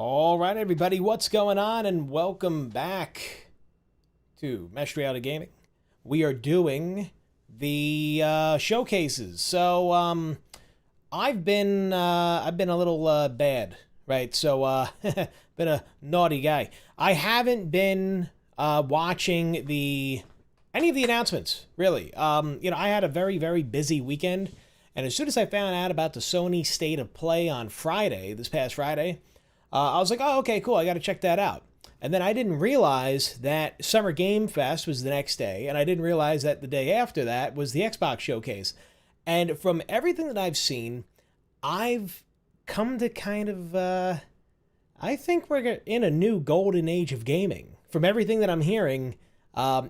All right, everybody, what's going on? And welcome back to Mesh Reality Gaming. We are doing the showcases. So, I've been a little bad, right? So, been a naughty guy. I haven't been watching any of the announcements, really. I had a very busy weekend, and as soon as I found out about the Sony State of Play on Friday, this past Friday, I was like, oh, okay, cool, I got to check that out. And then I didn't realize that Summer Game Fest was the next day, and I didn't realize that the day after that was the Xbox showcase. And from everything that I've seen, I've come to kind of, I think we're in a new golden age of gaming. From everything that I'm hearing,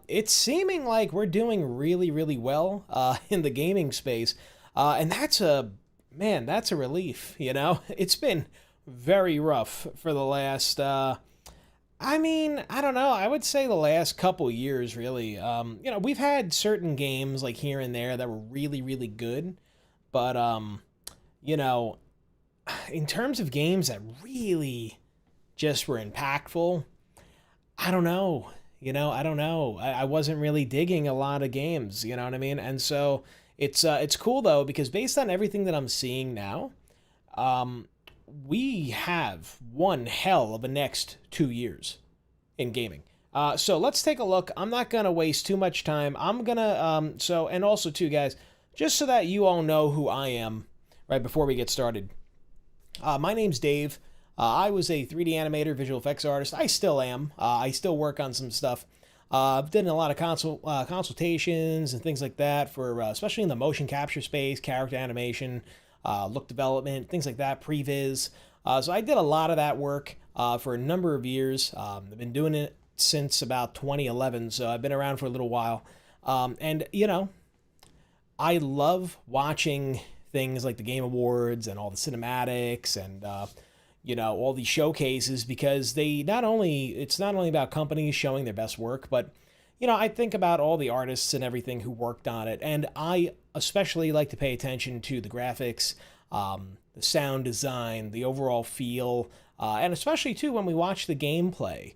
it's seeming like we're doing really well in the gaming space. And that's a relief, you know? It's been very rough for the last, I don't know, I would say the last couple years, really. We've had certain games, like, here and there that were really good, but, in terms of games that really just were impactful, I don't know. I don't know. I wasn't really digging a lot of games, you know what I mean? And so it's cool, though, because based on everything that I'm seeing now, we have one hell of a next 2 years in gaming. So let's take a look. I'm not going to waste too much time. I'm going to, and also too, guys, just so that you all know who I am, right, before we get started. My name's Dave. I was a 3D animator, visual effects artist. I still am. I still work on some stuff. I've done a lot of consultations and things like that for, especially in the motion capture space, character animation, look development, things like that, previs. So I did a lot of that work for a number of years. I've been doing it since about 2011, so I've been around for a little while. I love watching things like the Game Awards and all the cinematics and, all these showcases, because it's not only about companies showing their best work, but, I think about all the artists and everything who worked on it. And I especially like to pay attention to the graphics, the sound design, the overall feel, and especially, too, when we watch the gameplay,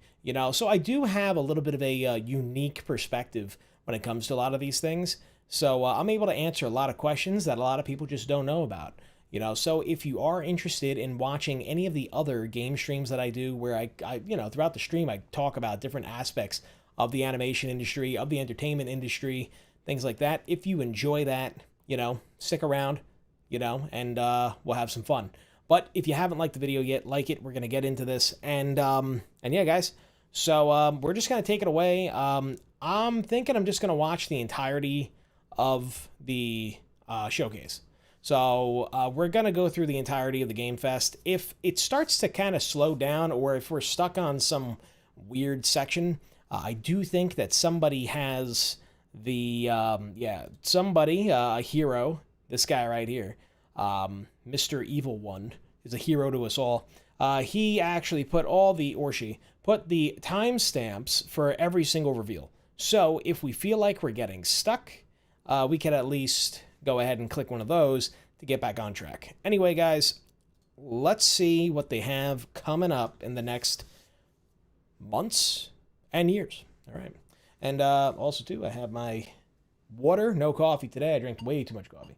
So I do have a little bit of a unique perspective when it comes to a lot of these things. So I'm able to answer a lot of questions that a lot of people just don't know about. So if you are interested in watching any of the other game streams that I do, where I throughout the stream, I talk about different aspects of the animation industry, of the entertainment industry, things like that. If you enjoy that, stick around, and we'll have some fun. But if you haven't liked the video yet, like it. We're going to get into this. And yeah, guys. So we're just going to take it away. I'm thinking I'm just going to watch the entirety of the showcase. So we're going to go through the entirety of the Game Fest. If it starts to kind of slow down, or if we're stuck on some weird section, I do think that somebody has the, a hero, this guy right here, Mr. Evil One, is a hero to us all. He actually put she put the timestamps for every single reveal. So if we feel like we're getting stuck, we can at least go ahead and click one of those to get back on track. Anyway, guys, let's see what they have coming up in the next months and years. All right. And also, too, I have my water, no coffee today. I drank way too much coffee.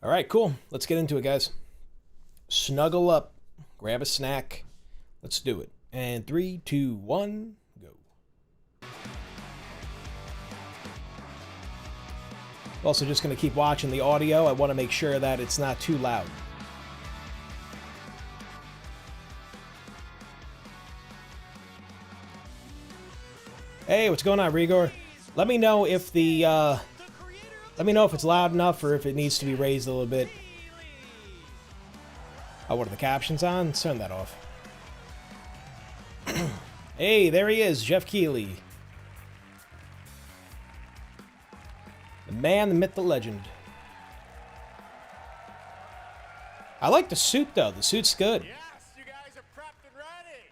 All right, cool. Let's get into it, guys. Snuggle up, grab a snack. Let's do it. And 3, 2, 1, go. Also, just going to keep watching the audio. I want to make sure that it's not too loud. Hey, what's going on, Rigor? Let me know if it's loud enough or if it needs to be raised a little bit. Oh, what are the captions on? Let's turn that off. Hey, there he is, Jeff Keighley. The man, the myth, the legend. I like the suit, though. The suit's good. Yes, you guys are prepped and ready.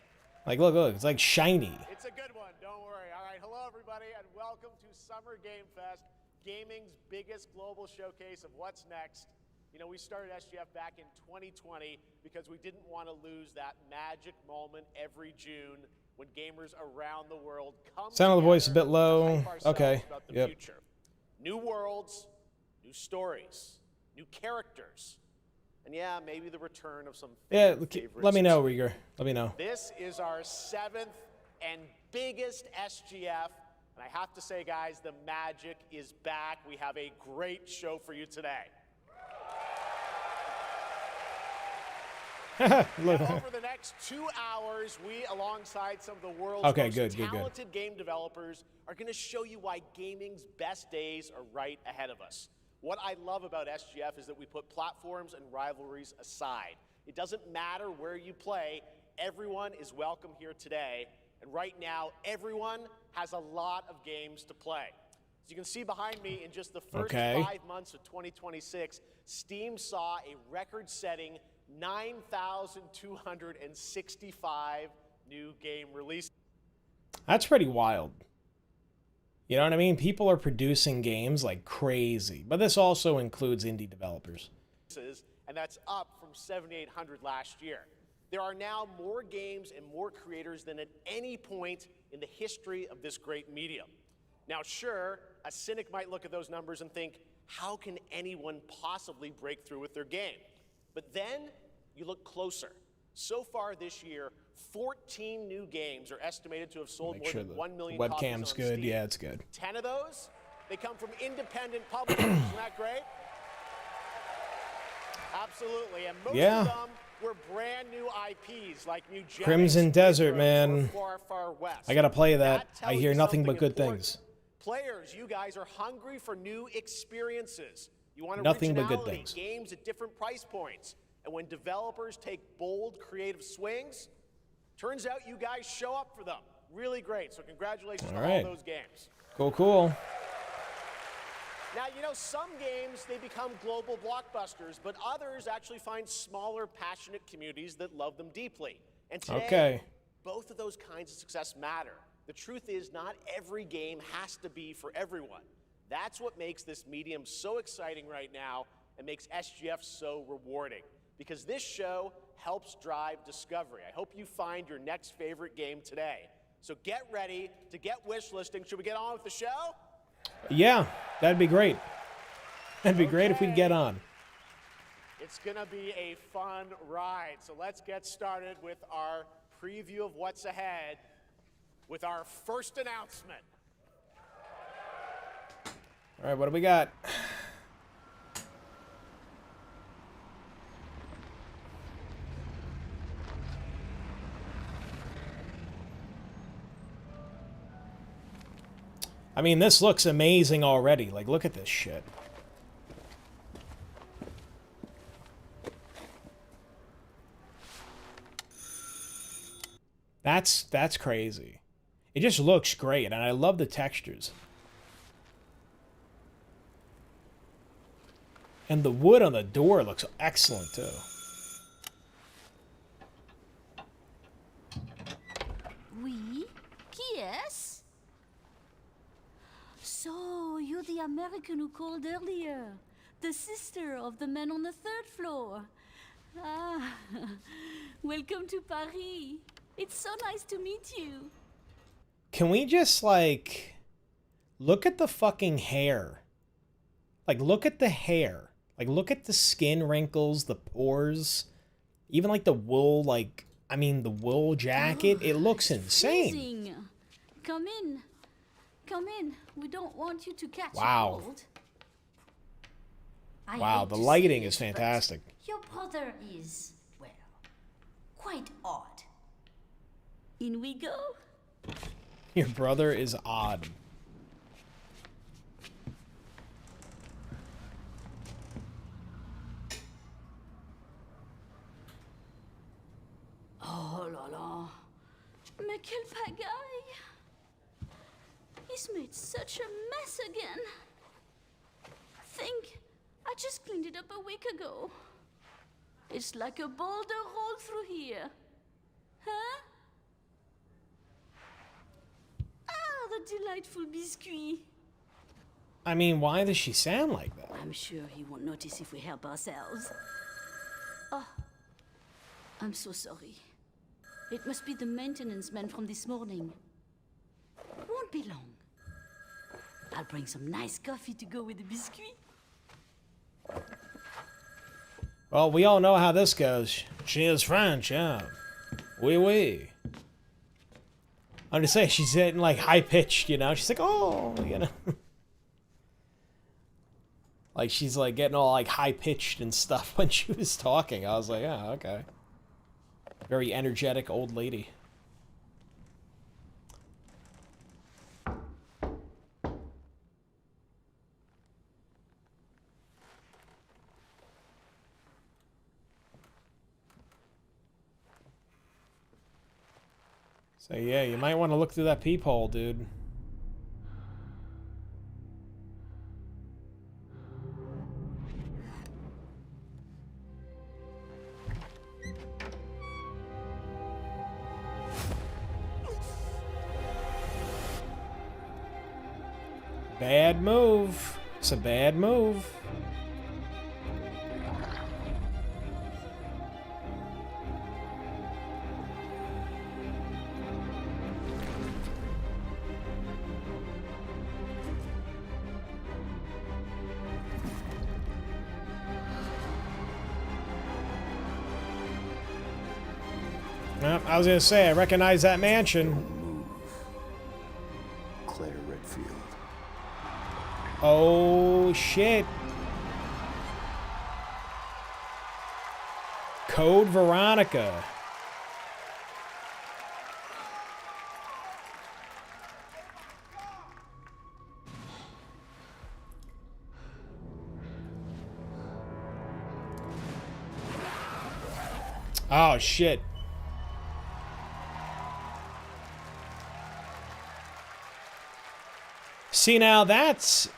Like, look, it's like shiny. It's a good one, don't worry. All right, hello everybody, and welcome to Summer Game Fest, gaming's biggest global showcase of what's next. You know, we started SGF back in 2020 because we didn't want to lose that magic moment every June when gamers around the world come Sound of the voice a bit low. to hype ourselves Okay. about the Yep. future. New worlds, new stories, new characters, and yeah, maybe the return of some favorites. Let me know, Rieger. Let me know. This is our 7th and biggest SGF, and I have to say, guys, the magic is back. We have a great show for you today. Now, over the next 2 hours, we, alongside some of the world's most talented game developers, are going to show you why gaming's best days are right ahead of us. What I love about SGF is that we put platforms and rivalries aside. It doesn't matter where you play, everyone is welcome here today. And right now, everyone has a lot of games to play. As you can see behind me, in just the first 5 months of 2026, Steam saw a record-setting 9,265 new game releases. That's pretty wild. You know what I mean? People are producing games like crazy, but this also includes indie developers. And that's up from 7,800 last year. There are now more games and more creators than at any point in the history of this great medium. Now, sure, a cynic might look at those numbers and think, how can anyone possibly break through with their game? But then you look closer. So far this year, 14 new games are estimated to have sold more than 1 million copies on webcam's good. Steam. Yeah, it's good. 10 of those, they come from independent publishers. Isn't that great? Absolutely. And most of them were brand new IPs like New Crimson Desert, man. Far West. I gotta play that. I hear nothing but good things. Players, you guys are hungry for new experiences. You want Nothing but good originality, things. games at different price points. And when developers take bold, creative swings, turns out you guys show up for them. Really great. So congratulations on all those games. Cool. Now, you know, some games, they become global blockbusters, but others actually find smaller, passionate communities that love them deeply. And today, both of those kinds of success matter. The truth is, not every game has to be for everyone. That's what makes this medium so exciting right now and makes SGF so rewarding. Because this show helps drive discovery. I hope you find your next favorite game today. So get ready to get wish listing. Should we get on with the show? Yeah, that'd be great. That'd be great if we'd get on. It's going to be a fun ride. So let's get started with our preview of what's ahead with our first announcement. All right, what do we got? I mean, this looks amazing already. Like, look at this shit. That's crazy. It just looks great, and I love the textures. And the wood on the door looks excellent, too. Oui? Qui est-ce? So, you're the American who called earlier. The sister of the man on the 3rd floor. Ah, welcome to Paris. It's so nice to meet you. Can we just, like, look at the fucking hair? Like, look at the hair. Like, look at the skin wrinkles, the pores. Even, like, the wool, like, I mean, the wool jacket. It looks insane. Freezing. Come in. Come in. We don't want you to catch Wow. cold. Wow, the lighting is fantastic. Your brother is, well, quite odd. In we go. Your brother is odd. Oh là là. Mais quelle pagaille. He's made such a mess again. Think, I just cleaned it up a week ago. It's like a boulder rolled through here. Huh? Ah, the delightful biscuit. I mean, why does she sound like that? I'm sure he won't notice if we help ourselves. Oh, I'm so sorry. It must be the maintenance man from this morning. Won't be long. I'll bring some nice coffee to go with the biscuit. Well, we all know how this goes. She is French, yeah. Oui, oui. I'm just saying, she's getting, like, high-pitched, you know? She's like, oh, you know? Like, she's, like, getting all, like, high-pitched and stuff when she was talking. I was like, oh, okay. Very energetic old lady. So yeah, you might want to look through that peephole, dude. Bad move. It's a bad move. Well, I was gonna say, I recognize that mansion. Claire Redfield. Oh, shit. Code Veronica. Oh, shit. See, now that's...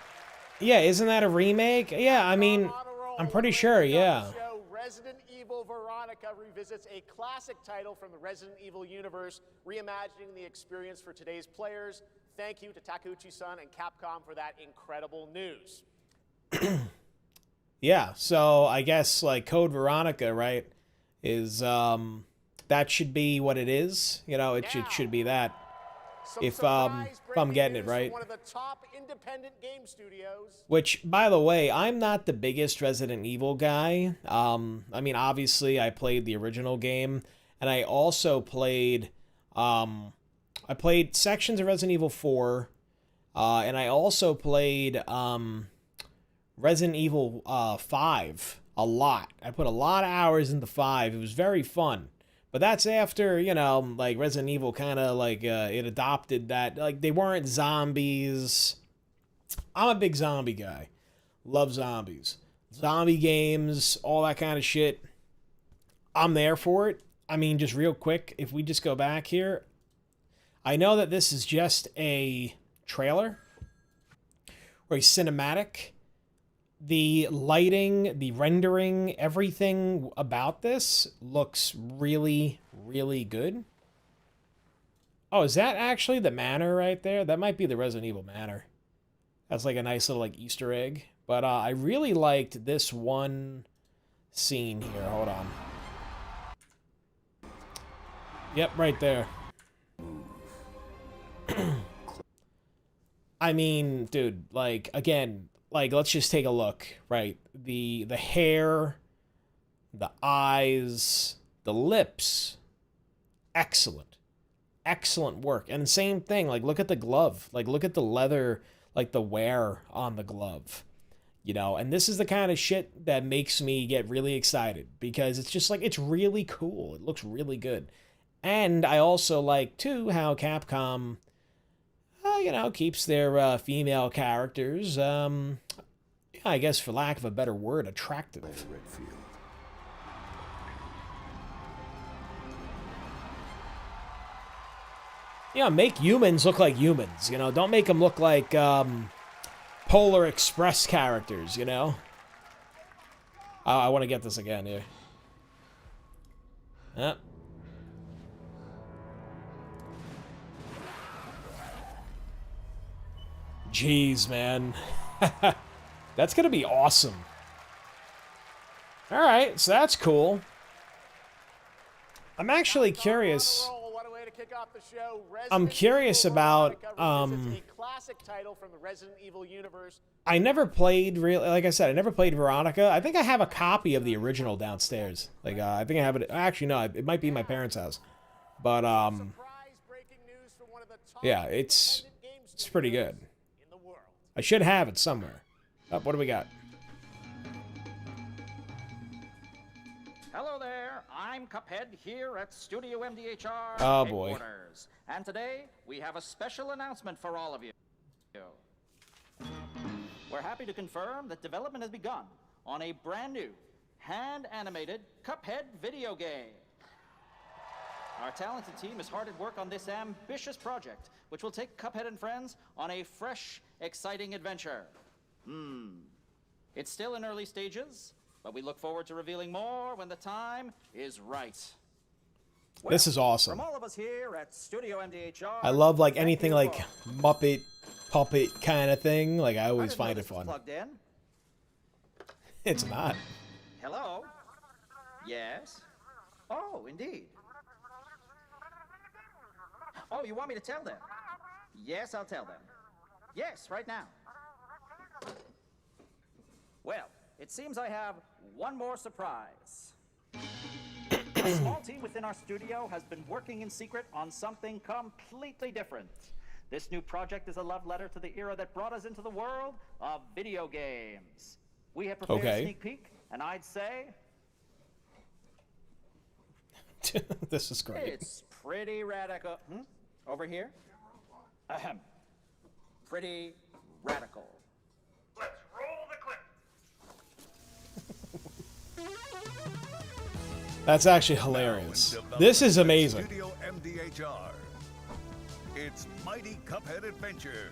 Yeah, isn't that a remake? Yeah, I mean, I'm pretty sure, yeah. Resident Evil Veronica revisits a classic title from the Resident Evil universe, reimagining the experience for today's players. Thank you to Takeuchi-san and Capcom for that incredible news. Yeah, so I guess, like, Code Veronica, right, is, that should be what it is. You know, it should be that. If I'm getting it right. One of the top independent game studios. Which, by the way, I'm not the biggest Resident Evil guy. I mean, obviously, I played the original game, and I also played, I played sections of Resident Evil 4, and I also played, Resident Evil 5 a lot. I put a lot of hours into 5. It was very fun. But that's after, you know, like, Resident Evil kind of, like, it adopted that. Like, they weren't zombies. I'm a big zombie guy. Love zombies. Zombie games, all that kind of shit. I'm there for it. I mean, just real quick, if we just go back here. I know that this is just a trailer. Or a cinematic. The lighting, the rendering, everything about this looks really, really good. Oh, is that actually the manor right there? That might be the Resident Evil manor. That's like a nice little, like, Easter egg. But I really liked this one scene here. Hold on. Yep, right there. I mean, dude, like, again... Like, let's just take a look, right? The hair, the eyes, the lips, excellent. Excellent work. And same thing, like, look at the glove. Like, look at the leather, like, the wear on the glove. You know, and this is the kind of shit that makes me get really excited. Because it's just, like, it's really cool. It looks really good. And I also like, too, how Capcom... you know, keeps their female characters, yeah, I guess for lack of a better word, attractive. Yeah, make humans look like humans, you know? Don't make them look like Polar Express characters, you know? I want to get this again here. Yep. Jeez, man. That's gonna be awesome. All right, so that's cool. I'm actually curious. I'm curious about I never played like I said, I never played Veronica. I think I have a copy of the original downstairs. Like I think I have it. Actually, no, it might be in my parents' house. But yeah, it's pretty good. I should have it somewhere. Oh, what do we got? Hello there, I'm Cuphead here at Studio MDHR oh, boy. headquarters. And today, we have a special announcement for all of you. We're happy to confirm that development has begun on a brand new, hand-animated Cuphead video game. Our talented team is hard at work on this ambitious project, which will take Cuphead and friends on a fresh, exciting adventure. It's still in early stages, but we look forward to revealing more when the time is right. Well, this is awesome. From all of us here at Studio MDHR, I love like anything like Muppet, puppet kind of thing. Like I always find it fun. Plugged in. It's not. Hello? Yes? Oh, indeed. Oh, you want me to tell them? Yes, I'll tell them. Yes, right now. Well, it seems I have one more surprise. A small team within our studio has been working in secret on something completely different. This new project is a love letter to the era that brought us into the world of video games. We have prepared a sneak peek, and I'd say... This is great. It's pretty radical. Over here? Ahem. Pretty radical. Let's roll the clip. That's actually hilarious. This is amazing. Studio MDHR. It's Mighty Cuphead Adventure.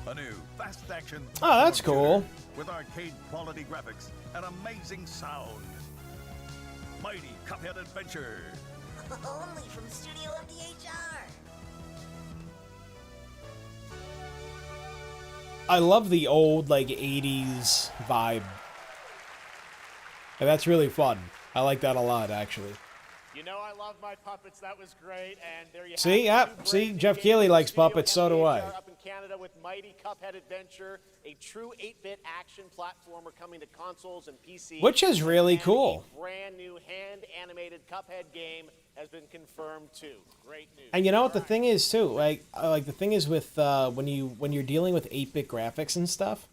A new fast action. Oh, that's cool. With arcade quality graphics and amazing sound. Mighty Cuphead Adventure. Only from Studio MDHR. I love the old like 80s vibe. And that's really fun. I like that a lot, actually. You know I love my puppets. That was great. And there you see, have yep. See, Jeff Keighley likes puppets. So do I. Up in Canada with Mighty Cuphead Adventure, a true 8-bit action platformer coming to consoles and PC. Which is really cool. A brand new hand-animated Cuphead game has been confirmed too. Great news. And you know what the thing is too, like the thing is with when you're dealing with 8-bit graphics and stuff,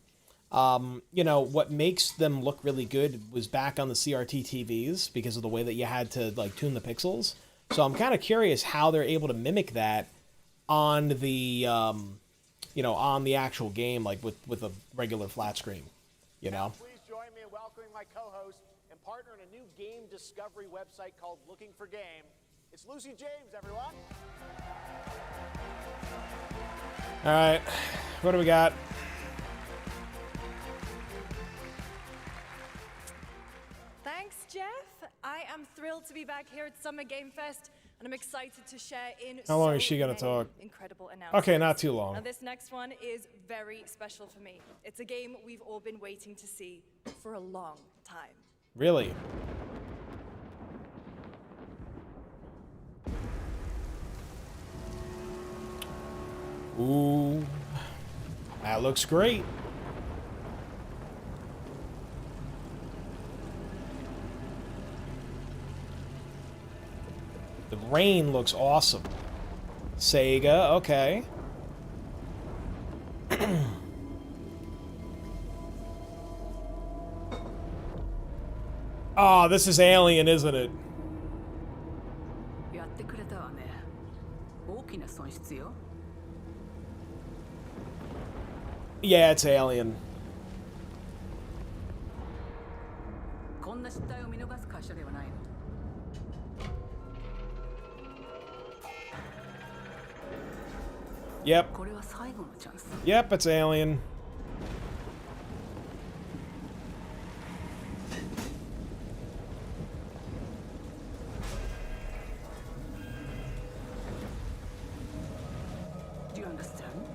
you know what makes them look really good was back on the CRT TVs because of the way that you had to like tune the pixels. So I'm kind of curious how they're able to mimic that on the you know, on the actual game, like with a regular flat screen, you know. Please join me in welcoming my co-host and partner in a new game discovery website called Looking for Game. It's Lucy James, everyone. All right, what do we got? Thanks, Jeff. I am thrilled to be back here at Summer Game Fest, and I'm excited to share in How long is she gonna talk? Incredible announcements. Okay, not too long. Now, this next one is very special for me. It's a game we've all been waiting to see for a long time. Really? Ooh, that looks great. The rain looks awesome. Sega, okay. Oh, this is Alien, isn't it? Yeah, it's Alien. Yep. Yep, it's Alien. Do you understand?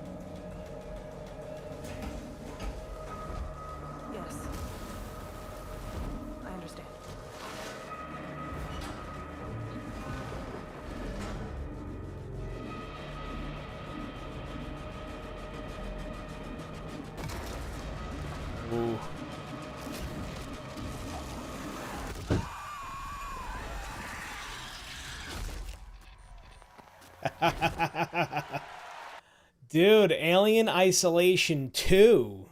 Dude, Alien Isolation 2.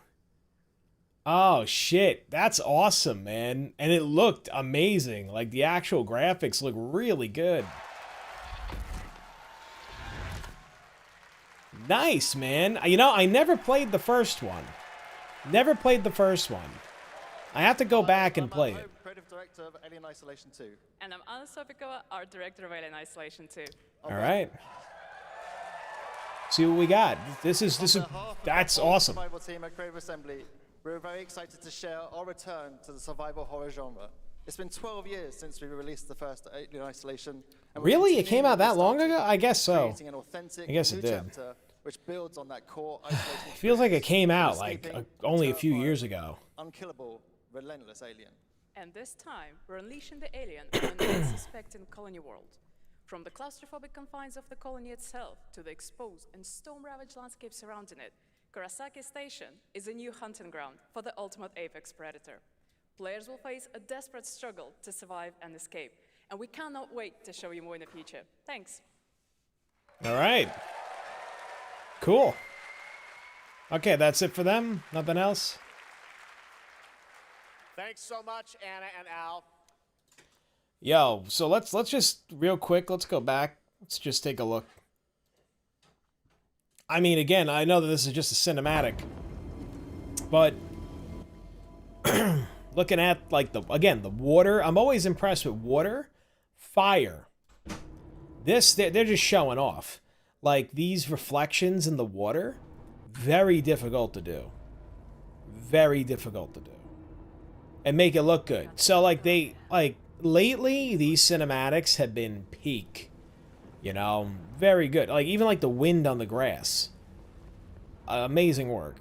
Oh, shit. That's awesome, man. And it looked amazing. Like, the actual graphics look really good. Nice, man. You know, I never played the first one. Never played the first one. I have to go back and play it. Creative director of Alien Isolation 2. And I'm Anna Sopikowa, art director of Alien Isolation 2. All right. See what we got. This is that's awesome. Survival team at Creative Assembly. We're very excited to share our return to the survival horror genre. It's been 12 years since we released the first Alien Isolation. Really? It came out that long ago? I guess so. An authentic I guess it new did. chapter which builds on that core isolation. It feels like it came out Escaping like only a few terrifying, years ago. Unkillable, relentless alien. And this time, we're unleashing the alien on an unsuspecting colony world. From the claustrophobic confines of the colony itself to the exposed and storm-ravaged landscape surrounding it, Kurosaki Station is a new hunting ground for the ultimate apex predator. Players will face a desperate struggle to survive and escape, and we cannot wait to show you more in the future. Thanks. All right. Cool. Okay, that's it for them. Nothing else. Thanks so much, Anna and Al. Yo, so let's just real quick, let's go back. Let's just take a look. I mean, again, I know that this is just a cinematic, but looking at like the water, I'm always impressed with water, fire. This they're just showing off. Like these reflections in the water, very difficult to do. Very difficult to do. And make it look good. So like lately these cinematics have been peak. You know, very good. Like even like the wind on the grass. Amazing work.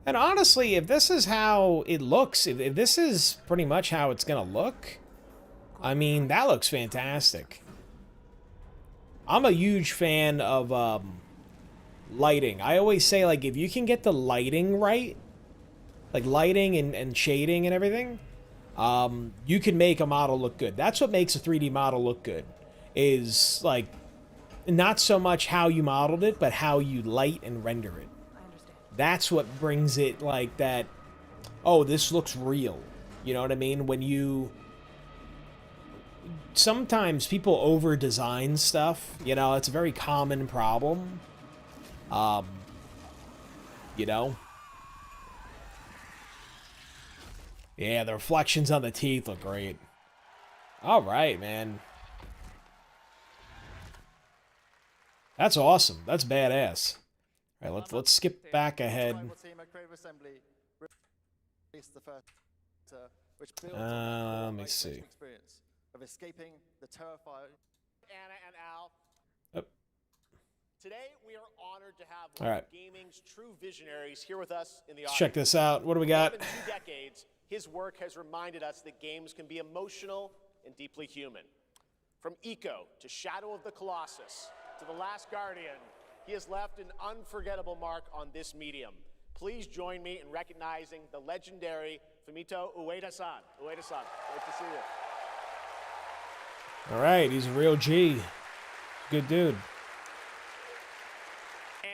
And honestly, if this is how it looks, if this is pretty much how it's gonna look, I mean, that looks fantastic. I'm a huge fan of lighting. I always say, like, if you can get the lighting right, like lighting and shading and everything, you can make a model look good. That's what makes a 3D model look good, is, like, not so much how you modeled it, but how you light and render it. That's what brings it, like, that, oh, this looks real. You know what I mean? When you... Sometimes people over-design stuff, you know, it's a very common problem. You know? Yeah, the reflections on the teeth look great. Alright, man. That's awesome. That's badass. Alright, let's skip back ahead. Let me see. Of escaping the terrifying Anna and Al. Yep. Today we are honored to have All one right. of gaming's true visionaries here with us in the Let's audience. check this out. What do we got? For more than 2 decades, his work has reminded us that games can be emotional and deeply human. From Eco to Shadow of the Colossus to The Last Guardian, he has left an unforgettable mark on this medium. Please join me in recognizing the legendary Fumito Ueda-san. Ueda-san, great to see you. All right, he's a real G. Good dude.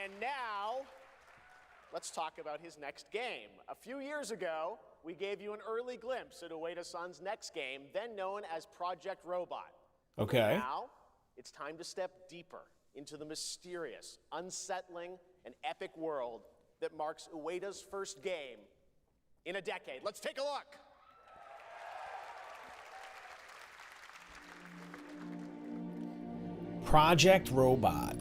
And now, let's talk about his next game. A few years ago, we gave you an early glimpse at Ueda-san's next game, then known as Project Robot. Okay. Now, it's time to step deeper into the mysterious, unsettling, and epic world that marks Ueda's first game in a decade. Let's take a look. Project Robot.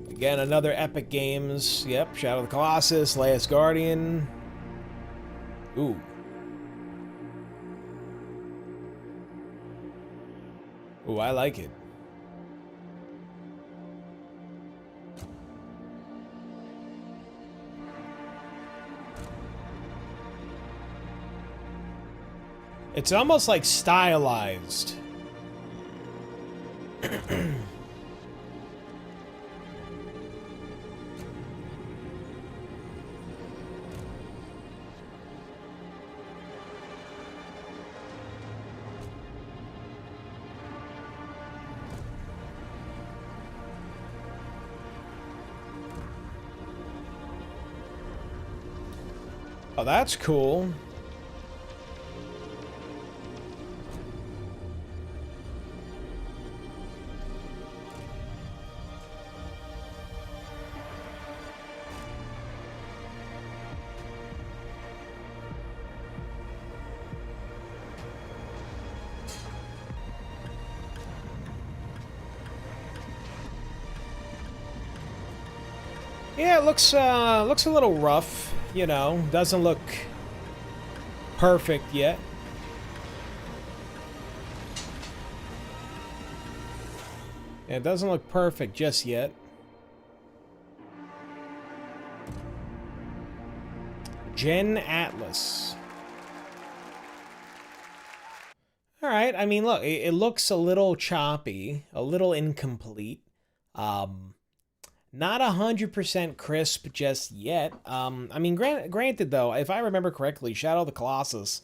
Again, another Epic Games. Yep, Shadow of the Colossus, Last Guardian. Ooh. Ooh, I like it. It's almost like stylized. Oh, that's cool. Yeah, it looks a little rough, you know. Doesn't look perfect yet. Yeah, it doesn't look perfect just yet. Gen Atlas. All right. I mean, look, it looks a little choppy, a little incomplete. Not 100% crisp just yet. I mean, granted though, if I remember correctly, Shadow of the Colossus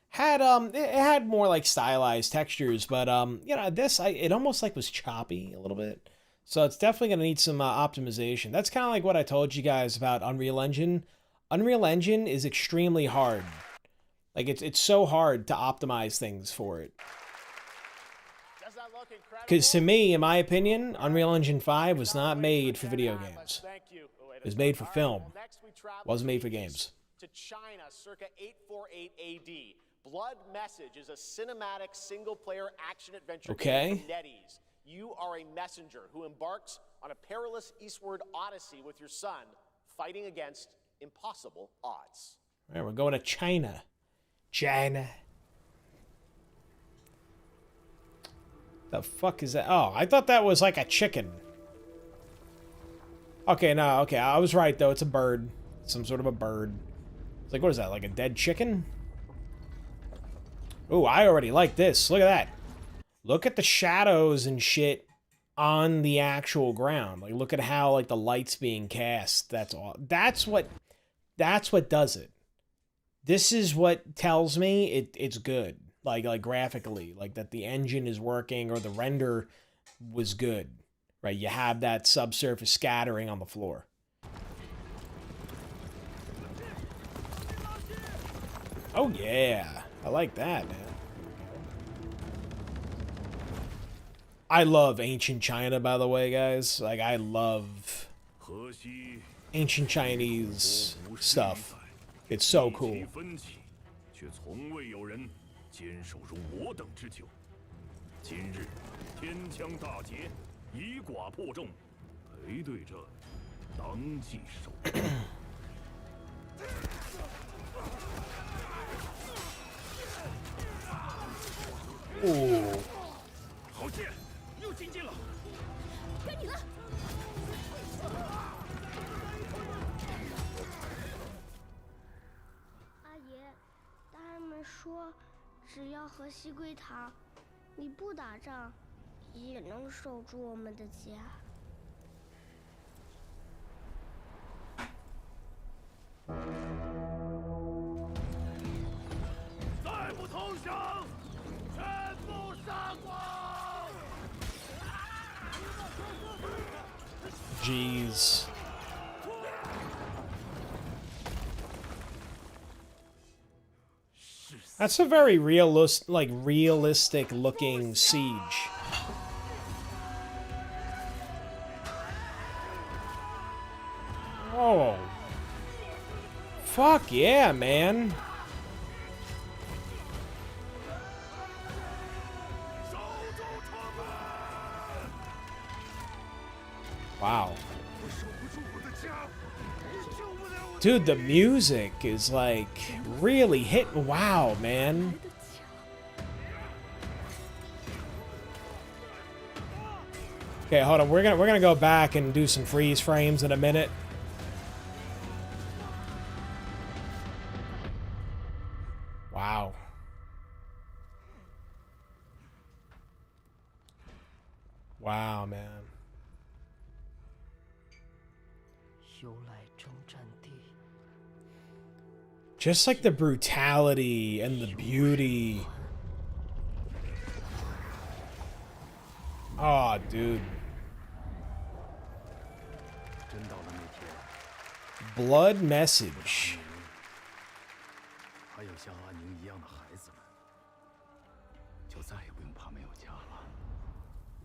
had it had more like stylized textures, but you know, this it almost like was choppy a little bit. So it's definitely gonna need some optimization. That's kind of like what I told you guys about Unreal Engine. Unreal Engine is extremely hard. Like it's so hard to optimize things for it. Because to me, in my opinion, Unreal Engine 5 was not made for video games. It was made for film. It wasn't made for games. To China, circa 848 AD. Blood Message is a cinematic single-player action-adventure game from NetEase. You are a messenger who embarks on a perilous eastward odyssey with your son, fighting against impossible odds. All right, we're going to China. China. The fuck is that? Oh, I thought that was like a chicken. Okay, no, okay, I was right though. It's a bird. Some sort of a bird. It's like, what is that? Like a dead chicken? Ooh, I already like this. Look at that. Look at the shadows and shit on the actual ground. Like, look at how like the light's being cast. That's all. That's what does it. This is what tells me it's good. Like graphically, like that the engine is working or the render was good, right? You have that subsurface scattering on the floor. Oh yeah, I like that, man. I love ancient China, by the way, guys. Like, I love ancient Chinese stuff. It's so cool. 坚守如我等之久，今日天枪大捷，以寡破众，陪对着当即手。哦，好剑，又进进了，该你了。阿爷，大人们说。 只要和西归堂，你不打仗，也能守住我们的家。再不投降，全部杀光 ！Jeez. That's a very realistic looking siege. Oh. Fuck yeah, man. Wow. Dude, the music is like really hitting. Wow, man. Okay, hold on. We're gonna go back and do some freeze frames in a minute. Wow. Wow, man. Just like the brutality and the beauty. Oh, dude. Blood Message.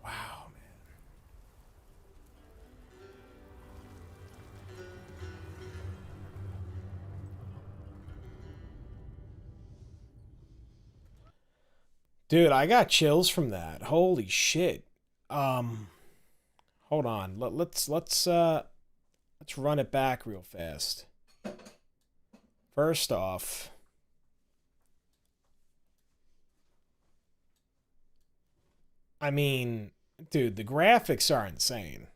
Wow, man. Dude, I got chills from that. Holy shit. Hold on. Let's run it back real fast. First off, I mean, dude, the graphics are insane.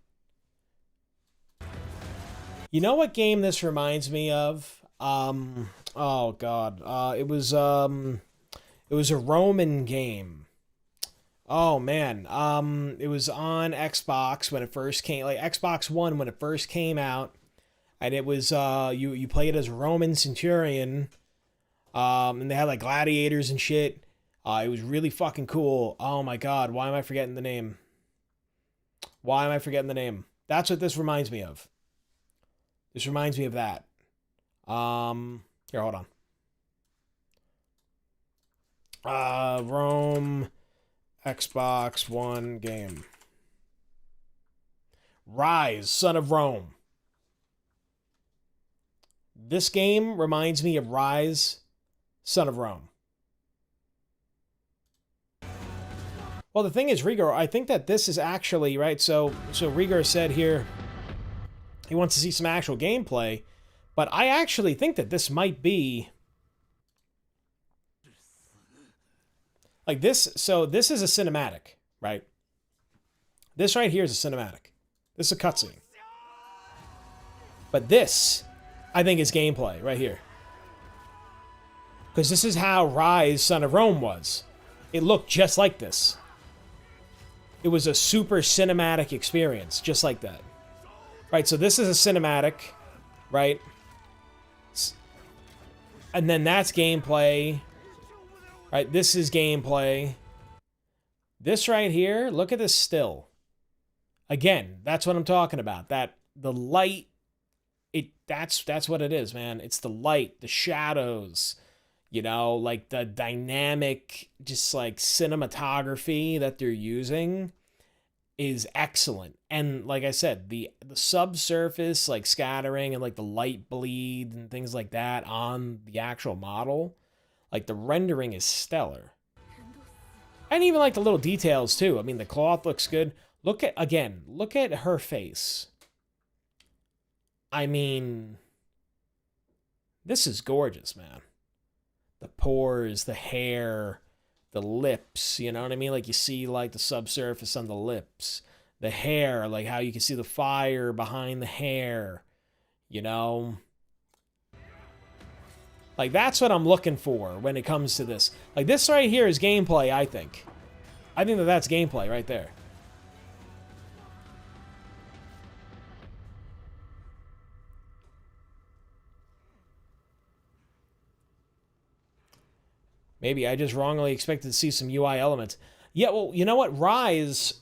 You know what game this reminds me of? Oh god. It was a Roman game. Oh man. It was on Xbox when it first came, like Xbox One when it first came out. And it was you played as a Roman centurion. And they had like gladiators and shit. It was really fucking cool. Oh my god, why am I forgetting the name? Why am I forgetting the name? That's what this reminds me of. This reminds me of that. Here, hold on. Rome Xbox One game. Rise, Son of Rome. This game reminds me of Rise, Son of Rome. Well, the thing is, Rigor, I think that this is actually, right, so Rigor said here he wants to see some actual gameplay, but I actually think that this might be like this. So this is a cinematic, right? This right here is a cinematic. This is a cutscene. But this, I think, is gameplay right here. Because this is how Rise, Son of Rome was. It looked just like this. It was a super cinematic experience, just like that. Right, so this is a cinematic, right? And then that's gameplay. Right, this is gameplay. This right here, look at this still. Again, that's what I'm talking about. That the light, that's what it is, man. It's the light, the shadows, you know, like the dynamic, just like cinematography that they're using is excellent. And like I said, the subsurface, like scattering and like the light bleed and things like that on the actual model, like the rendering is stellar. And even like the little details too. I mean, the cloth looks good. Look at her face. I mean, this is gorgeous, man. The pores, the hair, the lips, you know what I mean? Like you see like the subsurface on the lips, the hair, like how you can see the fire behind the hair, you know? Like that's what I'm looking for when it comes to this. Like this right here is gameplay, I think. I think that that's gameplay right there. Maybe I just wrongly expected to see some UI elements. Yeah, well, you know what? Rise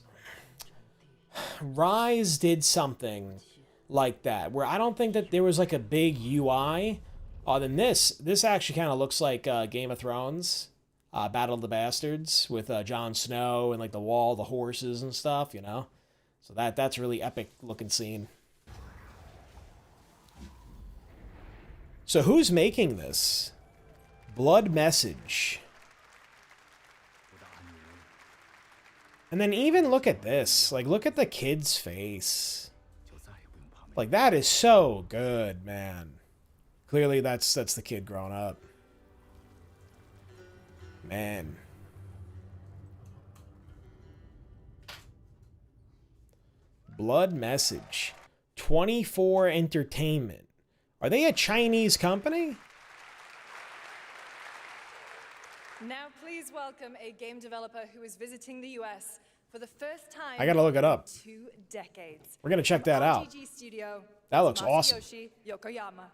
did something like that, where I don't think that there was like a big UI. Then this actually kind of looks like Game of Thrones, Battle of the Bastards with Jon Snow and like the wall, the horses and stuff, you know? So that's a really epic looking scene. So who's making this? Blood Message. And then even look at this. Like, look at the kid's face. Like, that is so good, man. Clearly, that's the kid growing up. Man. Blood Message. 24 Entertainment. Are they a Chinese company? Now please welcome a game developer who is visiting the US for the first time. I gotta look it up. 2 decades. We're gonna check that out. RTG Studio, That looks awesome. Masayoshi Yokoyama.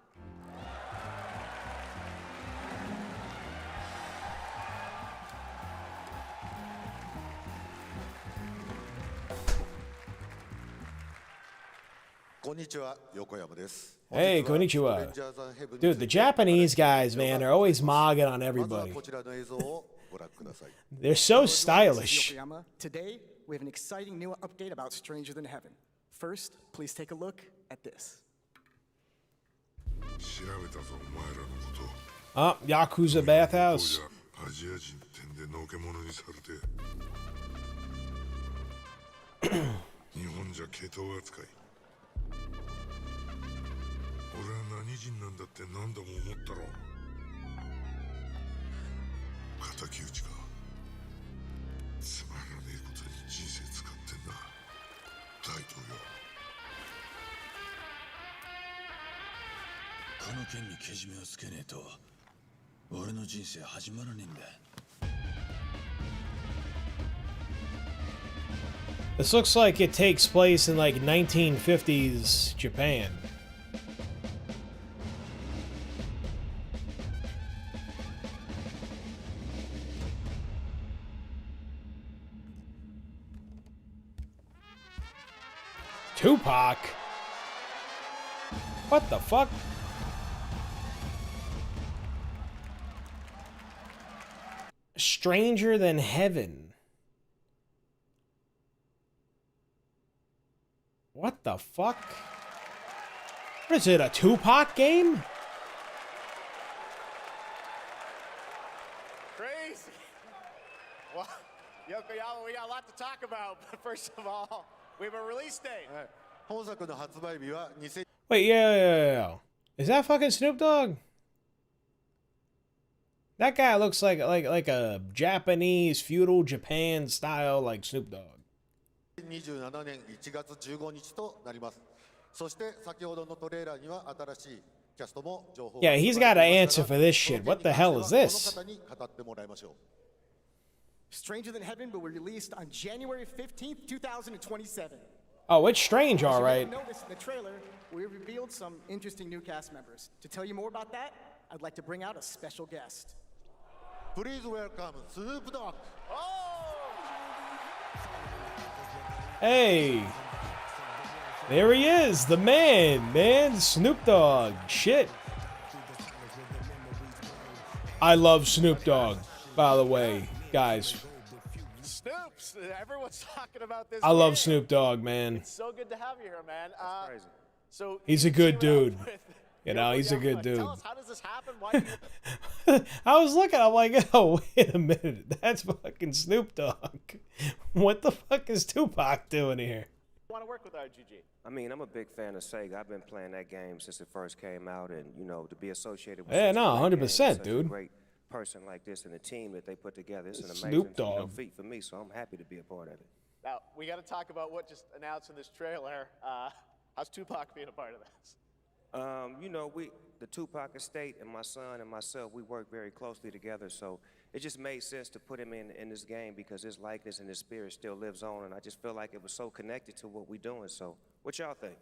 Hey, konnichiwa. Dude, the Japanese guys, man, are always mogging on everybody. They're so stylish. Today, we have an exciting new update about Stranger Than Heaven. First, please take a look at this. Yakuza bathhouse. This looks like it takes place in like 1950s Japan. Tupac? What the fuck? Stranger Than Heaven. What the fuck? What is it, a Tupac game? Crazy. Well, Yokoyama, we got a lot to talk about, but first of all, we have a release date. Wait, yeah. Is that fucking Snoop Dogg? That guy looks like a Japanese feudal Japan style like Snoop Dogg. Yeah, he's got to answer for this shit. What the hell is this? Stranger Than Heaven will be released on January 15th, 2027. Oh, it's strange, all right. Notice in the trailer, we revealed some interesting new cast members. To tell you more about that, I'd like to bring out a special guest. Please welcome Snoop Dogg. Hey. There he is, the man, Snoop Dogg. Shit. I love Snoop Dogg, by the way, guys. Snoops, everyone's talking about this. I love Snoop Dogg, man. It's so good to have you here, man. That's crazy. So he's a good dude. You know, he's a good dude. Tell us, how does this happen? Why do you... I was looking, I'm like, oh, wait a minute. That's fucking Snoop Dogg. What the fuck is Tupac doing here? Want to work with RGG? I mean, I'm a big fan of Sega. I've been playing that game since it first came out, and, you know, to be associated with... Yeah, no, 100%, dude. A great person like this and the team that they put together. It's an amazing Snoop Dogg. feat for me, so I'm happy to be a part of it. Now, we got to talk about what just announced in this trailer. How's Tupac being a part of this? You know, the Tupac estate and my son and myself, we work very closely together, so it just made sense to put him in this game because his likeness and his spirit still lives on, and I just feel like it was so connected to what we're doing. So, what y'all think?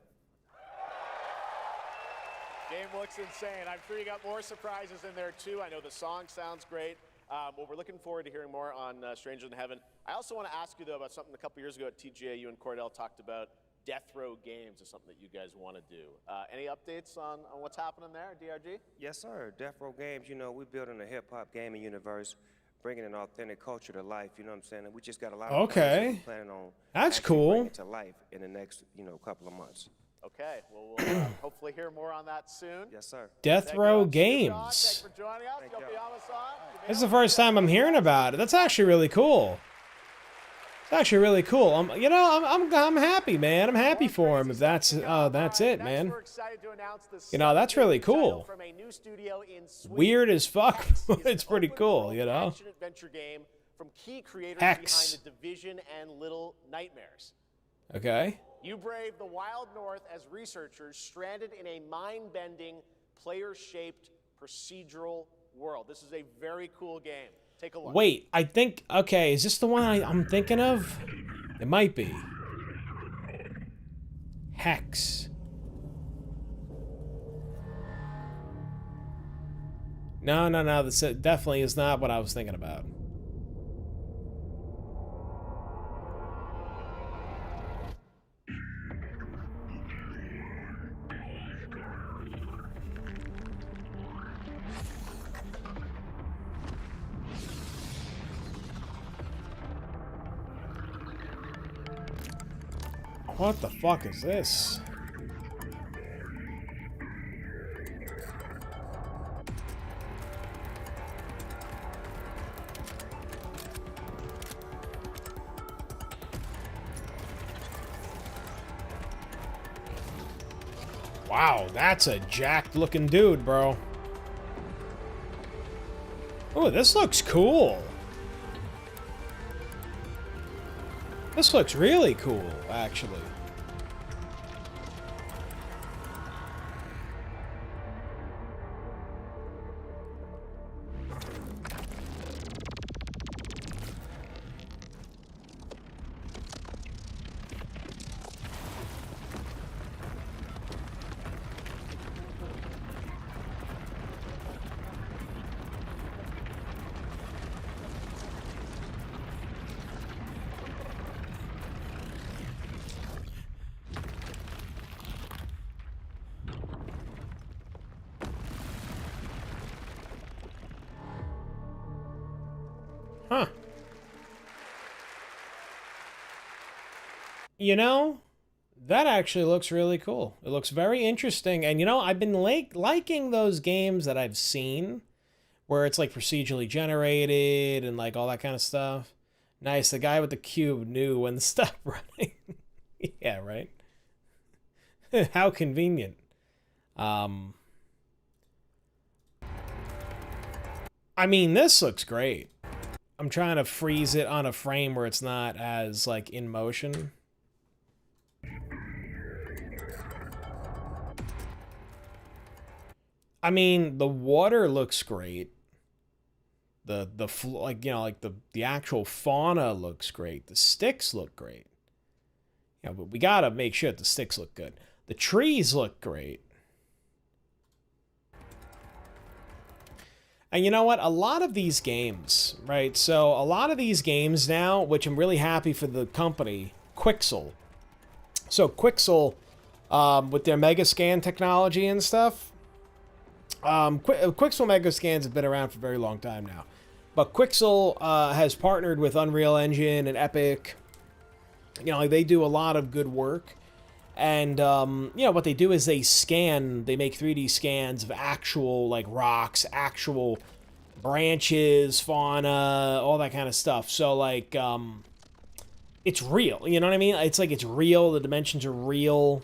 Game looks insane. I'm sure you got more surprises in there too. I know the song sounds great. Well, we're looking forward to hearing more on Stranger Than Heaven. I also want to ask you though about something a couple years ago at TGA. You and Cordell talked about Death Row Games is something that you guys want to do. Any updates on what's happening there, DRG? Yes, sir. Death Row Games, you know, we're building a hip-hop gaming universe, bringing an authentic culture to life, you know what I'm saying? And we just got a lot of plans planning on that's cool. bringing it to life in the next, couple of months. Okay, well, we'll hopefully hear more on that soon. Yes, sir. Death Row Games. Thanks for joining us. This is the first time I'm hearing about it. That's actually really cool. It's actually really cool. I'm happy, man. I'm happy for him. If that's it, man. That's really cool. Weird as fuck, but it's pretty cool, you know. Adventure game from key creators HAEX. behind The Division and Little Nightmares. Okay. You brave the wild north as researchers stranded in a mind-bending, player-shaped procedural world. This is a very cool game. Take a look. Wait, I think, okay, is this the one I'm thinking of? It might be. HAEX. No, this definitely is not what I was thinking about. What the fuck is this? Wow, that's a jacked looking dude, bro. Oh, this looks cool. This looks really cool, actually. Huh. You know, that actually looks really cool. It looks very interesting. And, you know, I've been liking those games that I've seen where it's like procedurally generated and like all that kind of stuff. Nice. The guy with the cube knew when to stop running. Yeah, right? How convenient. I mean, this looks great. I'm trying to freeze it on a frame where it's not as, like, in motion. I mean, the water looks great. Like, you know, like the actual fauna looks great. The sticks look great. You know, but we gotta make sure that the sticks look good. The trees look great. And you know what? A lot of these games, right? So a lot of these games now, which I'm really happy for the company, Quixel. So Quixel, with their Megascan technology and stuff, Quixel Megascans have been around for a very long time now. But Quixel has partnered with Unreal Engine and Epic. You know, like they do a lot of good work. And, you know, what they do is they make 3D scans of actual, like, rocks, actual branches, fauna, all that kind of stuff. So, like, it's real, you know what I mean? It's like, it's real, the dimensions are real.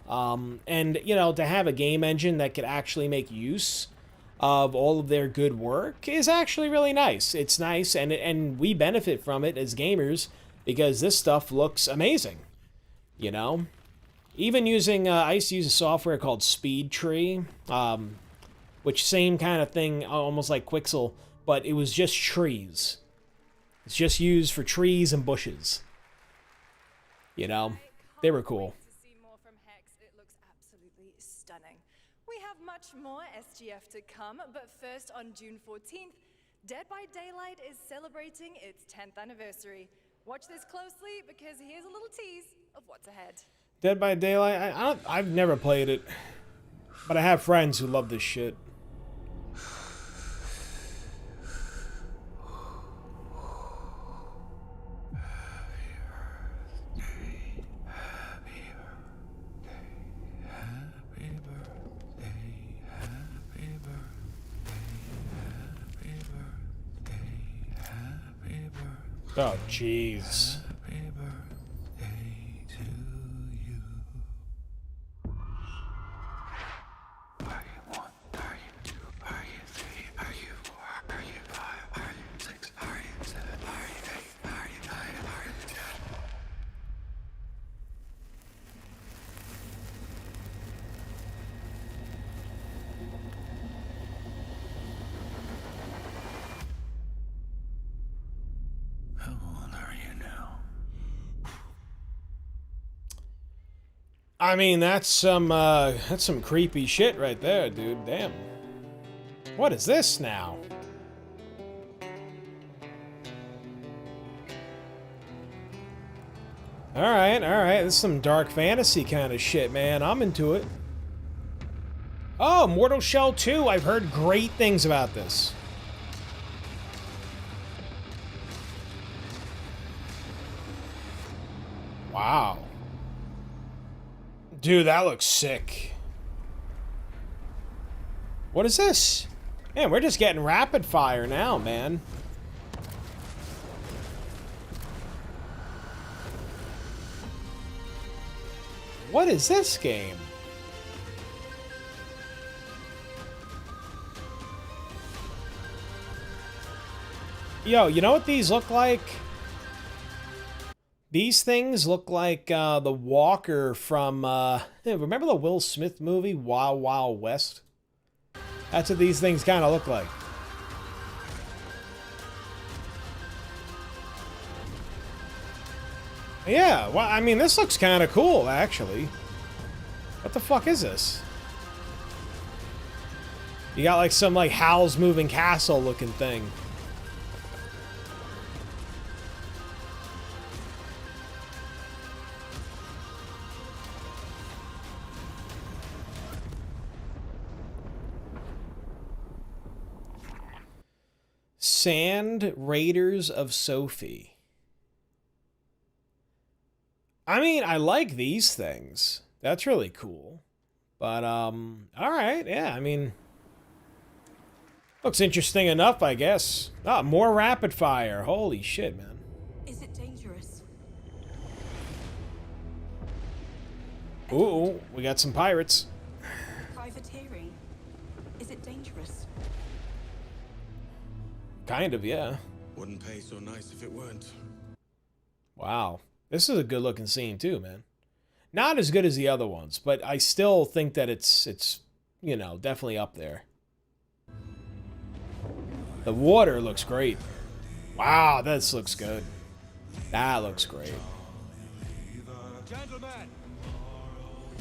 And, you know, to have a game engine that could actually make use of all of their good work is actually really nice. It's nice, and we benefit from it as gamers because this stuff looks amazing, you know? Even using, I used to use a software called Speed Tree, which same kind of thing, almost like Quixel, but it was just trees. It's just used for trees and bushes. You know, they were cool. To see more from HAEX, it looks absolutely stunning. We have much more SGF to come, but first on June 14th, Dead by Daylight is celebrating its 10th anniversary. Watch this closely because here's a little tease of what's ahead. Dead by Daylight? I've never played it. But I have friends who love this shit. Oh, jeez. I mean, that's some creepy shit right there, dude. Damn. What is this now? Alright, alright. This is some dark fantasy kind of shit, man. I'm into it. Oh, Mortal Shell 2. I've heard great things about this. Wow. Dude, that looks sick. What is this? Man, we're just getting rapid fire now, man. What is this game? Yo, you know what these look like? These things look like the Walker from, remember the Will Smith movie, Wild Wild West? That's what these things kind of look like. Yeah, well, I mean, this looks kind of cool, actually. What the fuck is this? You got, like, some, like, Howl's Moving Castle looking thing. Sand Raiders of Sophie. I mean, I like these things. That's really cool. But, alright, yeah, I mean... Looks interesting enough, I guess. Ah, more rapid fire. Holy shit, man. Is it dangerous? Ooh, we got some pirates. Privateering. Is it dangerous? Kind of, yeah. Wouldn't pay so nice if it weren't. Wow. This is a good looking scene too, man. Not as good as the other ones, but I still think that it's you know, definitely up there. The water looks great. Wow, this looks good. That looks great.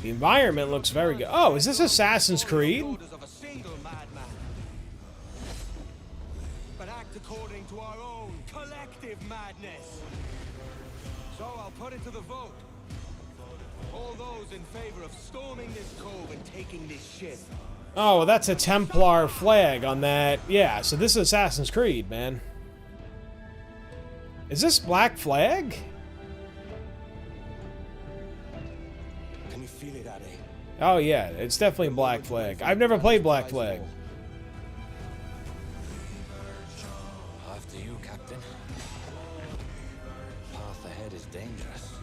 The environment looks very good. Oh, is this Assassin's Creed? But act according to our own collective madness. So I'll put it to the vote. All those in favor of storming this cove and taking this ship. Oh, well, that's a Templar flag on that. Yeah, so this is Assassin's Creed, man. Is this Black Flag? Can you feel it, Addy? Oh, yeah, it's definitely Black Flag. I've never played Black Flag. After you, Captain. Path ahead is dangerous.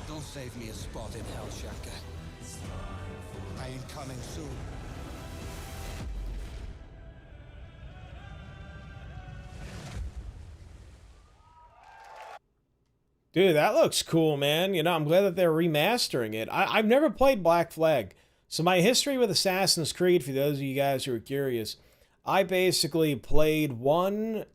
Don't save me a spot in hell, Shaka. I ain't coming soon. Dude, that looks cool, man. You know, I'm glad that they're remastering it. I've never played Black Flag. So my history with Assassin's Creed, for those of you guys who are curious, I basically played one,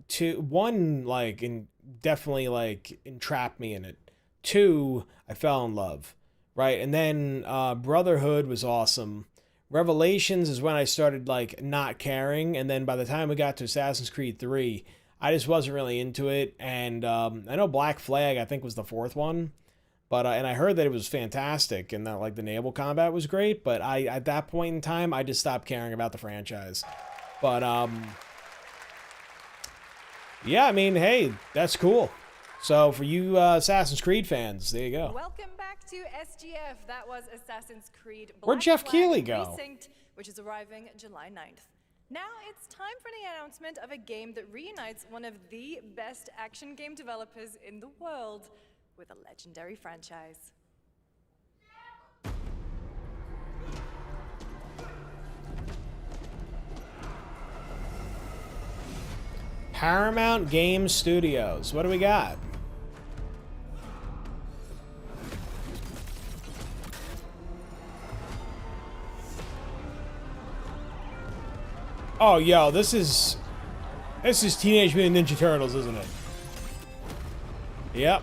like, and definitely, like, entrapped me in it. 2, I fell in love. Right, and then Brotherhood was awesome. Revelations is when I started, like, not caring, and then by the time we got to Assassin's Creed 3, I just wasn't really into it, and I know Black Flag, I think, was the 4th one, but, and I heard that it was fantastic, and that, like, the naval combat was great, but at that point in time, I just stopped caring about the franchise. But, yeah, I mean, hey, that's cool. So, for you Assassin's Creed fans, there you go. Welcome back to SGF. That was Assassin's Creed Black Where'd Jeff Flag Keighley go? Resynced, which is arriving July 9th. Now it's time for the announcement of a game that reunites one of the best action game developers in the world with a legendary franchise. Paramount Game Studios. What do we got? Oh, yo, this is Teenage Mutant Ninja Turtles, isn't it? Yep.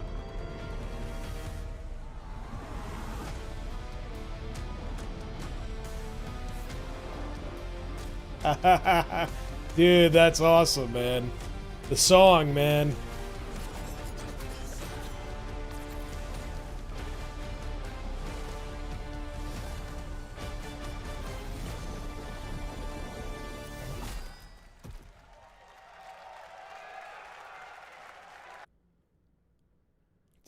Dude, that's awesome, man. The song, man.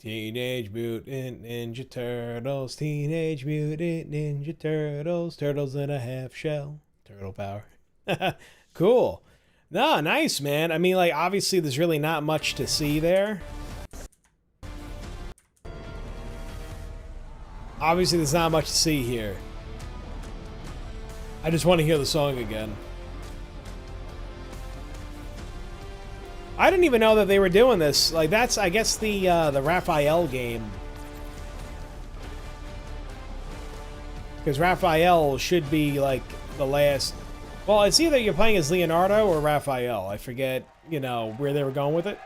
Teenage Mutant Ninja Turtles, Teenage Mutant Ninja Turtles, turtles in a half shell, turtle power. Cool. No, nice, man. I mean, like, obviously there's really not much to see there. Obviously there's not much to see here. I just want to hear the song again. I didn't even know that they were doing this. Like, that's, I guess, the Raphael game. Because Raphael should be, like, the last... Well, it's either you're playing as Leonardo or Raphael. I forget, you know, where they were going with it.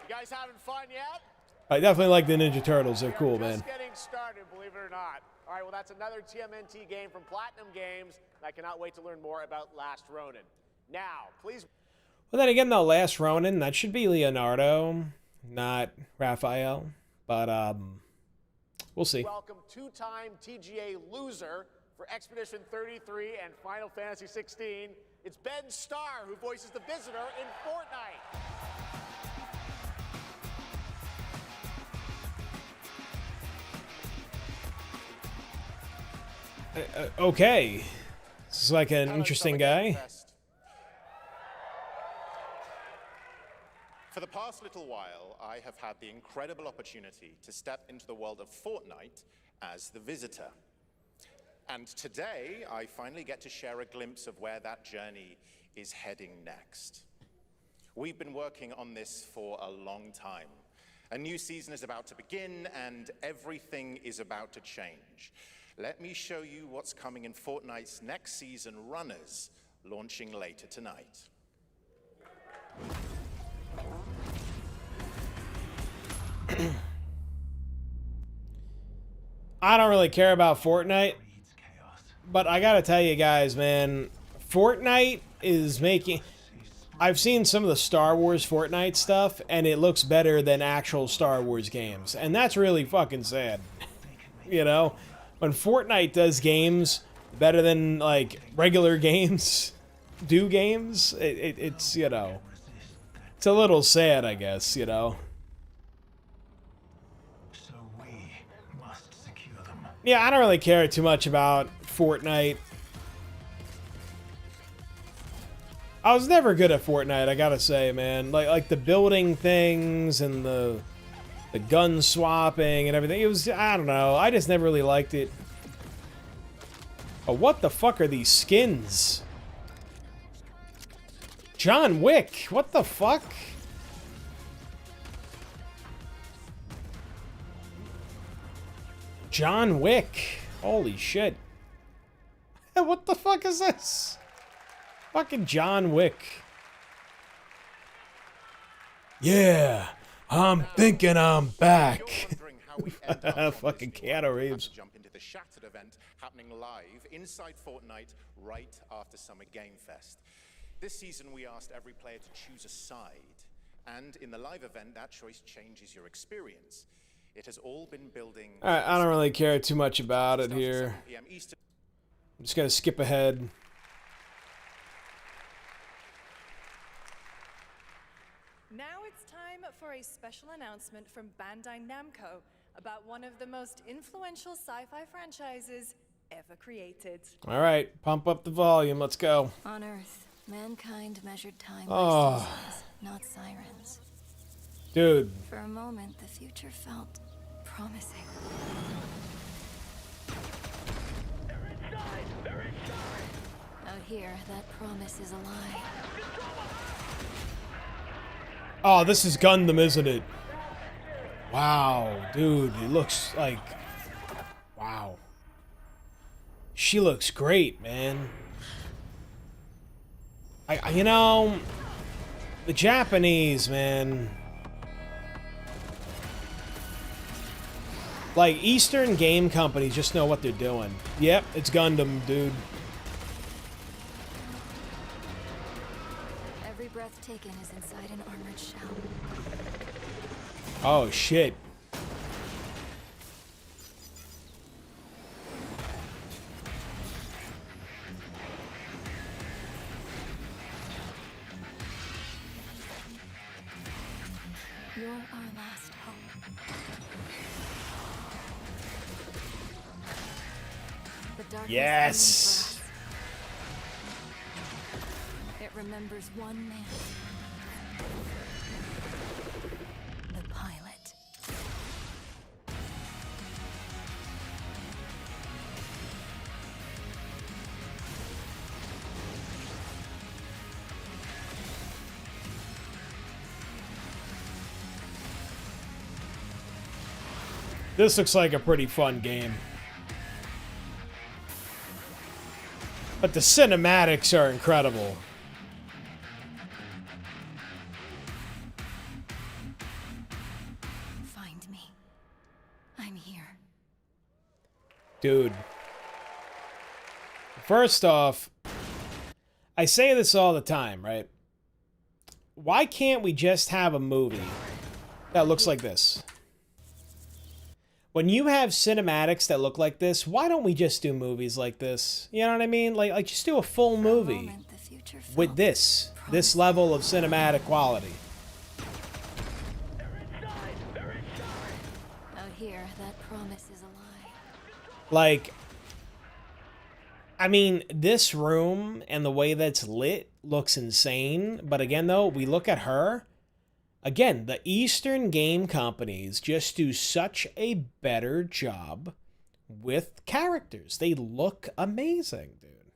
You guys having fun yet? I definitely like the Ninja Turtles. They're cool, man. Just getting started, believe it or not. All right, well, that's another TMNT game from Platinum Games. I cannot wait to learn more about Last Ronin. Now, please. Well, then again, though, Last Ronin, that should be Leonardo, not Raphael. But, we'll see. Welcome two-time TGA loser for Expedition 33 and Final Fantasy 16. It's Ben Starr who voices the Visitor in Fortnite. Okay. This is like an interesting guy. For the past little while, I have had the incredible opportunity to step into the world of Fortnite as the Visitor. And today, I finally get to share a glimpse of where that journey is heading next. We've been working on this for a long time. A new season is about to begin, and everything is about to change. Let me show you what's coming in Fortnite's next season, Runners, launching later tonight. I don't really care about Fortnite, but I gotta tell you guys, man, Fortnite is making... I've seen some of the Star Wars Fortnite stuff, and it looks better than actual Star Wars games, and that's really fucking sad. You know? When Fortnite does games better than, like, regular games do games, it's, you know... It's a little sad, I guess, you know? Yeah, I don't really care too much about Fortnite. I was never good at Fortnite, I gotta say, man. Like the building things and the gun swapping and everything. It was, I don't know. I just never really liked it. Oh, what the fuck are these skins? John Wick, what the fuck? John Wick. Holy shit. What the fuck is this? Fucking John Wick. Yeah, I'm thinking I'm back. Fucking Keanu Reeves. Jump into the Shattered event happening live inside Fortnite right after Summer Game Fest. This season we asked every player to choose a side, and in the live event that choice changes your experience. It has all been building. Alright, I don't really care too much about it here. I'm just gonna skip ahead. Now it's time for a special announcement from Bandai Namco about one of the most influential sci-fi franchises ever created. Alright, pump up the volume, let's go. On Earth, mankind measured time Oh. by seasons, not sirens. Dude. For a moment, the future felt promising. Out here, that promise is a lie. Oh, this is Gundam, isn't it? Wow, dude, it looks like... Wow. She looks great, man. You know... The Japanese, man... Like, Eastern game companies just know what they're doing. Yep, it's Gundam, dude. Every breath taken is inside an armored shell. Oh, shit. You're our last hope. The darkness Yes. it remembers one man. The pilot. This looks like a pretty fun game. But the cinematics are incredible. Find me. I'm here. Dude. First off, I say this all the time, right? Why can't we just have a movie that looks like this? When you have cinematics that look like this, why don't we just do movies like this? You know what I mean? Like just do a full movie with this level of cinematic quality. Out here, that promise is a lie. Like, I mean, this room and the way that's lit looks insane. But again, though, we look at her. Again, the Eastern game companies just do such a better job with characters. They look amazing, dude.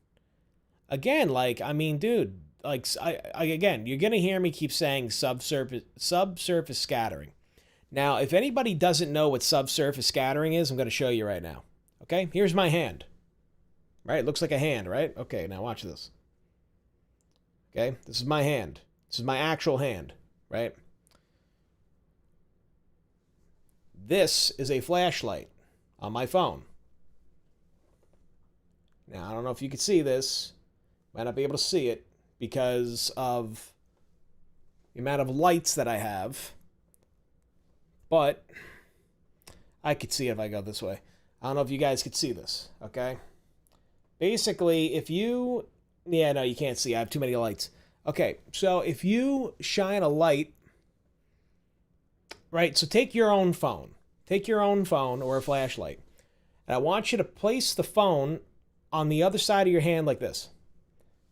Again, like, I mean, dude, like, again, you're going to hear me keep saying subsurface scattering. Now, if anybody doesn't know what subsurface scattering is, I'm going to show you right now. Okay, here's my hand. Right, it looks like a hand, right? Okay, now watch this. Okay, this is my hand. This is my actual hand, right? This is a flashlight on my phone. Now, I don't know if you can see this. Might not be able to see it because of the amount of lights that I have. But I could see it if I go this way. I don't know if you guys could see this, okay? Basically, if you... Yeah, no, you can't see. I have too many lights. Okay, so if you shine a light... Right, so take your own phone. Take your own phone or a flashlight. And I want you to place the phone on the other side of your hand like this.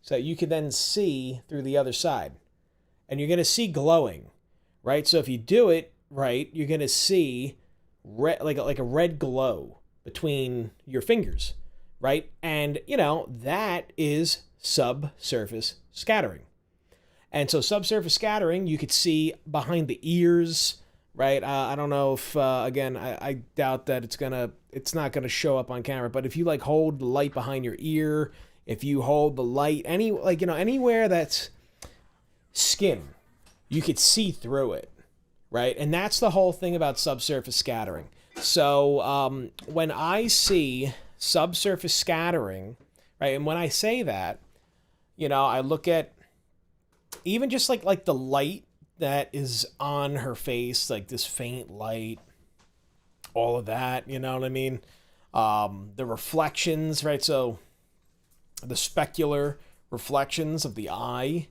So you can then see through the other side. And you're going to see glowing. Right? So if you do it right, you're going to see like a red glow between your fingers. Right? And, you know, that is subsurface scattering. And so subsurface scattering, you could see behind the ears... Right, I don't know if again I doubt that it's not gonna show up on camera. But if you like hold the light behind your ear, if you hold the light anywhere that's skin, you could see through it, right? And that's the whole thing about subsurface scattering. So when I see subsurface scattering, right, and when I say that, you know, I look at even just like the light that is on her face, like this faint light, all of that, you know what I mean? The reflections, right? So the specular reflections of the eye,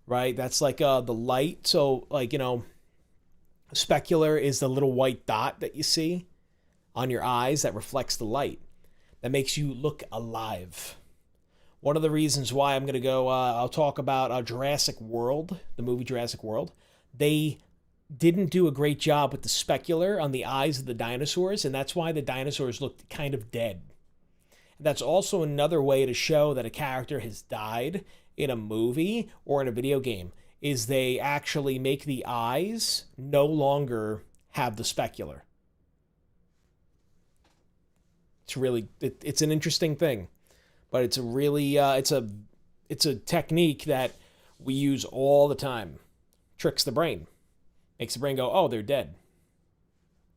right? That's like the light. So like, you know, specular is the little white dot that you see on your eyes that reflects the light. That makes you look alive. One of the reasons why I'm going to go, I'll talk about Jurassic World, the movie Jurassic World. They didn't do a great job with the specular on the eyes of the dinosaurs, and that's why the dinosaurs looked kind of dead. That's also another way to show that a character has died in a movie or in a video game, is they actually make the eyes no longer have the specular. It's really, it's an interesting thing, but it's a really, it's a technique that we use all the time. Tricks the brain. Makes the brain go, oh, they're dead.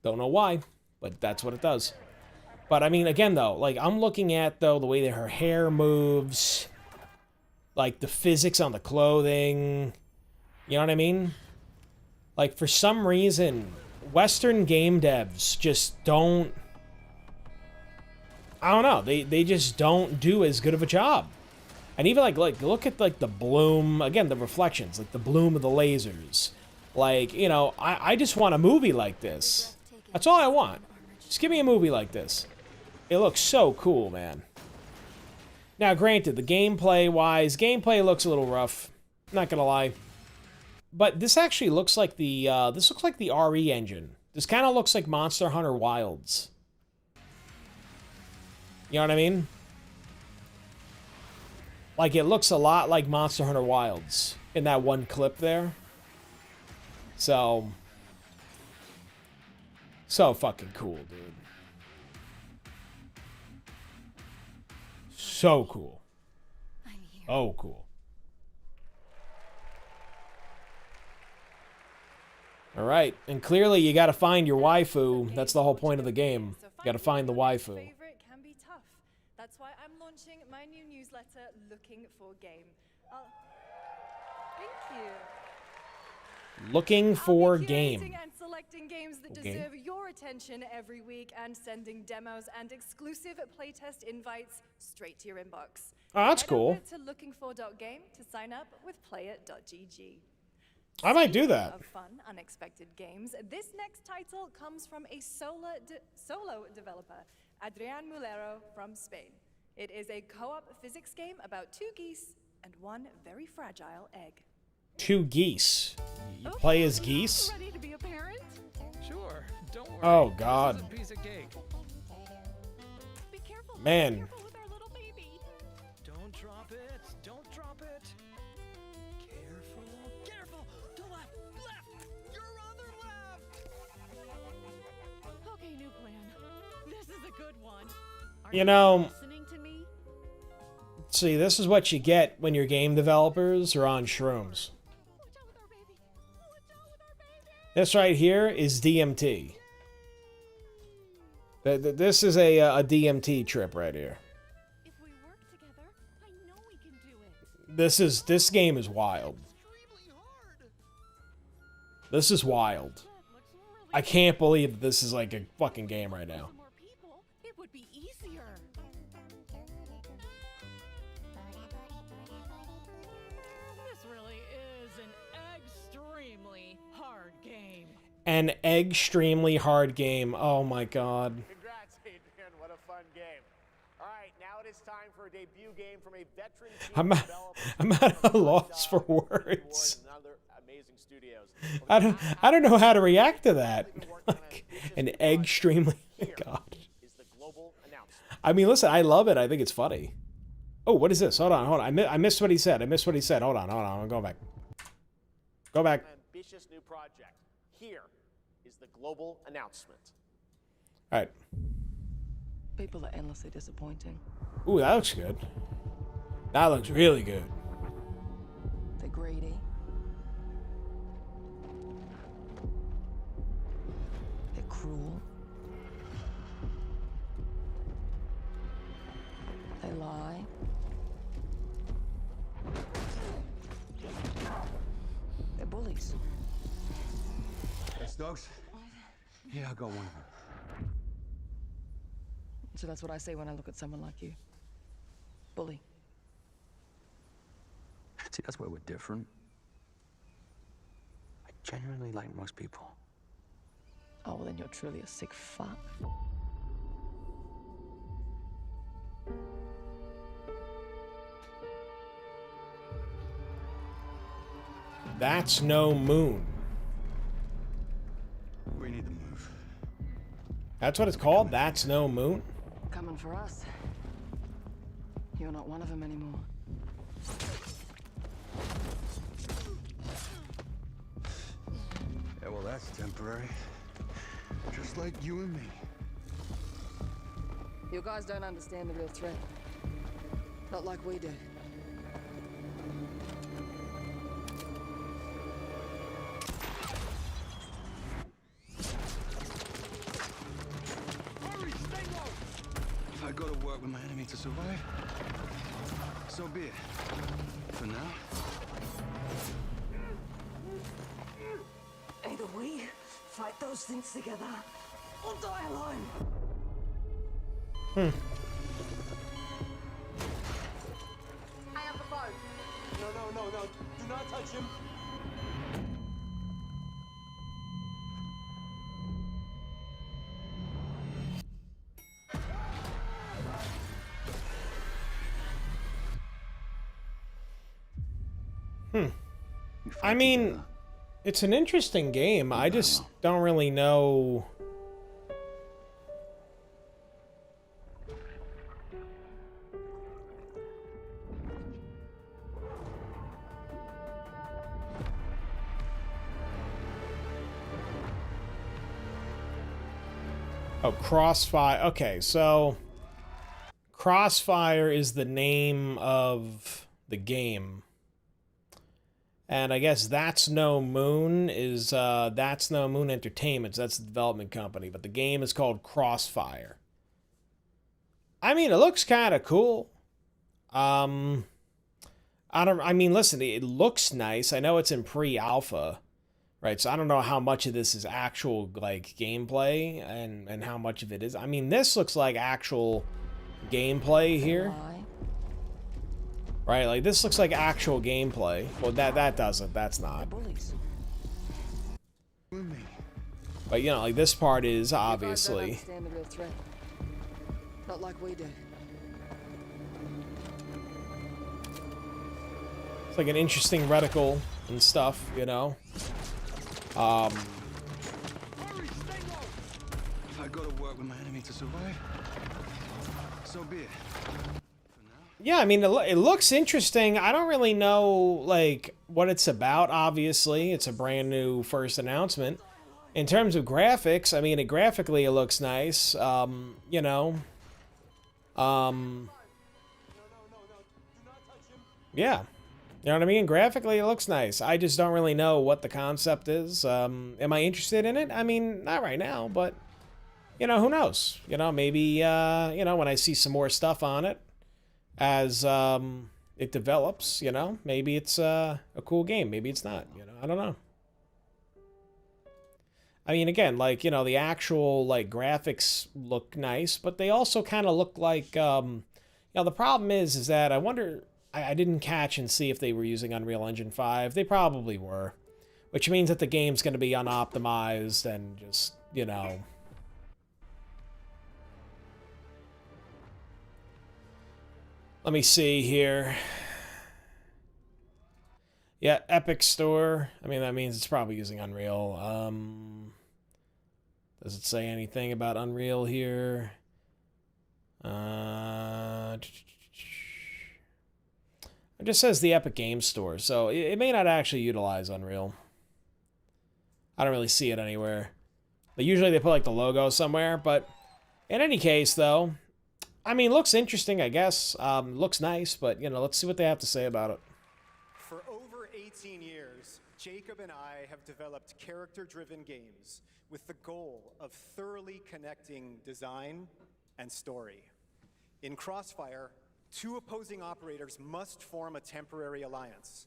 Don't know why, but that's what it does. But I mean, again, though, like I'm looking at, though, the way that her hair moves, like the physics on the clothing, you know what I mean? Like for some reason, Western game devs just don't, I don't know, they just don't do as good of a job. And even like look at like the bloom, again, the reflections, like the bloom of the lasers, Like, you know, I just want a movie like this. That's all I want. Just give me a movie like this. It looks so cool, man. Now, granted, the gameplay-wise, gameplay looks a little rough. Not gonna lie. But this actually looks like the, this looks like the RE engine. This kind of looks like Monster Hunter Wilds. You know what I mean? Like, it looks a lot like Monster Hunter Wilds in that one clip there. So fucking cool, dude. So cool. Oh, cool. All right, and clearly you got to find your waifu. That's the whole point of the game. You got to find the waifu. Favorite can be tough. That's why I'm launching my new newsletter, Looking for Game. Thank you. Looking for I'll be game. curating and selecting games that deserve your attention every week and sending demos and exclusive playtest invites straight to your inbox. Oh, that's cool. Head over to lookingfor.game to sign up with play.it.gg. I might do that. Of fun, unexpected games. This next title comes from a solo developer, Adrian Mulero from Spain. It is a co-op physics game about 2 geese and 1 very fragile egg. 2 geese. You play as geese? Ready to be a parent? Sure, don't worry. Oh, God. This is a piece of cake. Be careful. Man. Be careful with our little baby. Don't drop it. Don't drop it. Careful. Careful. To left. Left. Your other left. Okay, new plan. This is a good one. You know, Listening to me? see, this is what you get when your game developers are on shrooms. This right here is DMT. This is a DMT trip right here. If we work together, I know we can do it. This game is wild. This is wild. I can't believe this is like a fucking game right now. More people, it would be easier. This really is an extremely hard game. An extremely hard game. Oh my god. Congrats, Adrian. What a fun game. All right, now it is time for a debut game from a veteran team I'm at a loss for words. and other amazing studios. I don't know how to react to that. Like, an extremely god. I mean, listen, I love it. I think it's funny. Oh, what is this? Hold on. I missed what he said. Hold on. I'm going back. Go back. Ambitious new project. Here is the global announcement. All right. People are endlessly disappointing. Ooh, that looks good. That looks really good. They're greedy. They're cruel. They lie. They're bullies. Yes, dogs? Yeah, I got one of them. So that's what I say when I look at someone like you. Bully. See, that's where we're different. I genuinely like most people. Oh, well, then you're truly a sick fuck. That's no moon. We need to move. That's what it's called? That's no moon? Coming for us. You're not one of them anymore. Yeah, well, that's temporary. Just like you and me. You guys don't understand the real threat. Not like we do. If I go to work with my enemy to survive, so be it. For now. Either we fight those things together, or die alone. I have the phone. No. Do not touch him. I mean, it's an interesting game. I just don't really know. Oh, Crossfire. Okay, so Crossfire is the name of the game. And I guess That's No Moon is That's No Moon Entertainment. That's the development company, but the game is called Crossfire. I mean, it looks kind of cool. I mean, listen, it looks nice. I know it's in pre-alpha. Right, so I don't know how much of this is actual, like, gameplay and how much of it is. I mean, this looks like actual gameplay here. Right, like, this looks like actual gameplay. Well, that doesn't. That's not. But, you know, like, this part is, obviously. Not like we do. It's like an interesting reticle and stuff, you know? If I go to work with my enemy to survive, so be it. Yeah, I mean, it looks interesting. I don't really know, like, what it's about, obviously. It's a brand new first announcement. In terms of graphics, I mean, graphically it looks nice. You know. Yeah. You know what I mean? Graphically, it looks nice. I just don't really know what the concept is. Am I interested in it? I mean, not right now, but, you know, who knows? You know, maybe, you know, when I see some more stuff on it as it develops, you know, maybe it's a cool game. Maybe it's not, you know, I don't know. I mean, again, like, you know, the actual, like, graphics look nice, but they also kind of look like, you know, the problem is that I wonder... I didn't catch and see if they were using Unreal Engine 5. They probably were. Which means that the game's going to be unoptimized and just, you know... Let me see here. Yeah, Epic Store. I mean, that means it's probably using Unreal. Does it say anything about Unreal here? It just says the Epic Games Store, so it may not actually utilize Unreal. I don't really see it anywhere. But usually they put, like, the logo somewhere, but in any case, though, I mean, looks interesting, I guess. Looks nice, but, you know, let's see what they have to say about it. For over 18 years, Jacob and I have developed character-driven games with the goal of thoroughly connecting design and story. In Crossfire, two opposing operators must form a temporary alliance.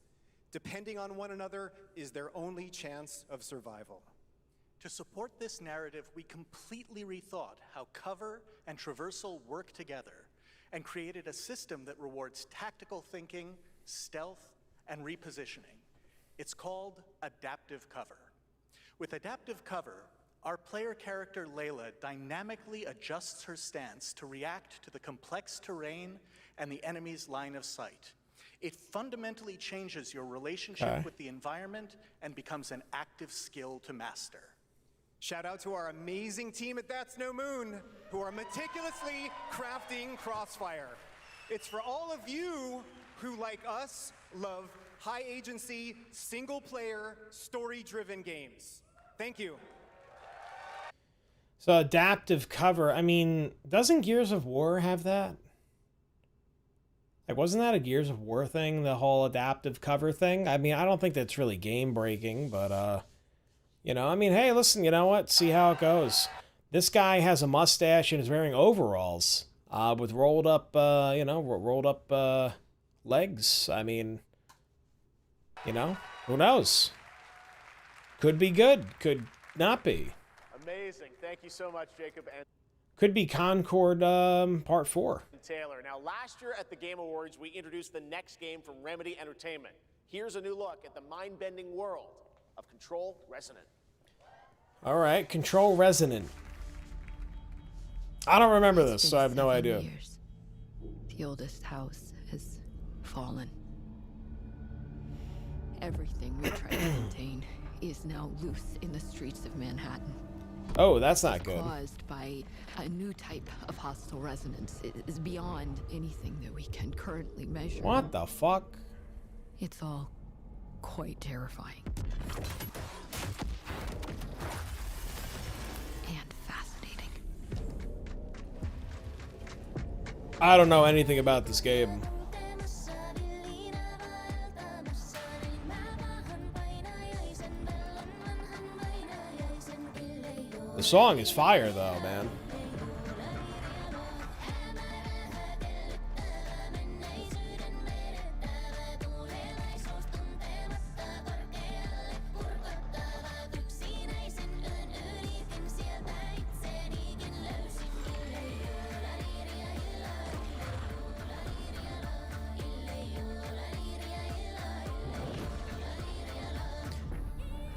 Depending on one another is their only chance of survival. To support this narrative, we completely rethought how cover and traversal work together and created a system that rewards tactical thinking, stealth, and repositioning. It's called Adaptive Cover. With Adaptive Cover, our player character Layla dynamically adjusts her stance to react to the complex terrain and the enemy's line of sight. It fundamentally changes your relationship with the environment and becomes an active skill to master. Shout out to our amazing team at That's No Moon, who are meticulously crafting Crossfire. It's for all of you who, like us, love high-agency, single-player, story-driven games. Thank you. So Adaptive Cover, I mean, doesn't Gears of War have that? Like, wasn't that a Gears of War thing, the whole Adaptive Cover thing? I mean, I don't think that's really game-breaking, but, you know, I mean, hey, listen, you know what? See how it goes. This guy has a mustache and is wearing overalls with rolled up, you know, rolled up legs. I mean, you know, who knows? Could be good, could not be. Amazing. Thank you so much, Jacob. And could be Concord Part 4. Taylor. Now, last year at the Game Awards, we introduced the next game from Remedy Entertainment. Here's a new look at the mind-bending world of Control Resonant. All right, Control Resonant. I don't remember this, so I have no idea. Years. The oldest house has fallen. Everything we try to contain is now loose in the streets of Manhattan. Oh, that's not good. Caused by a new type of hostile resonance. It is beyond anything that we can currently measure. What the fuck? It's all quite terrifying. And fascinating. I don't know anything about this game. The song is fire, though, man.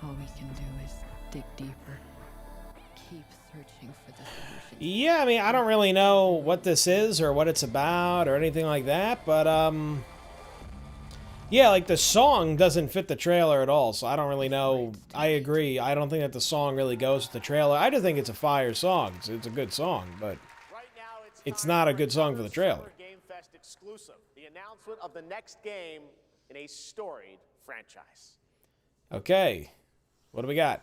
All we can do is dig deeper. Keep searching for the solution. Yeah, I mean, I don't really know what this is or what it's about or anything like that, but, yeah, like, the song doesn't fit the trailer at all, so I don't really know. I agree. I don't think that the song really goes with the trailer. I just think it's a fire song. It's a good song, but it's not a good song for the trailer. Game Fest exclusive, the announcement of the next game in a storied franchise. Okay, what do we got?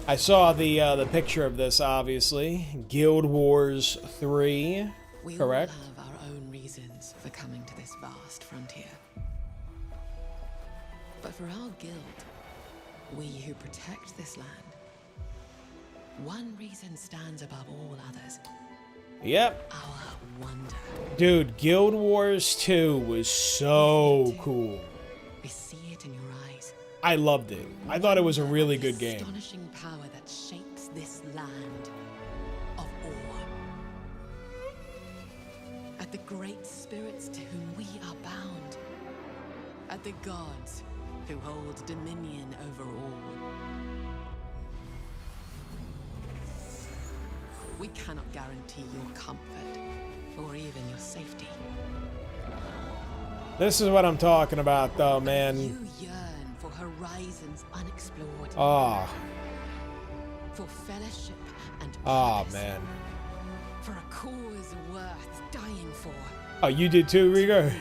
I saw the picture of this, obviously. Guild Wars 3, correct? We all have our own reasons for coming to this vast frontier. But for our guild, we who protect this land, one reason stands above all others. Yep. Our wonder. Dude, Guild Wars 2 was so cool. We see it in your eyes. I loved it. I thought it was a really good game. Astonishing power that shapes this land of awe. At the great spirits to whom we are bound. At the gods who hold dominion over all. We cannot guarantee your comfort or even your safety. This is what I'm talking about, though, man. You yearn for horizons unexplored. Oh. For fellowship and Oh, purpose. man. For a cause worth dying for. Oh, you did too, Rigo?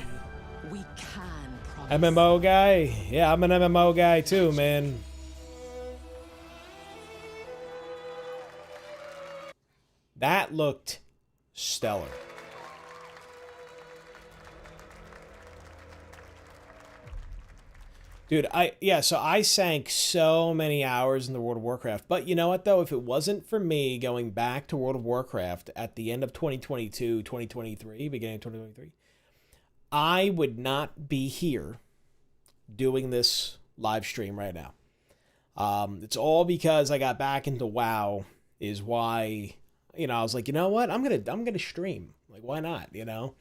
We can promise. MMO guy? Yeah, I'm an MMO guy too, man. That looked stellar. Dude, so I sank so many hours in the World of Warcraft. But you know what, though? If it wasn't for me going back to World of Warcraft at the end of 2022, 2023, beginning of 2023, I would not be here doing this live stream right now. It's all because I got back into WoW is why, you know, I was like, you know what? I'm gonna stream. Like, why not, you know?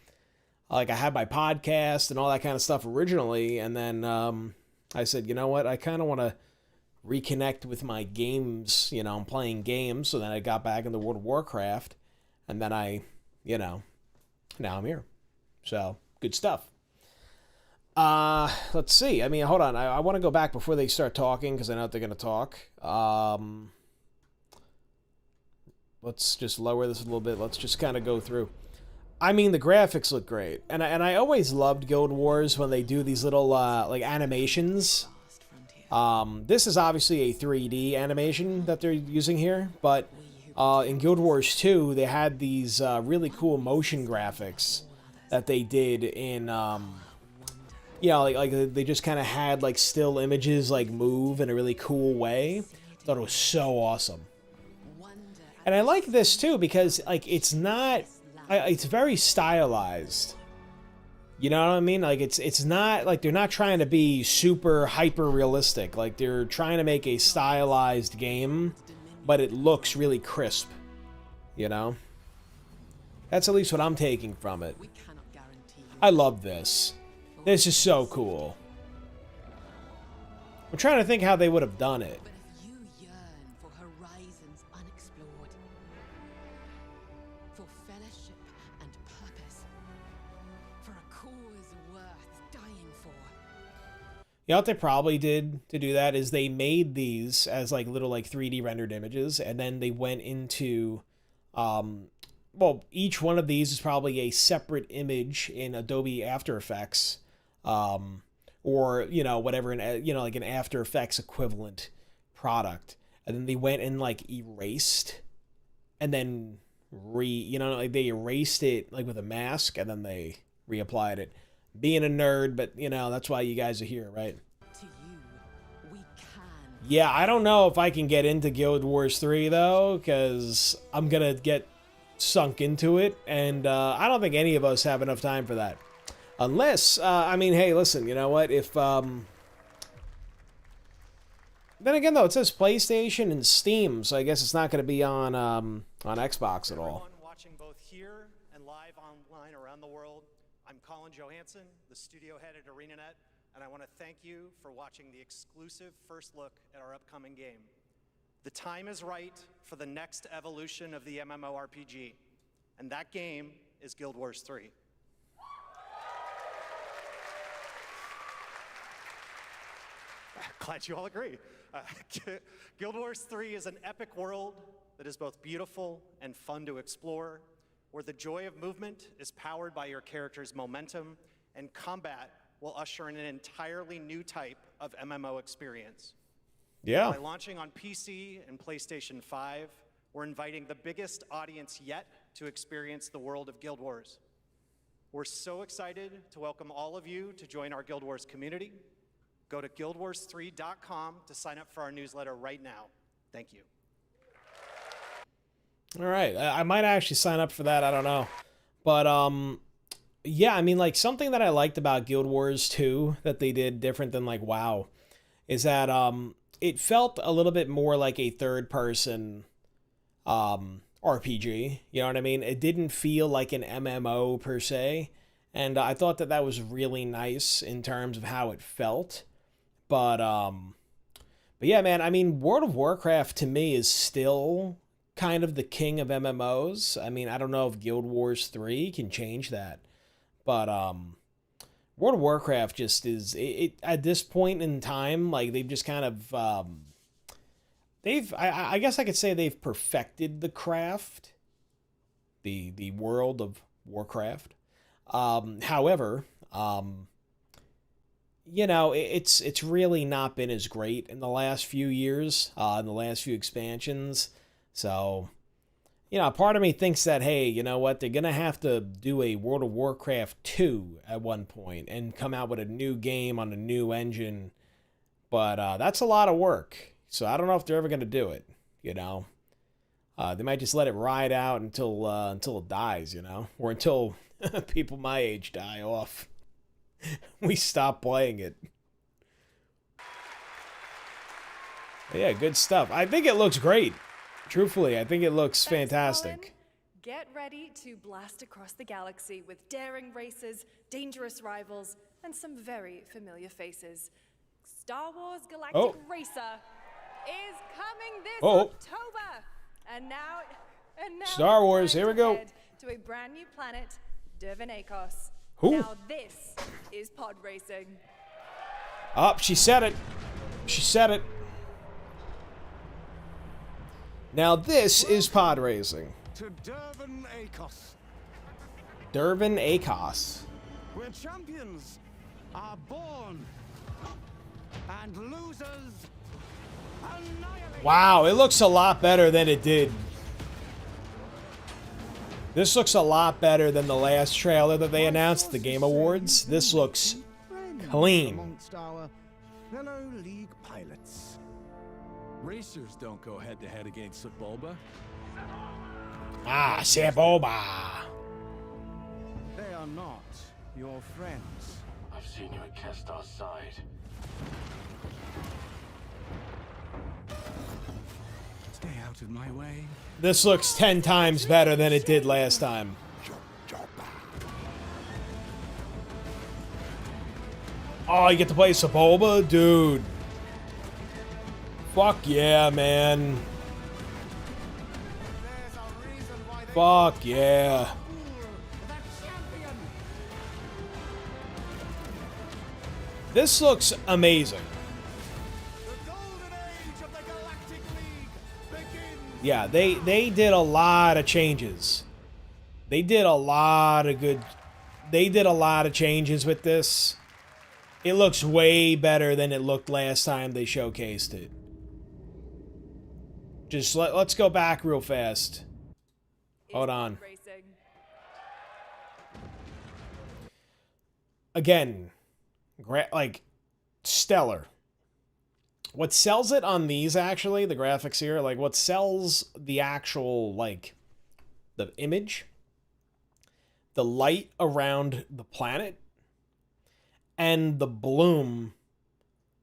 Like, I had my podcast and all that kind of stuff originally, and then I said, you know what, I kind of want to reconnect with my games, you know, I'm playing games, so then I got back into World of Warcraft, and then I, you know, now I'm here. So, good stuff. Let's see, I mean, hold on, I want to go back before they start talking, because I know they're going to talk. Let's just lower this a little bit, let's just kind of go through. I mean, the graphics look great, and I always loved Guild Wars when they do these little like animations. This is obviously a 3D animation that they're using here, but in Guild Wars 2 they had these really cool motion graphics that they did in you know, like they just kind of had like still images like move in a really cool way. I thought it was so awesome, and I like this too because like it's not. It's very stylized. You know what I mean? Like it's not like they're not trying to be super hyper realistic. Like they're trying to make a stylized game, but it looks really crisp. You know? That's at least what I'm taking from it. I love this. This is so cool. I'm trying to think how they would have done it. You know what they probably did to do that is they made these as like little like 3D rendered images, and then they went into, well, each one of these is probably a separate image in Adobe After Effects, or, you know, whatever, you know, like an After Effects equivalent product. And then they went and like erased, and then you know, like they erased it like with a mask, and then they reapplied it. Being a nerd, but you know, that's why you guys are here, right? To you, we can. Yeah, I don't know if I can get into Guild Wars 3 though, because I'm gonna get sunk into it, and I don't think any of us have enough time for that. Unless, I mean, hey, listen, you know what? If, then again though, it says PlayStation and Steam, so I guess it's not gonna be on Xbox at all. Watching both here and live online around the world, I'm Colin Johansson, the studio head at ArenaNet, and I want to thank you for watching the exclusive first look at our upcoming game. The time is right for the next evolution of the MMORPG, and that game is Guild Wars 3. Glad you all agree. Guild Wars 3 is an epic world that is both beautiful and fun to explore, where the joy of movement is powered by your character's momentum, and combat will usher in an entirely new type of MMO experience. Yeah. By launching on PC and PlayStation 5, we're inviting the biggest audience yet to experience the world of Guild Wars. We're so excited to welcome all of you to join our Guild Wars community. Go to guildwars3.com to sign up for our newsletter right now. Thank you. All right, I might actually sign up for that. I don't know, but yeah, I mean, like something that I liked about Guild Wars 2 that they did different than like WoW is that it felt a little bit more like a third-person RPG. You know what I mean? It didn't feel like an MMO per se, and I thought that that was really nice in terms of how it felt. But yeah, man, I mean, World of Warcraft to me is still kind of the king of MMOs. I mean, I don't know if Guild Wars 3 can change that, but World of Warcraft just is it at this point in time, like they've just kind of I guess I could say they've perfected the craft, the world of Warcraft. However, you know, it's really not been as great in the last few years, in the last few expansions. So, you know, part of me thinks that, hey, you know what, they're going to have to do a World of Warcraft 2 at one point and come out with a new game on a new engine. But that's a lot of work. So I don't know if they're ever going to do it, you know. They might just let it ride out until it dies, you know, or until people my age die off. We stop playing it. But yeah, good stuff. I think it looks great. Truthfully, I think it looks fantastic. Colin. Get ready to blast across the galaxy with daring races, dangerous rivals, and some very familiar faces. Star Wars Galactic Racer is coming this October. And now Star Wars, here we go. To a brand new planet, Dervin Akos. Who? Now this is pod racing. Oh, she said it. She said it. Now this is pod racing. To Dervin Akos. Dervin Akos. Where champions are born and losers annihilated. Wow, it looks a lot better than it did. This looks a lot better than the last trailer that they announced at the Game Awards. This looks clean. Amongst our fellow league pilots. Racers don't go head-to-head against Sebulba. Ah, Sebulba. They are not your friends. I've seen you at Kestar's side. Stay out of my way. This looks 10 times better than it did last time. Oh, you get to play Sebulba? Dude. Fuck yeah, man. Fuck yeah. This looks amazing. The golden age of the Galactic League begins. Yeah, they did a lot of changes. They did a lot of changes with this. It looks way better than it looked last time they showcased it. Just let's go back real fast. Hold on. Again, like, stellar. What sells it on these, actually, the graphics here, like, what sells the actual, like, the image, the light around the planet, and the bloom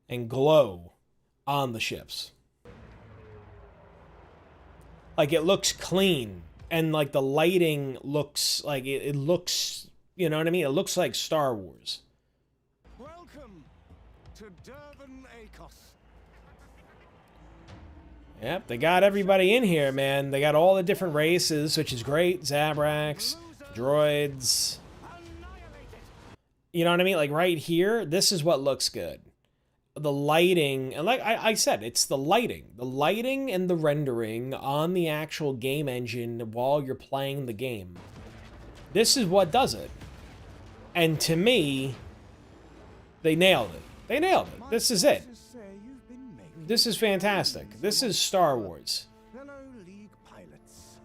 and glow on the ships. Like, it looks clean, and, like, the lighting looks, like, it looks, you know what I mean? It looks like Star Wars. Welcome to Durban Acos. Yep, they got everybody in here, man. They got all the different races, which is great. Zabraks, droids. You know what I mean? Like, right here, this is what looks good. The lighting, and like I said, it's the lighting. The lighting and the rendering on the actual game engine while you're playing the game. This is what does it. And to me, they nailed it. They nailed it. This is it. This is fantastic. This is Star Wars.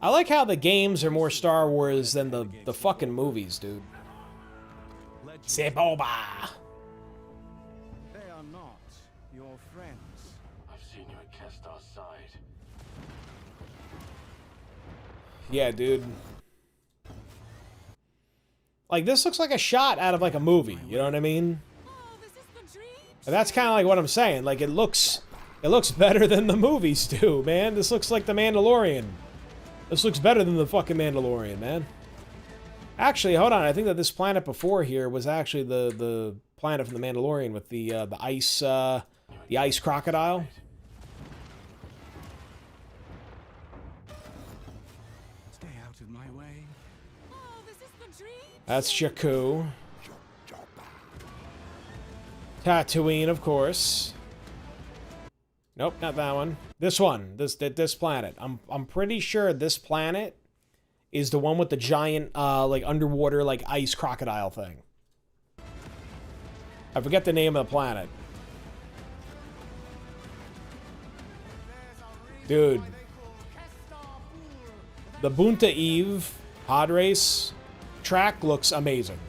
I like how the games are more Star Wars than the fucking movies, dude. Seboba. They are not your friends. I've seen you at Kestar's side. Yeah, dude. Like, this looks like a shot out of, like, a movie. You know what I mean? And that's kind of like what I'm saying. Like, it looks better than the movies do, man. This looks like The Mandalorian. This looks better than the fucking Mandalorian, man. Actually, hold on. I think that this planet before here was actually the planet from The Mandalorian with the ice crocodile. Stay out of my way. That's Jakku. Tatooine, of course. Nope, not that one. This one. This planet. I'm pretty sure this planet is the one with the giant, like, underwater, like, ice crocodile thing. I forget the name of the planet. Dude. The Bunta Eve pod race track looks amazing.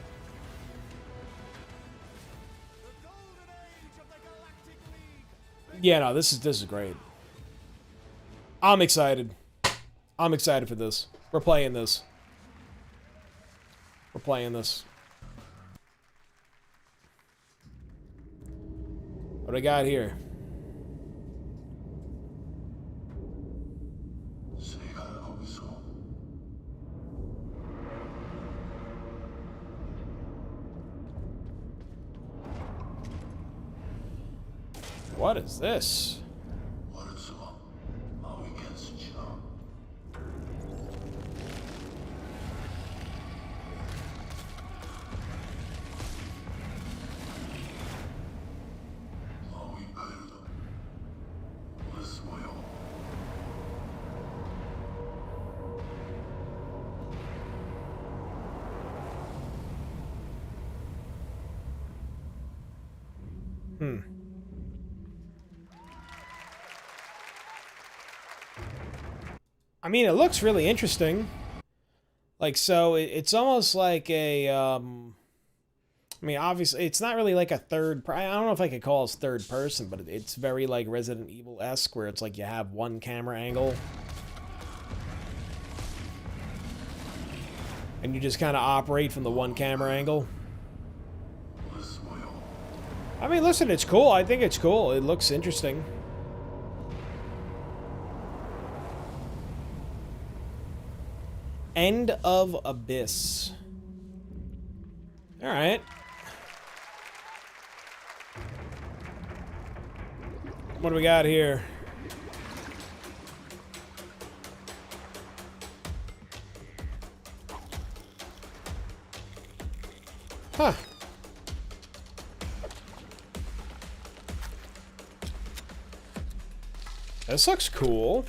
Yeah, no, this is great. I'm excited. I'm excited for this. We're playing this. We're playing this. What do I got here? What is this? I mean, it looks really interesting. Like, so it's almost like a, I mean, obviously, it's not really like a third, I don't know if I could call it third person, but it's very like Resident Evil-esque, where it's like you have one camera angle. And you just kind of operate from the one camera angle. I mean, listen, it's cool. I think it's cool. It looks interesting. End of Abyss. All right. What do we got here? Huh. This looks cool.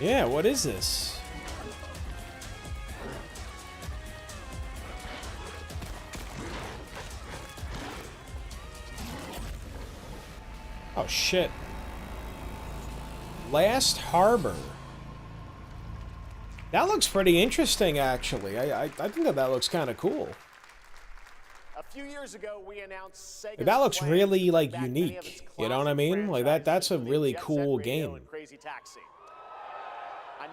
Yeah, what is this? Oh shit. Last Harbor. That looks pretty interesting, actually. I think that looks kind of cool. A few years ago, we announced Sega's That looks plans really to like bring back many of unique. its You know what I mean? Like that's a really Jet Set cool Radio game. and Crazy Taxi.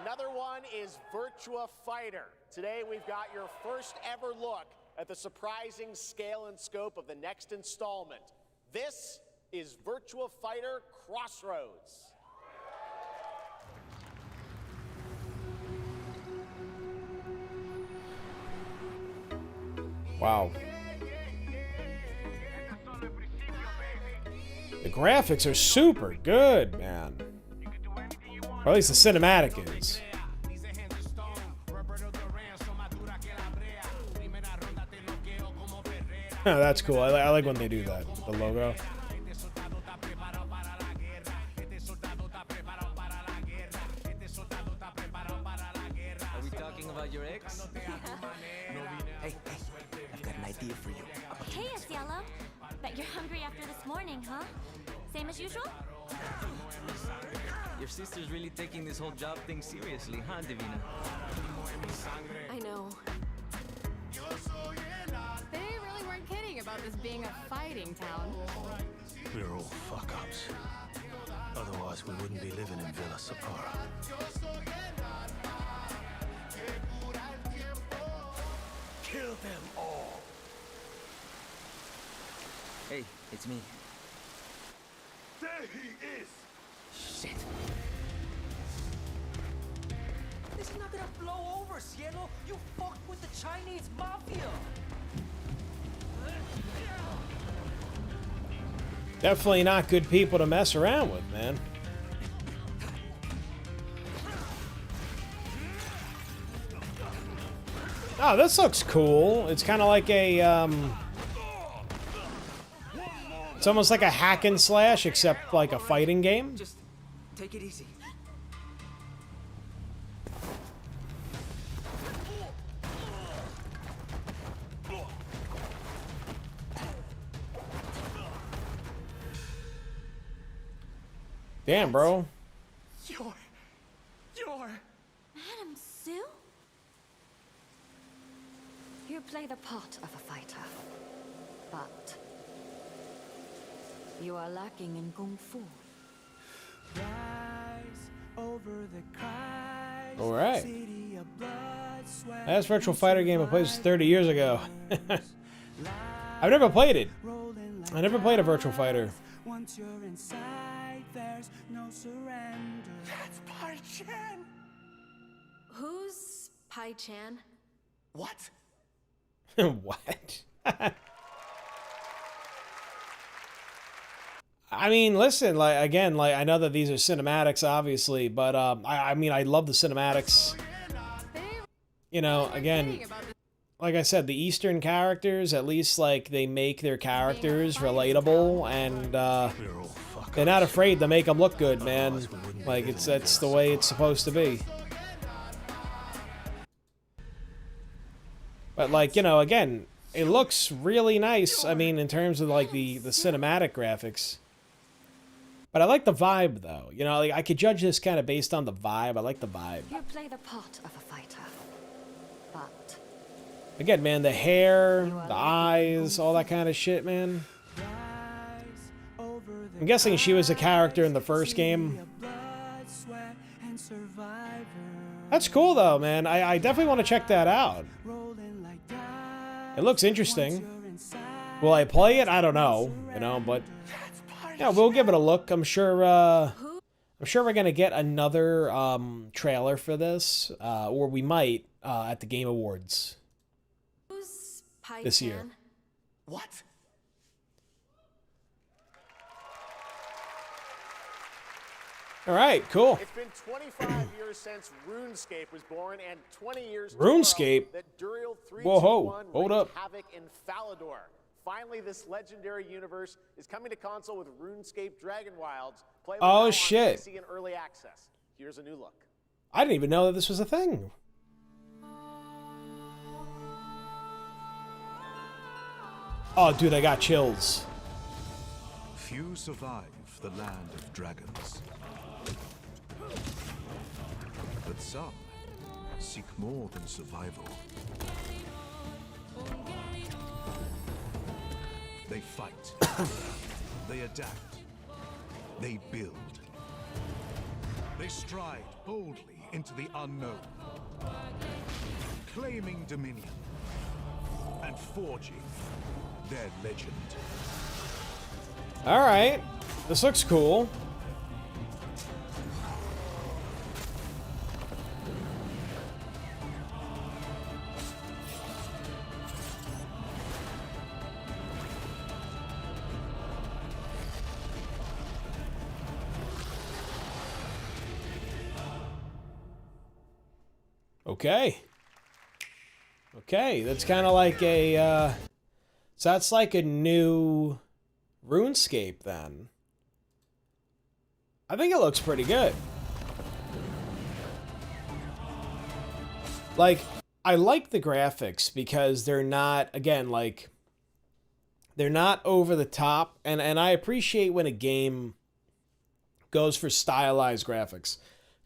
Another one is Virtua Fighter. Today we've got your first ever look at the surprising scale and scope of the next installment. This is Virtua Fighter Crossroads. Wow. The graphics are super good, man. Or at least the cinematic is. Oh, that's cool. I like when they do that. The logo. Are we talking about your ex? Hey, I've got an idea for you. Hey, it's Yellow. Bet you're hungry after this morning, huh? Same as usual? Your sister's really taking this whole job thing seriously, huh, Divina? I know. They really weren't kidding about this being a fighting town. We're all fuck-ups. Otherwise, we wouldn't be living in Villa Sapara. Kill them all. Hey, it's me. There he is! Shit. This is not gonna blow over, Cielo. You fucked with the Chinese mafia. Definitely not good people to mess around with, man. Oh, this looks cool. It's kind of like a, it's almost like a hack and slash, except like a fighting game. Just take it easy. Damn, bro. You're... Madam Sue? You play the part of a fighter, but you are lacking in kung fu. All right. Last Virtual Fighter game I played was 30 years ago. I've never played it. I never played a Virtual Fighter. Once you're inside, there's no surrender. That's Pai Chan. Who's Pai Chan? What? What? I mean, listen, like again, like I know that these are cinematics, obviously, but I mean, I love the cinematics. You know, again, like I said, the Eastern characters, at least like they make their characters relatable, and they're not afraid to make them look good, man. Like that's the way it's supposed to be. But like, you know, again, it looks really nice. I mean, in terms of like the cinematic graphics. But I like the vibe, though. You know, like I could judge this kind of based on the vibe. I like the vibe. You play the part of a fighter, but again, man, the hair, the eyes, all that kind of shit, man. I'm guessing she was a character in the first game. That's cool, though, man. I definitely want to check that out. It looks interesting. Will I play it? I don't know, you know, but yeah, we'll give it a look. I'm sure we're gonna get another trailer for this, or we might at the Game Awards Who's Pai this Chan? year. What? All right, cool. It's been 25 years since Runescape was born, and 20 years Runescape? that Duriel Whoa, 321 hold up. havoc in Falador. Finally, this legendary universe is coming to console with RuneScape DragonWilds. Playable now on shit. PC in early access. Here's a new look. I didn't even know that this was a thing. Oh, dude, I got chills. Few survive the land of dragons. But some seek more than survival. They fight. They adapt. They build. They stride boldly into the unknown, claiming dominion and forging their legend. All right, this looks cool. Okay. Okay, that's kind of like a, so that's like a new RuneScape then. I think it looks pretty good. Like, I like the graphics because they're not, again, like, they're not over the top, and I appreciate when a game goes for stylized graphics.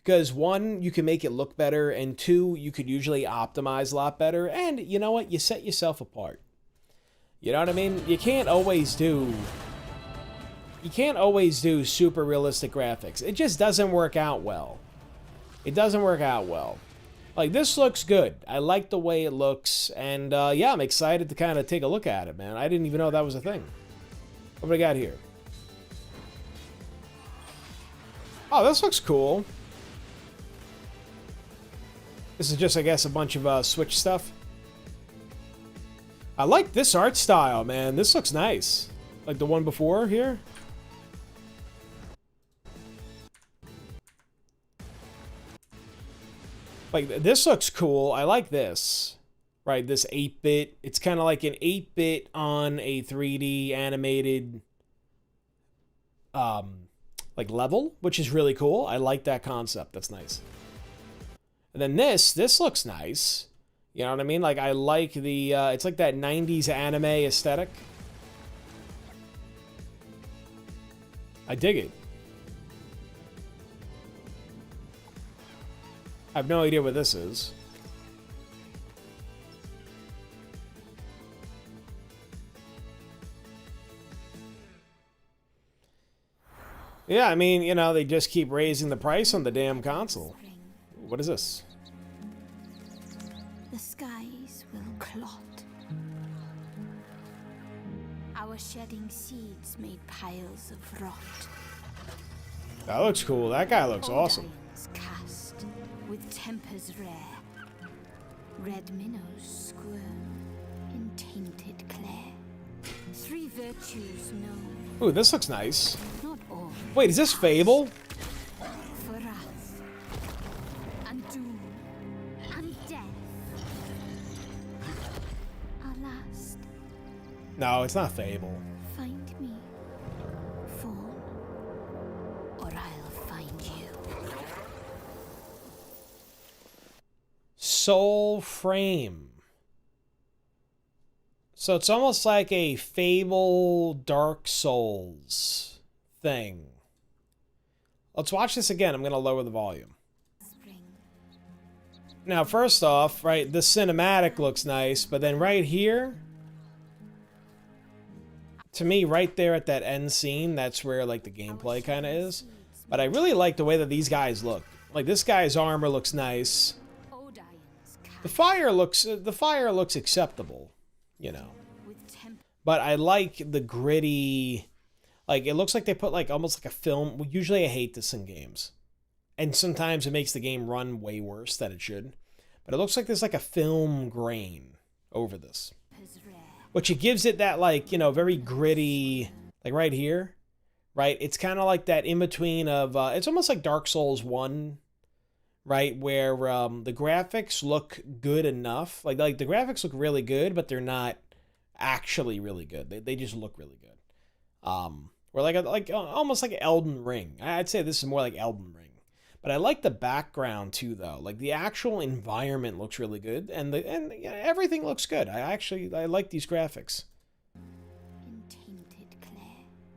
Because one, you can make it look better, and two, you could usually optimize a lot better, and you know what? You set yourself apart. You know what I mean? You can't always do super realistic graphics. It just doesn't work out well. It doesn't work out well. Like, this looks good. I like the way it looks, and yeah, I'm excited to kind of take a look at it, man. I didn't even know that was a thing. What do we got here? Oh, this looks cool. This is just, I guess, a bunch of Switch stuff. I like this art style, man. This looks nice. Like the one before here. Like, this looks cool. I like this. Right, this 8-bit. It's kind of like an 8-bit on a 3D animated like level, which is really cool. I like that concept. That's nice. And then this looks nice. You know what I mean? Like, I like the, it's like that 90s anime aesthetic. I dig it. I have no idea what this is. Yeah, I mean, you know, they just keep raising the price on the damn console. What is this? The skies will clot. Our shedding seeds made piles of rot. That looks cool. That guy looks awesome. Cast with tempers rare. Red minnows squirm in tainted clay. Three virtues known. Ooh, this looks nice. Not all. Wait, is this Fable? For wrath and doom and death. Our last. No, it's not Fable. Find me, Fawn, or I'll find you. Soul Frame. So it's almost like a Fable Dark Souls thing. Let's watch this again. I'm going to lower the volume. Now, first off, right, the cinematic looks nice, but then right here, to me, right there at that end scene, that's where, like, the gameplay kind of is. But I really like the way that these guys look. Like, this guy's armor looks nice. The fire looks acceptable, you know. But I like the gritty, like, it looks like they put, like, almost like a film. Well, usually I hate this in games. And sometimes it makes the game run way worse than it should. But it looks like there's, like, a film grain over this. Which it gives it that, like, you know, very gritty, like right here. right? It's kind of like that in between of it's almost like Dark Souls 1, right, where the graphics look good enough. Like the graphics look really good, but they're not actually really good. They just look really good. Or like almost like Elden Ring. I'd say this is more like Elden Ring. But I like the background too, though. Like the actual environment looks really good, and everything looks good. I like these graphics.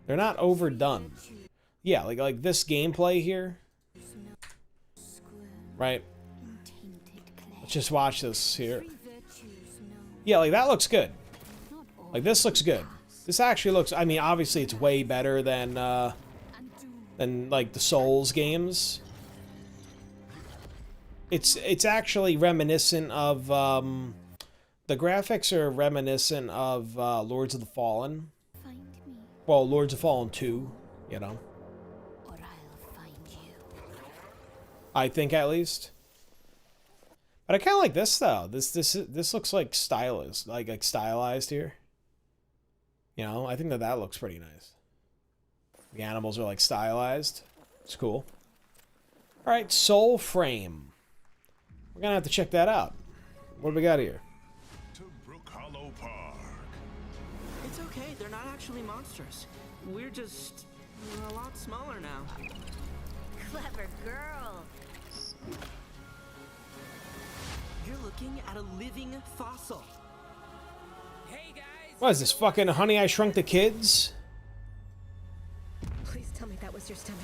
They're not overdone. Yeah, like this gameplay here. Right. Let's just watch this here. Yeah, like that looks good. Like this looks good. This actually looks. I mean, obviously it's way better than like the Souls games. It's actually reminiscent of the graphics are reminiscent of Lords of the Fallen. Well, Lords of Fallen 2, you know. I think at least. But I kind of like this though. This looks like stylized, like stylized here. You know, I think that looks pretty nice. The animals are like stylized. It's cool. All right, Soul Frame. We're gonna have to check that out. What do we got here? It's okay, they're not actually monsters. We're just a lot smaller now. Clever girl. You're looking at a living fossil. Hey guys! What is this, fucking Honey, I Shrunk the Kids? Please tell me that was your stomach.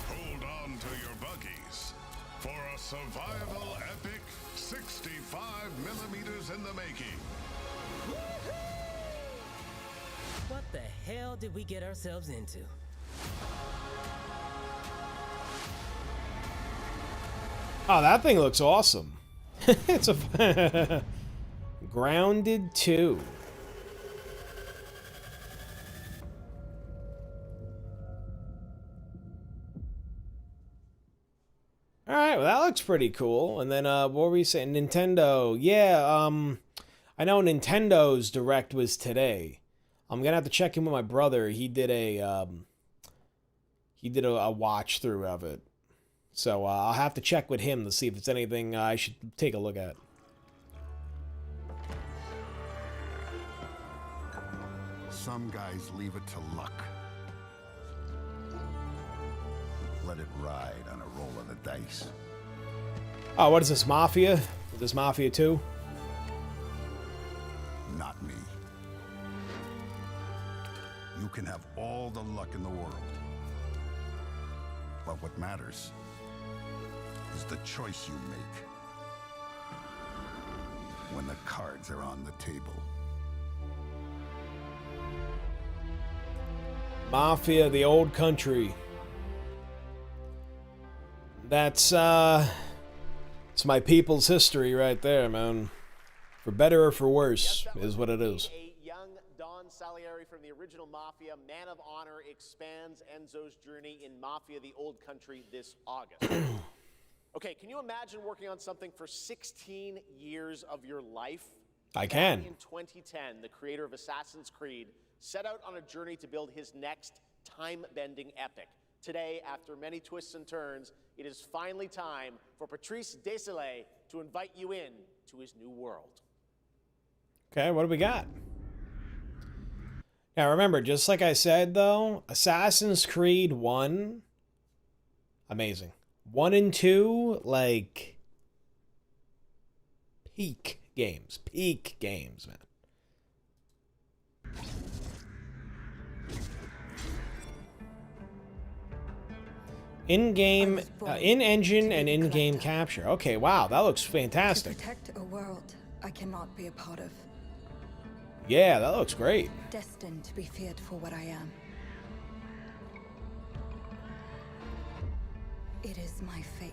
Hold on to your buggies for a survival epic 65 millimeters in the making. What the hell did we get ourselves into? Oh, that thing looks awesome. It's a Grounded 2. All right, well that looks pretty cool. And then what were we saying? Nintendo. Yeah, I know Nintendo's Direct was today. I'm gonna have to check in with my brother. He did a watch through of it. So I'll have to check with him to see if it's anything I should take a look at. Some guys leave it to luck. Let it ride on a roll of the dice. Oh, what is this, Mafia? Is this Mafia 2? Not me. You can have all the luck in the world. But what matters is the choice you make when the cards are on the table. Mafia, the old country. That's it's my people's history right there, man. For better or for worse, is what it is. A young Don Salieri from the original Mafia, Man of Honor, expands Enzo's journey in Mafia, the old country, this August. Okay, can you imagine working on something for 16 years of your life? I can. In 2010, the creator of Assassin's Creed set out on a journey to build his next time-bending epic. Today, after many twists and turns, it is finally time for Patrice Désilets to invite you in to his new world. Okay, what do we got? Now remember, just like I said though, Assassin's Creed 1, amazing. 1 and 2, like, peak games, man. In-game, in-engine and in-game capture. Okay, wow, that looks fantastic. To protect a world I cannot be a part of. Yeah, that looks great. Destined to be feared for what I am. It is my fate.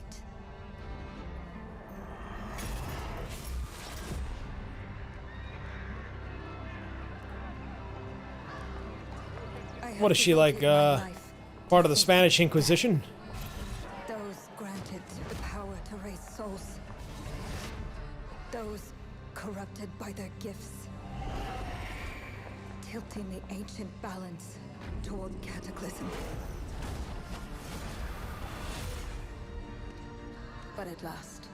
What is she, like, part of the Spanish Inquisition? Those granted the power to raise souls. Those corrupted by their gifts. tilting the ancient balance toward cataclysm. But at last,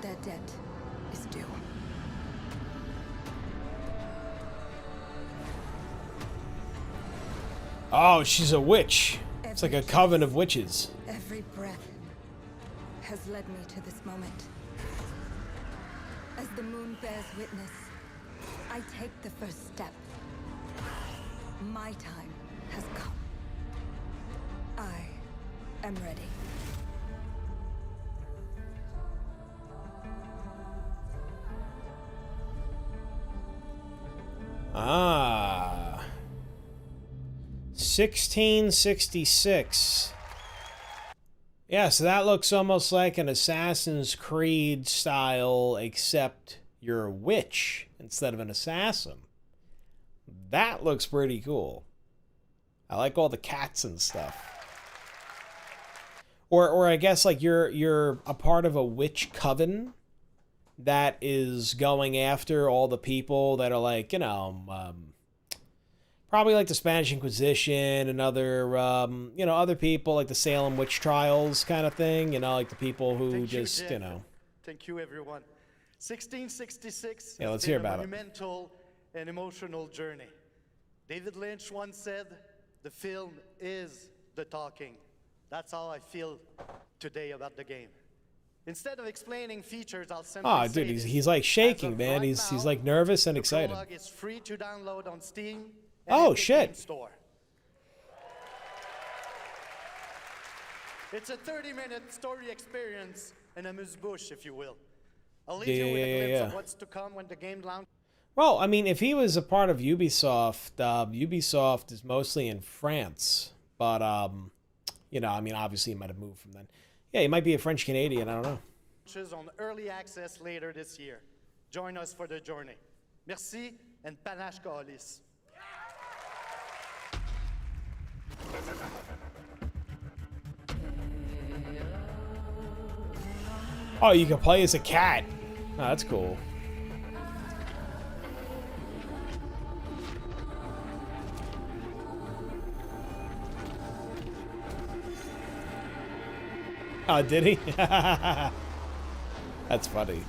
their debt is due. Oh, she's a witch. It's like a coven of witches. Every breath has led me to this moment. As the moon bears witness, I take the first step. My time has come. I am ready. Ah. 1666. Yeah, so that looks almost like an Assassin's Creed style, except you're a witch instead of an assassin. That looks pretty cool. I like all the cats and stuff. Or I guess like you're a part of a witch coven that is going after all the people that are like, you know, probably like the Spanish Inquisition and other, you know, other people like the Salem witch trials kind of thing. You know, like the people who just, you know. Thank you, everyone. 1666 Yeah, let's has hear been a about it. monumental and emotional journey. David Lynch once said, "The film is the talking." That's how I feel today about the game. Instead of explaining features, I'll simply Oh, say dude, this. he's like shaking, As of man. right He's now, like nervous and the excited. prologue is free to download on Steam. Oh, Epic shit. Games Store. It's a 30-minute story experience and amuse-bouche, if you will. I'll leave you with a glimpse of what's to come when the game launches. Well, I mean, if he was a part of Ubisoft, Ubisoft is mostly in France, but you know, I mean, obviously he might have moved from then. Yeah, he might be a French Canadian. I don't know. On early access later this year. Join us for the journey. Merci and panache kalis. Oh, you can play as a cat. Oh, that's cool. Oh, did he? That's funny.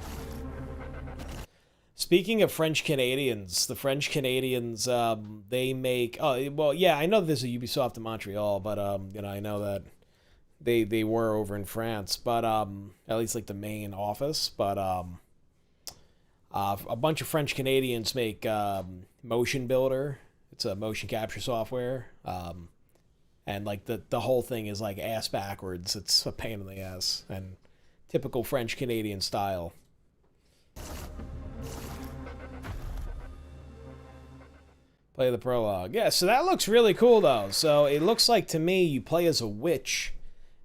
Speaking of French Canadians, the French Canadians, they make... Oh, well, yeah, I know there's a Ubisoft in Montreal, but, you know, I know that they were over in France, but, at least, like, the main office, but, a bunch of French Canadians make, Motion Builder. It's a motion capture software, and, like, the whole thing is, like, ass backwards. It's a pain in the ass, and typical French Canadian style. Play the prologue. Yeah, so that looks really cool, though. So it looks like, to me, you play as a witch,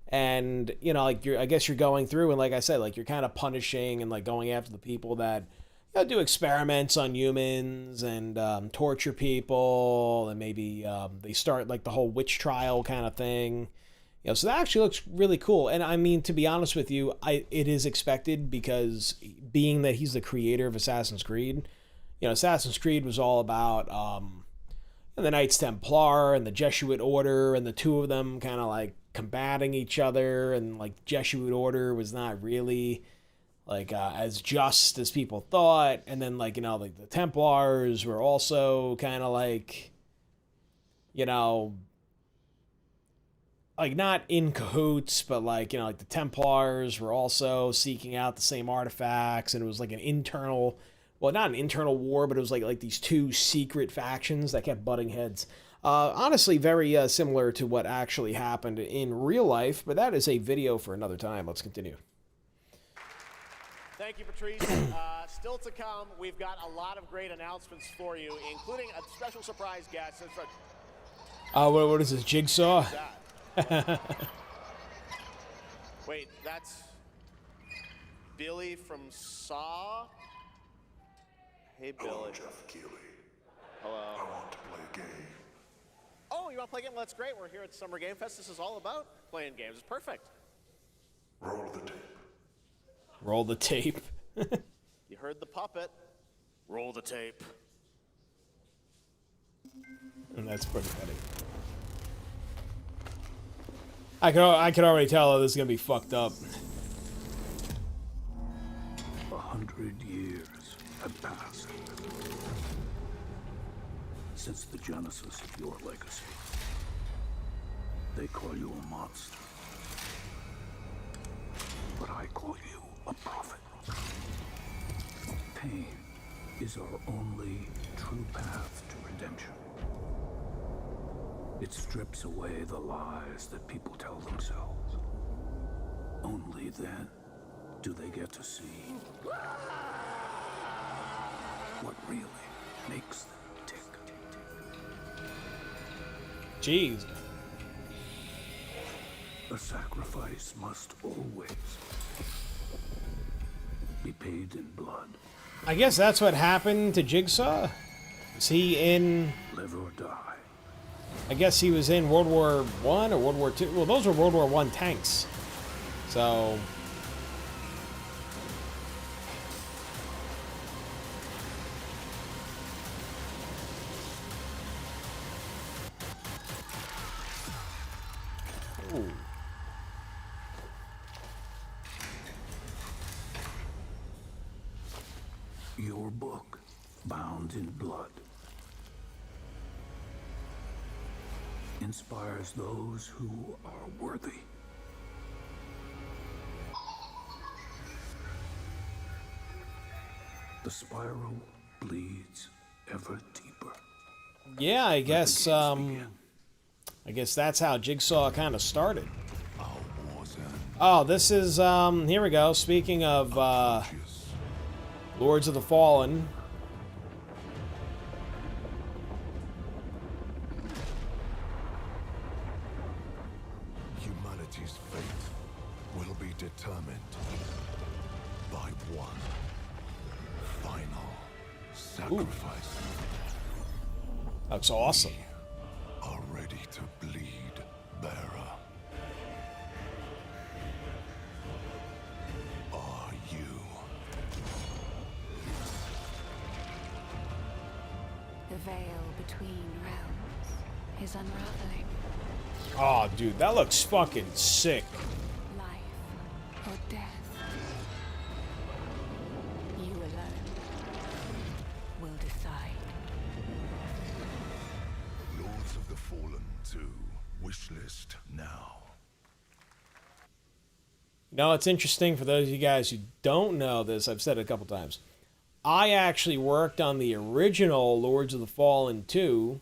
and, you know, like, I guess you're going through, and like I said, like, you're kind of punishing and, like, going after the people that, you know, do experiments on humans and torture people, and maybe they start, like, the whole witch trial kind of thing. You know, so that actually looks really cool. And, I mean, to be honest with you, it is expected, because being that he's the creator of Assassin's Creed, you know, Assassin's Creed was all about the Knights Templar and the Jesuit Order, and the two of them kind of like combating each other, and like Jesuit Order was not really like as just as people thought, and then like, you know, like the Templars were also kind of like, you know, like not in cahoots, but like, you know, like the Templars were also seeking out the same artifacts, and it was like an internal... Well, not an internal war, but it was like these two secret factions that kept butting heads. Honestly, very similar to what actually happened in real life, but that is a video for another time. Let's continue. Thank you, Patrice. Still to come, we've got a lot of great announcements for you, including a special surprise guest. What is this, Jigsaw? Wait, that's Billy from Saw? Hey, Billy. Hello, Jeff Keighley. Hello. I want to play a game. Oh, you want to play a game? Well, that's great. We're here at Summer Game Fest. This is all about playing games. It's perfect. Roll the tape. Roll the tape. You heard the puppet. Roll the tape. That's pretty funny. I could already tell this is gonna be fucked up. 100 years have passed since the genesis of your legacy. They call you a monster, but I call you a prophet. Pain is our only true path to redemption. It strips away the lies that people tell themselves. Only then do they get to see what really makes them tick. Jeez. A sacrifice must always be paid in blood. I guess that's what happened to Jigsaw. Is he in... Live or die. I guess he was in World War I or World War II. Well, those were World War I tanks. So... Ooh. Your book, bound in blood, inspires those who are worthy. The spiral bleeds ever deeper. Yeah, I guess that's how Jigsaw kind of started. Oh, this is, here we go. Speaking of, Lords of the Fallen. Humanity's fate will be determined by one final sacrifice. Looks awesome. Are ready to bleed, bearer. Are you? The veil between realms is unraveling. Oh, dude, that looks fucking sick. Life or death. You alone will decide. Lords of the Fallen 2. Wishlist now. You know, it's interesting for those of you guys who don't know this. I've said it a couple times. I actually worked on the original Lords of the Fallen 2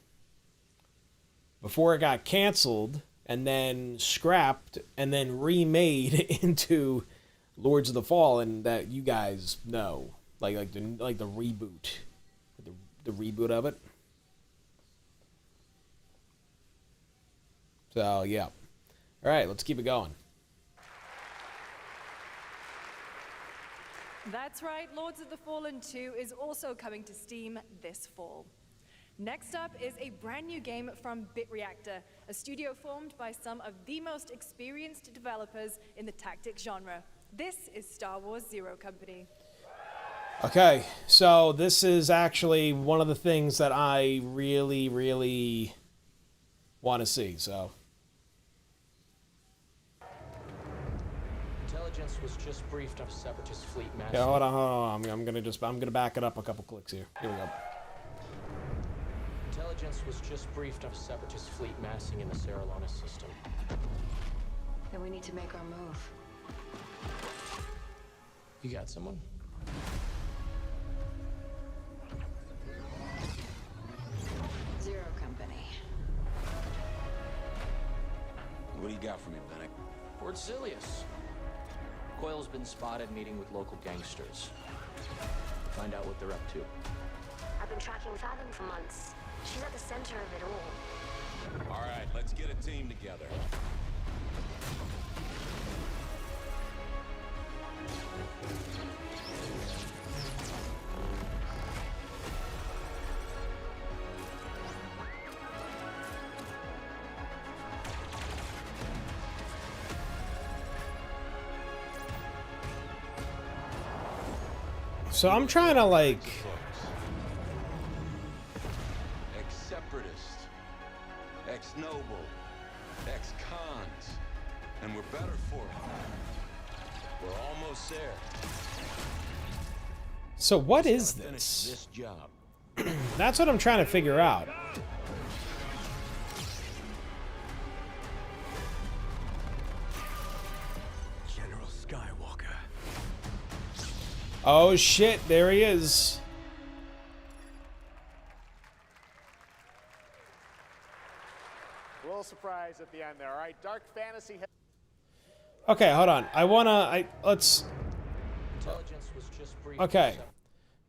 before it got canceled and then scrapped and then remade into Lords of the Fallen that you guys know, like the reboot, the reboot of it. So yeah, all right, let's keep it going. That's right, Lords of the Fallen 2 is also coming to Steam this fall. Next up is a brand new game from BitReactor, a studio formed by some of the most experienced developers in the tactics genre. This is Star Wars Zero Company. Okay, so this is actually one of the things that I really, really want to see, so... Intelligence was just briefed of Separatist fleet mass. Okay, hold on. I'm gonna back it up a couple clicks here. Here we go. Intelligence was just briefed of Separatist fleet massing in the Seralonis system. Then we need to make our move. You got someone? Zero Company. What do you got for me, Bennett? Port Silius. Coil's been spotted meeting with local gangsters. Find out what they're up to. I've been tracking Fathom for months. She's at the center of it all. All right, let's get a team together. So I'm trying to like... Ex-separatist. ex-noble, ex-cons, and we're better for it. We're almost there. So what is this? Job. That's what I'm trying to figure out. General Skywalker. Oh shit, there he is. A little surprise at the end there. All right, dark fantasy. Okay, hold on. Let's. Okay.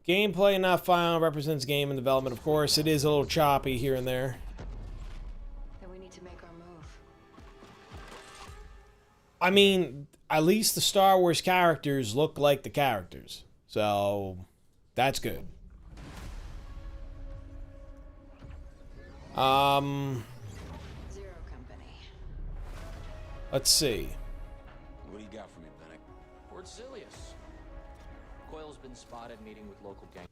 Gameplay not final represents game in development. Of course, it is a little choppy here and there. Then we need to make our move. I mean, at least the Star Wars characters look like the characters. So, that's good. Zero Company. Let's see. What do you got for me, Bennett? Fort Silius. Coil's been spotted meeting with local gang.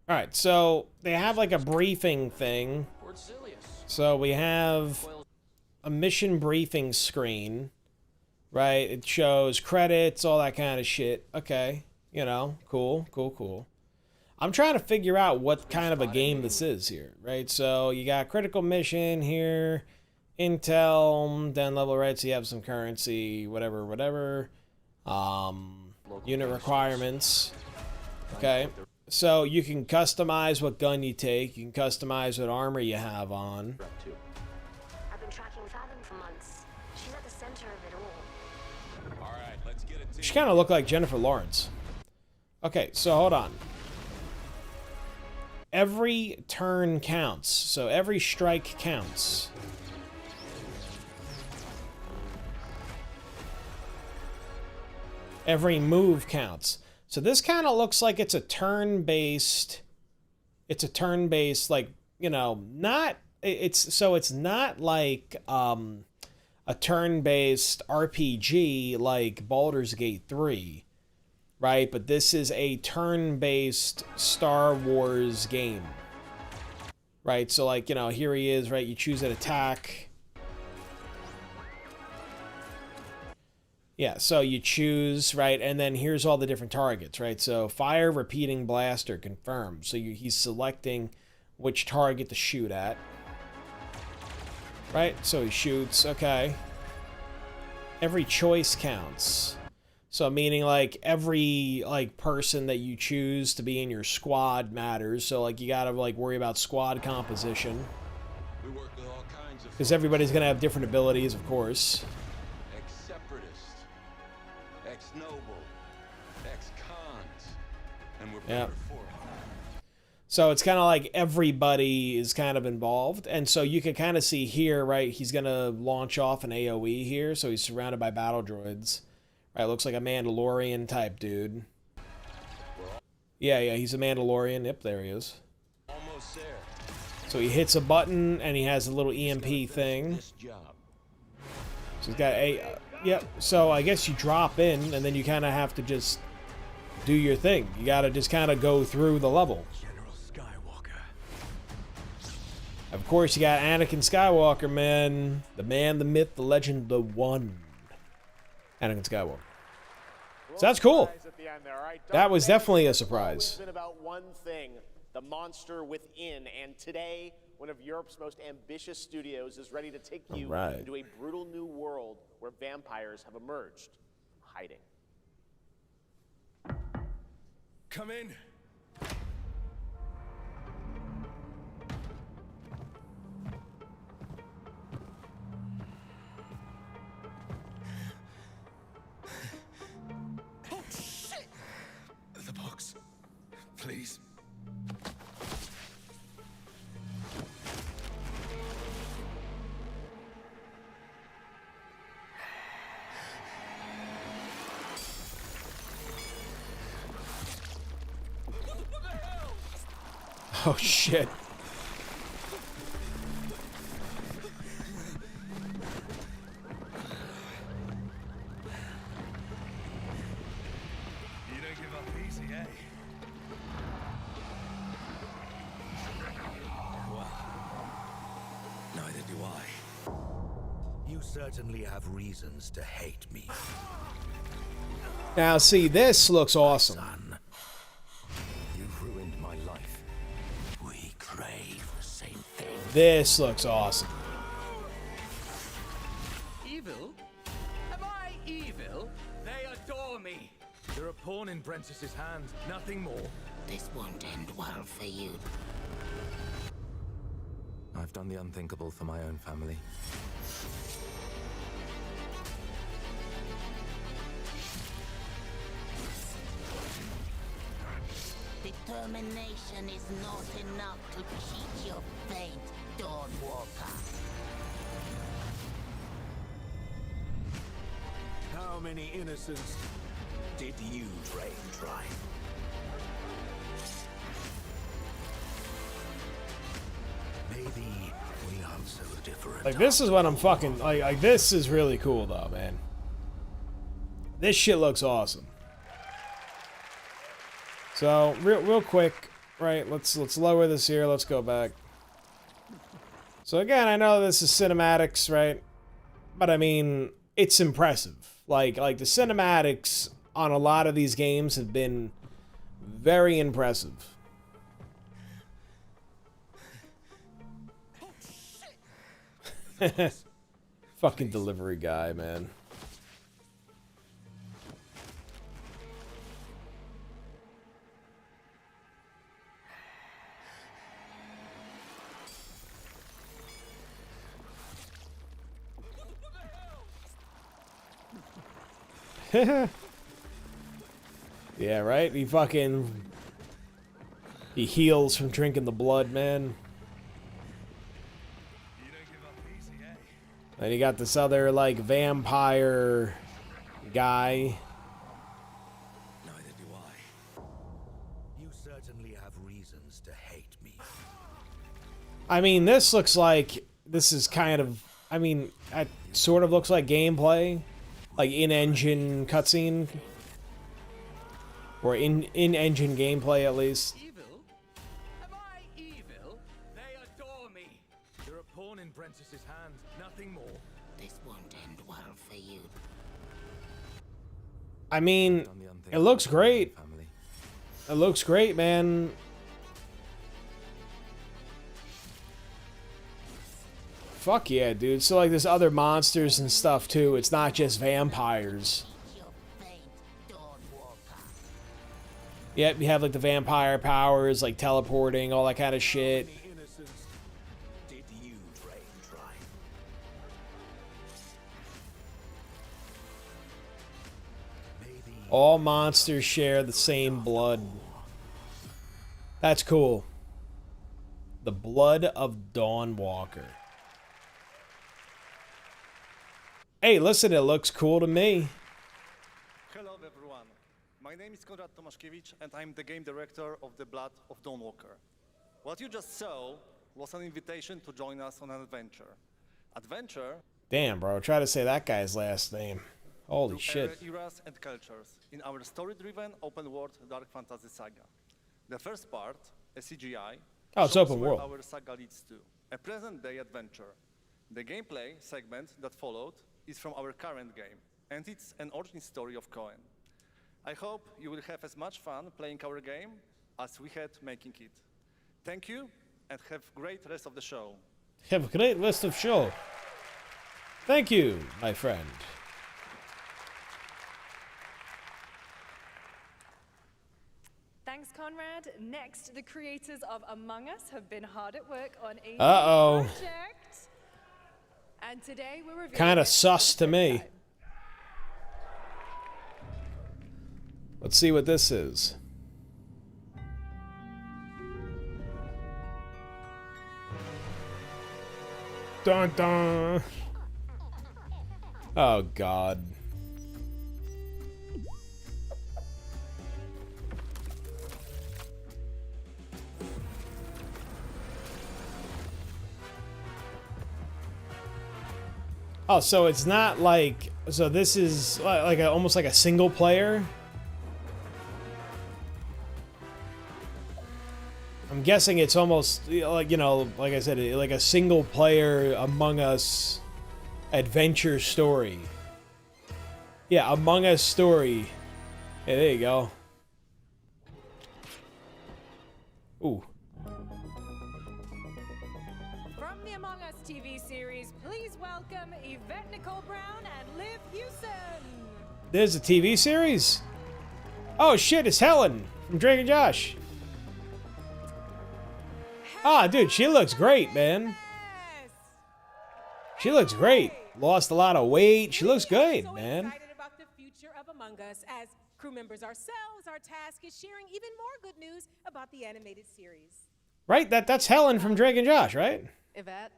Alright, so they have like a briefing thing. Fort Silius. So we have a mission briefing screen, right? It shows credits, all that kind of shit. Okay, you know, cool, cool, cool. I'm trying to figure out what kind of a game this is here, right? So you got critical mission here, intel, then level, right? So you have some currency, whatever, whatever. Unit requirements. Okay. So you can customize what gun you take. You can customize what armor you have on. I've been tracking Fathom for months. She's at the center of it all. All right, let's get it. She kind of looked like Jennifer Lawrence. Okay, so hold on. Every turn counts. So every strike counts. Every move counts. So this kind of looks like it's a turn-based, like, you know, not, it's not like a turn-based RPG like Baldur's Gate 3, right? But this is a turn-based Star Wars game, right? So like, you know, here he is, right? You choose an attack. Yeah, so you choose, right, and then here's all the different targets, right? So fire, repeating blaster, confirmed. So he's selecting which target to shoot at, right? So he shoots, okay. Every choice counts. So meaning like every like person that you choose to be in your squad matters. So like you gotta like worry about squad composition. We work with all kinds of. Because everybody's gonna have different abilities, of course. Ex-noble, ex-cons, and we're Yeah. better for it. So it's kind of like everybody is kind of involved. And so you can kind of see here, right, he's going to launch off an AoE here. So he's surrounded by battle droids. Right, looks like a Mandalorian type dude. Yeah, he's a Mandalorian. Yep, there he is. Almost there. So he hits a button and he has a little EMP thing. So he's got a... Yep, so I guess you drop in, and then you kind of have to just do your thing. You gotta just kind of go through the level. General Skywalker. Of course, you got Anakin Skywalker, man. The man, the myth, the legend, the one. Anakin Skywalker. So that's cool. That was definitely a surprise. It's been about one thing, the monster within, and today, one of Europe's most ambitious studios is ready to take you Alright. into a brutal new world where vampires have emerged from hiding. Come in. Oh, shit! The box. Please. Oh, shit. You don't give up easy, eh? Well, neither do I. You certainly have reasons to hate me. Now, see, this looks awesome. Son, you've ruined my life. We crave the same thing. This looks awesome. Evil? Am I evil? They adore me. You're a pawn in Brentsus's hand, nothing more. This won't end well for you. I've done the unthinkable for my own family. Determination is not enough to cheat your fate, Dawnwalker. How many innocents did you drain dry? Maybe we aren't so different. Like, this is what I'm fucking like this is really cool though, man. This shit looks awesome. So real quick, right? Let's lower this here. Let's go back. So again, I know this is cinematics, right? But I mean, it's impressive. Like the cinematics on a lot of these games have been very impressive. Fucking delivery guy, man. Yeah, right? He heals from drinking the blood, man. And you got this other, like, vampire guy. Neither do I. You certainly have reasons to hate me. I mean, this looks like, this is kind of, I mean, it sort of looks like gameplay. Like, in-engine cutscene. Or in-engine gameplay, at least. Evil? Am I evil? They adore me. You're a pawn in Brentsus's hand, nothing more. This won't end well for you. I mean, it looks great. It looks great, man. Fuck yeah, dude. So, like, there's other monsters and stuff, too. It's not just vampires. Yep, you have, like, the vampire powers, like, teleporting, all that kind of shit. Did you drain dry? All monsters share the same blood. That's cool. The blood of Dawnwalker. Hey, listen, it looks cool to me. Hello everyone. My name is Konrad Tomaszkiewicz and I'm the game director of The Blood of Dawnwalker. What you just saw was an invitation to join us on an adventure. Adventure? Damn, bro. Try to say that guy's last name. Holy shit. Eras and cultures in our story-driven open-world dark fantasy saga. The first part, a CGI, oh, it's shows open where world. our saga leads to. A present-day adventure. The gameplay segment that followed is from our current game, and it's an origin story of Cohen. I hope you will have as much fun playing our game as we had making it. Thank you, and have a great rest of the show. Have a great rest of show. Thank you, my friend. Thanks, Conrad. Next, the creators of Among Us have been hard at work on a new Uh-oh. project. And today we're reviewing Kind of it sus for to the me. first time. Let's see what this is. Dun dun. Oh God. Oh, so it's not like, so this is like almost like a single player. I'm I'm guessing it's almost like, you know, like I said, like a single player Among Us adventure story. Yeah, Among Us story. Yeah, there you go. Ooh. From the Among Us TV series, please welcome Yvette Nicole Brown and Liv Hewson. There's a TV series? Oh shit, it's Helen from Drake and Josh. Ah, dude, she looks great, man. She looks great. Lost a lot of weight. She looks good, man. Excited about the future of Among Us. As crew members ourselves, our task is sharing even more good news about the animated series. Right? That's Helen from Drake and Josh, right? Yvette?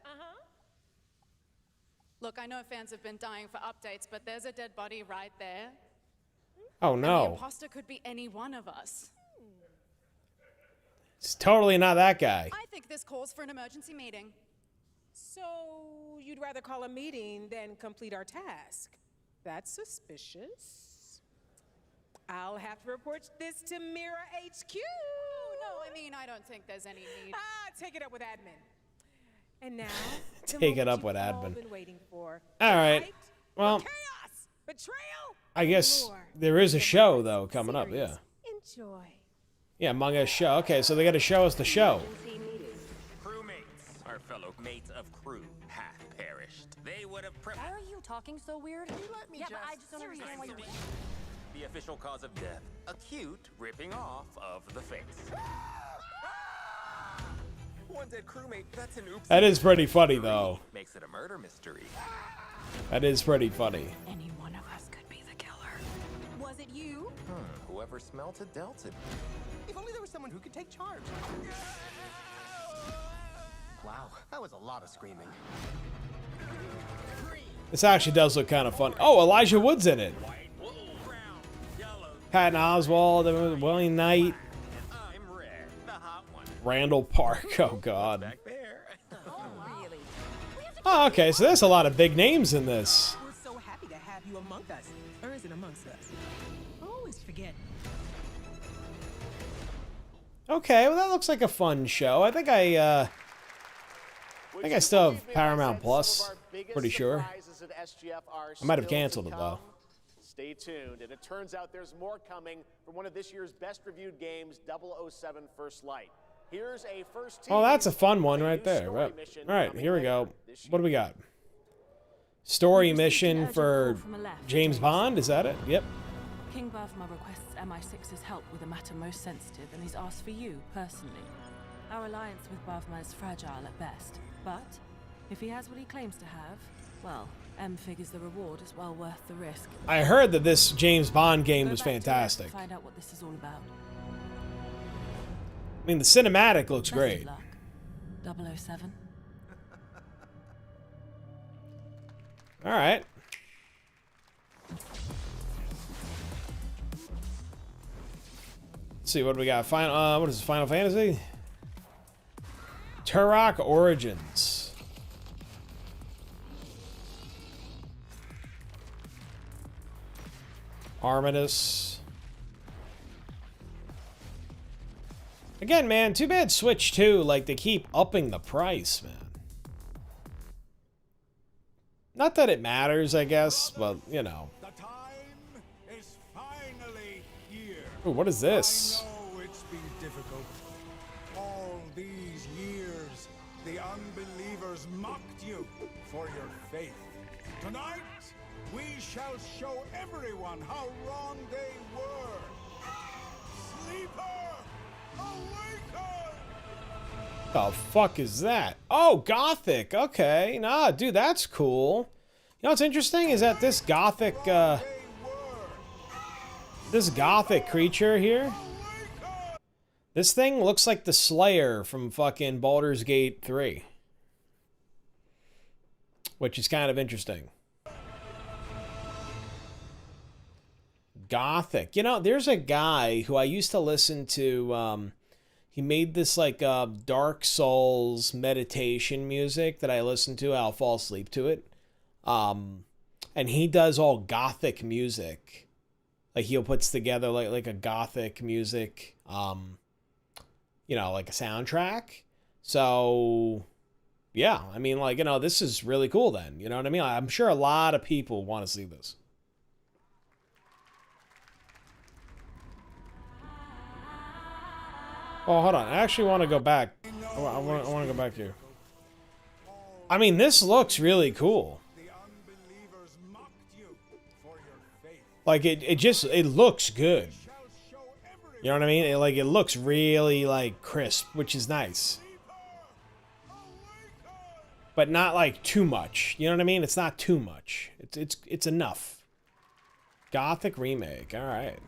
Look, I know fans have been dying for updates, but there's a dead body right there. Oh And the no. imposter could be any one of us. It's totally not that guy. I think this calls for an emergency meeting. So you'd rather call a meeting than complete our task? That's suspicious. I'll have to report this to Mira HQ. Oh, no, I mean, I don't think there's any need. Take it up with admin. And now, Take it up with admin. been waiting for. All right. Well, Chaos, betrayal. I guess there is a show though coming up. Yeah. Enjoy. Yeah, Among Us show. Okay, so they got to show us the show. Crewmates, our fellow mates of crew, have perished. They would have Why are you talking so weird? Let me yeah, but I just don't understand why you're... the official cause of death, acute ripping off of the face. One dead crewmate, that's an oops. That is pretty funny though. Makes it a murder mystery. That is pretty funny. Any one of us could be the killer. Was it you? Whoever smelt it dealt it. If only there was someone who could take charge. Wow, that was a lot of screaming. This actually does look kind of fun. Oh, Elijah Wood's in it. Patton Oswalt, William Knight, Randall Park. Oh God. Oh, okay. So there's a lot of big names in this. We're so happy to have you among us. Or is it amongst us? I always forget. Okay, well that looks like a fun show. I think I still have Paramount Plus. Pretty sure. I might have canceled it though. Stay tuned, and it turns out there's more coming from one of this year's best reviewed games, 007 First Light. Here's a first team. Oh, that's a fun one right there. Right. All right, here we go. What do we got? Story mission for James Bond. Is that it? Yep. King Bavma requests MI6's help with a matter most sensitive, and he's asked for you personally. Our alliance with Bavma is fragile at best, but if he has what he claims to have, well, M figures the reward is well worth the risk. I heard that this James Bond game was fantastic. Find out what this is all about. I mean, the cinematic looks great. 007. All right. Let's see what do we got. Final. What is this, Final Fantasy? Turok Origins. Armistice. Again, man, too bad Switch 2, like, they keep upping the price, man. Not that it matters, I guess, but, you know. Ooh, what is this? I know it's been difficult. All these years, the unbelievers mocked you for your faith. Tonight, we shall show everyone how wrong they were. Sleeper, awaken! The fuck is that? Oh, Gothic. Okay. Nah, dude, that's cool. You know what's interesting is that this Gothic, this Gothic creature here, this thing looks like the Slayer from fucking Baldur's Gate 3. Which is kind of interesting. Gothic. You know, there's a guy who I used to listen to, he made this like Dark Souls meditation music that I listen to. I'll fall asleep to it. And he does all Gothic music. Like he puts together like a Gothic music you know, like a soundtrack. So, yeah, I mean, like, you know, this is really cool then. You know what I mean? I'm sure a lot of people want to see this. Oh, hold on. I actually want to go back. I want to go back here. I mean, this looks really cool. Like, it looks good. You know what I mean? It looks really, like, crisp, which is nice. But not, like, too much. You know what I mean? It's not too much. It's enough. Gothic Remake. All right.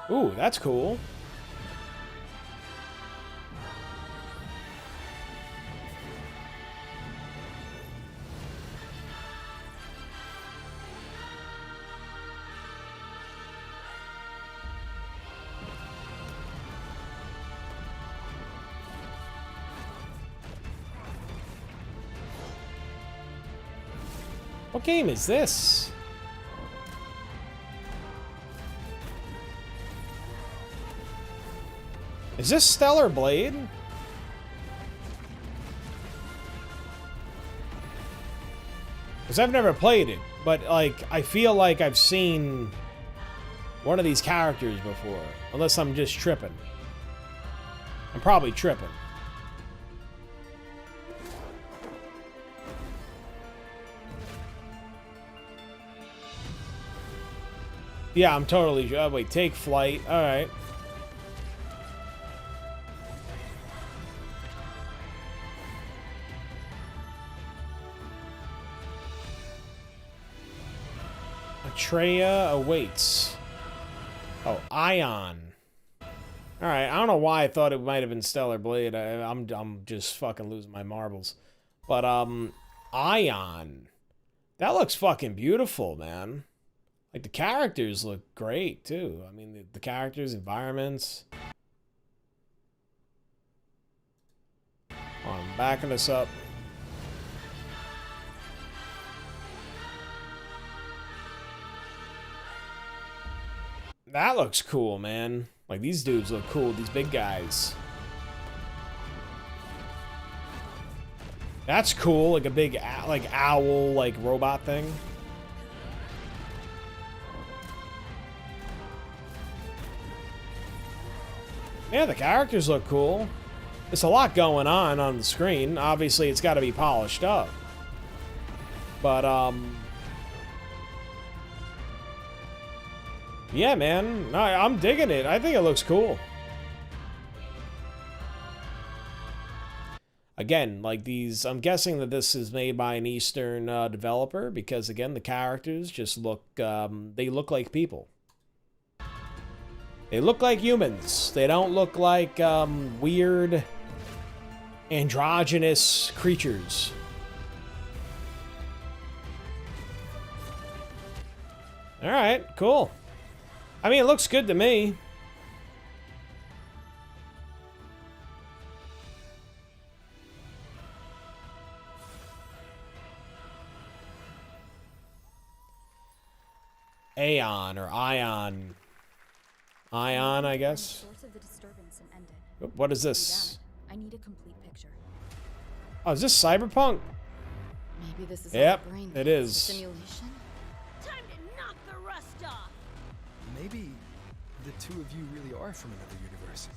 Ooh, that's cool. What game is this? Is this Stellar Blade? Because I've never played it, but like I feel like I've seen one of these characters before. Unless I'm just tripping. I'm probably tripping. Yeah, I'm totally... wait, take flight. Alright. Atreya awaits. Oh, Aion. Alright, I don't know why I thought it might have been Stellar Blade. I'm just fucking losing my marbles. But, Aion. That looks fucking beautiful, man. Like, the characters look great, too. I mean, the characters, environments. Oh, I'm backing this up. That looks cool, man. Like, these dudes look cool, these big guys. That's cool, like a big, like, owl, like, robot thing. Yeah, the characters look cool. There's a lot going on the screen. Obviously, it's got to be polished up. But, yeah, man. I'm digging it. I think it looks cool. Again, like these... I'm guessing that this is made by an Eastern developer because, again, the characters just look... they look like people. They look like humans. They don't look like weird androgynous creatures. Alright, cool. I mean, it looks good to me. Aion or Aion. Aion, I guess. What is this? I need a complete picture. Oh, is this Cyberpunk? Maybe this is yep, it is. Simulation? Time to knock the rust off. Maybe the two of you really are from another universe.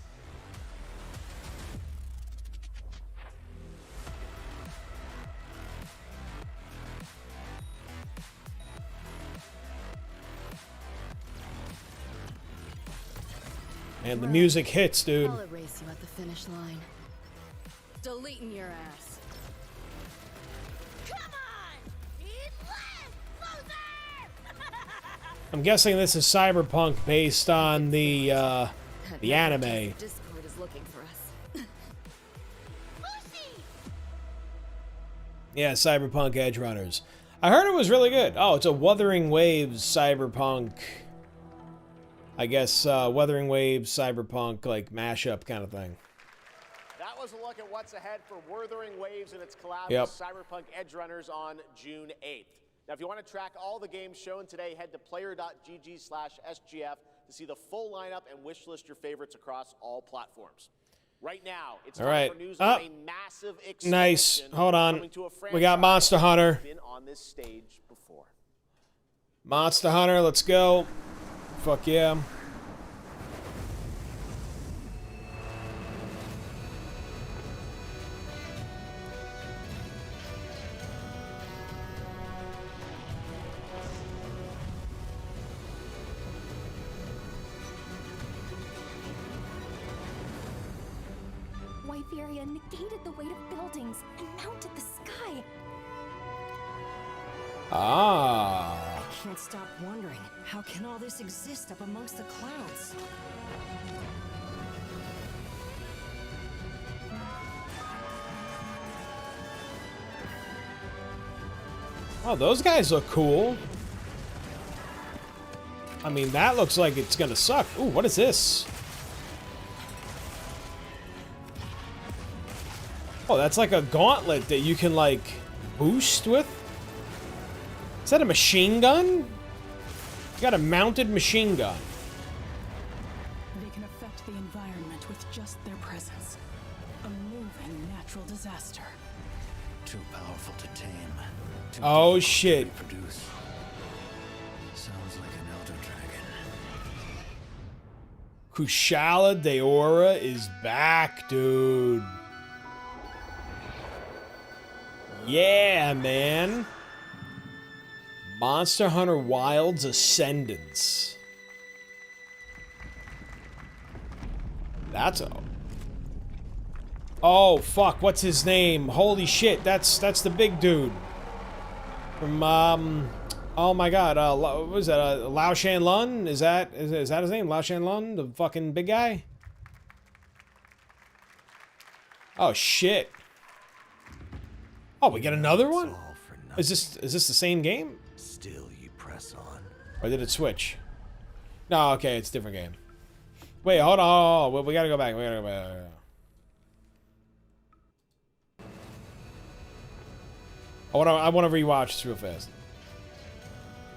And the music hits, dude. I'll erase you at the finish line. Deleting your ass. Come on! Eat less, loser! I'm guessing this is Cyberpunk based on the anime. Discord is looking for us. Yeah, Cyberpunk Edge Runners. I heard it was really good. Oh, it's a Wuthering Waves Cyberpunk. I guess Wuthering Waves Cyberpunk like mashup kind of thing. That was a look at what's ahead for Wuthering Waves and its collab Yep. with Cyberpunk Edge Runners on June 8th. Now, if you want to track all the games shown today, head to player.gg/SGF to see the full lineup and wish list your favorites across all platforms. Right now, it's time for news on a massive expansion. Nice. Hold on. To a We got Monster Hunter. Been on this stage before. Monster Hunter, let's go. Fuck yeah. Wyveria negated the weight of buildings and mounted the sky. Ah. I can't stop wondering, how can all this exist up amongst the clouds? Oh, those guys look cool. I mean, that looks like it's gonna suck. Ooh, what is this? Oh, that's like a gauntlet that you can, like, boost with? Is that a machine gun? You got a mounted machine gun. They can affect the environment with just their presence. A moving natural disaster. Too powerful to tame. Oh, shit. Sounds like an elder dragon. Kushala Daora is back, dude. Yeah, man. Monster Hunter Wilds Ascendance. That's a... Oh, fuck. What's his name? Holy shit. That's the big dude. From, oh my god. What was that? Lao Shanlun? Is that his name? Lao Shanlun? The fucking big guy? Oh, shit. Oh, we get another one? Is this the same game? Still you press on. Or did it switch? No, okay, it's a different game. Wait, hold on. We gotta go back. I want to rewatch this real fast.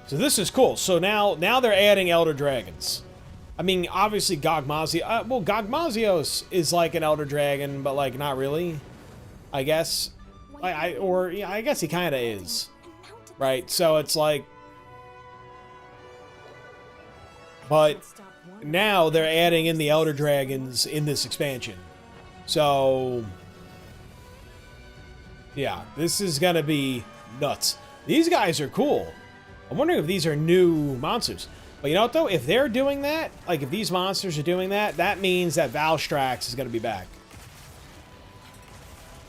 So this is cool. So now they're adding Elder Dragons. I mean, obviously Gogmazio. Well, Gogmazios is like an Elder Dragon, but like not really. I guess. I guess he kind of is. Right? So it's like... But now they're adding in the Elder Dragons in this expansion. So... Yeah, this is gonna be nuts. These guys are cool. I'm wondering if these are new monsters. But you know what, though? If they're doing that, like if these monsters are doing that, that means that Valstrax is gonna be back.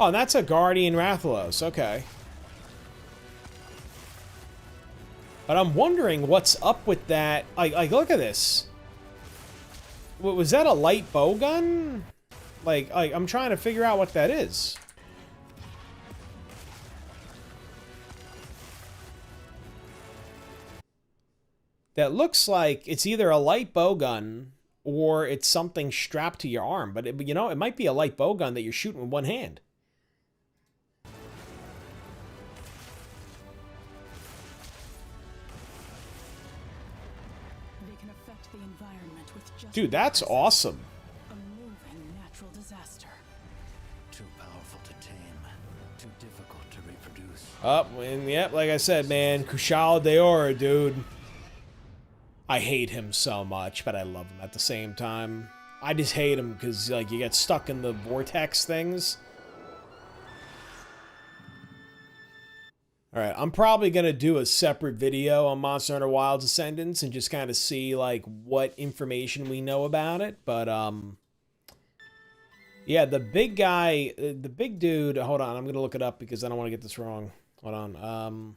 Oh, and that's a Guardian Rathalos. Okay. But I'm wondering what's up with that. Like, look at this. Was that a light bow gun? Like, I'm trying to figure out what that is. That looks like it's either a light bow gun or it's something strapped to your arm. But, you know, it might be a light bow gun that you're shooting with one hand. Dude, that's awesome. A moving natural disaster. Too powerful to tame. Too difficult to reproduce. And yep, like I said, man, Kushala Daora, dude. I hate him so much, but I love him at the same time. I just hate him because, like, you get stuck in the vortex things. Alright, I'm probably going to do a separate video on Monster Hunter Wilds Ascendance and just kind of see, like, what information we know about it. But, yeah, the big guy, the big dude, hold on, I'm going to look it up because I don't want to get this wrong. Hold on,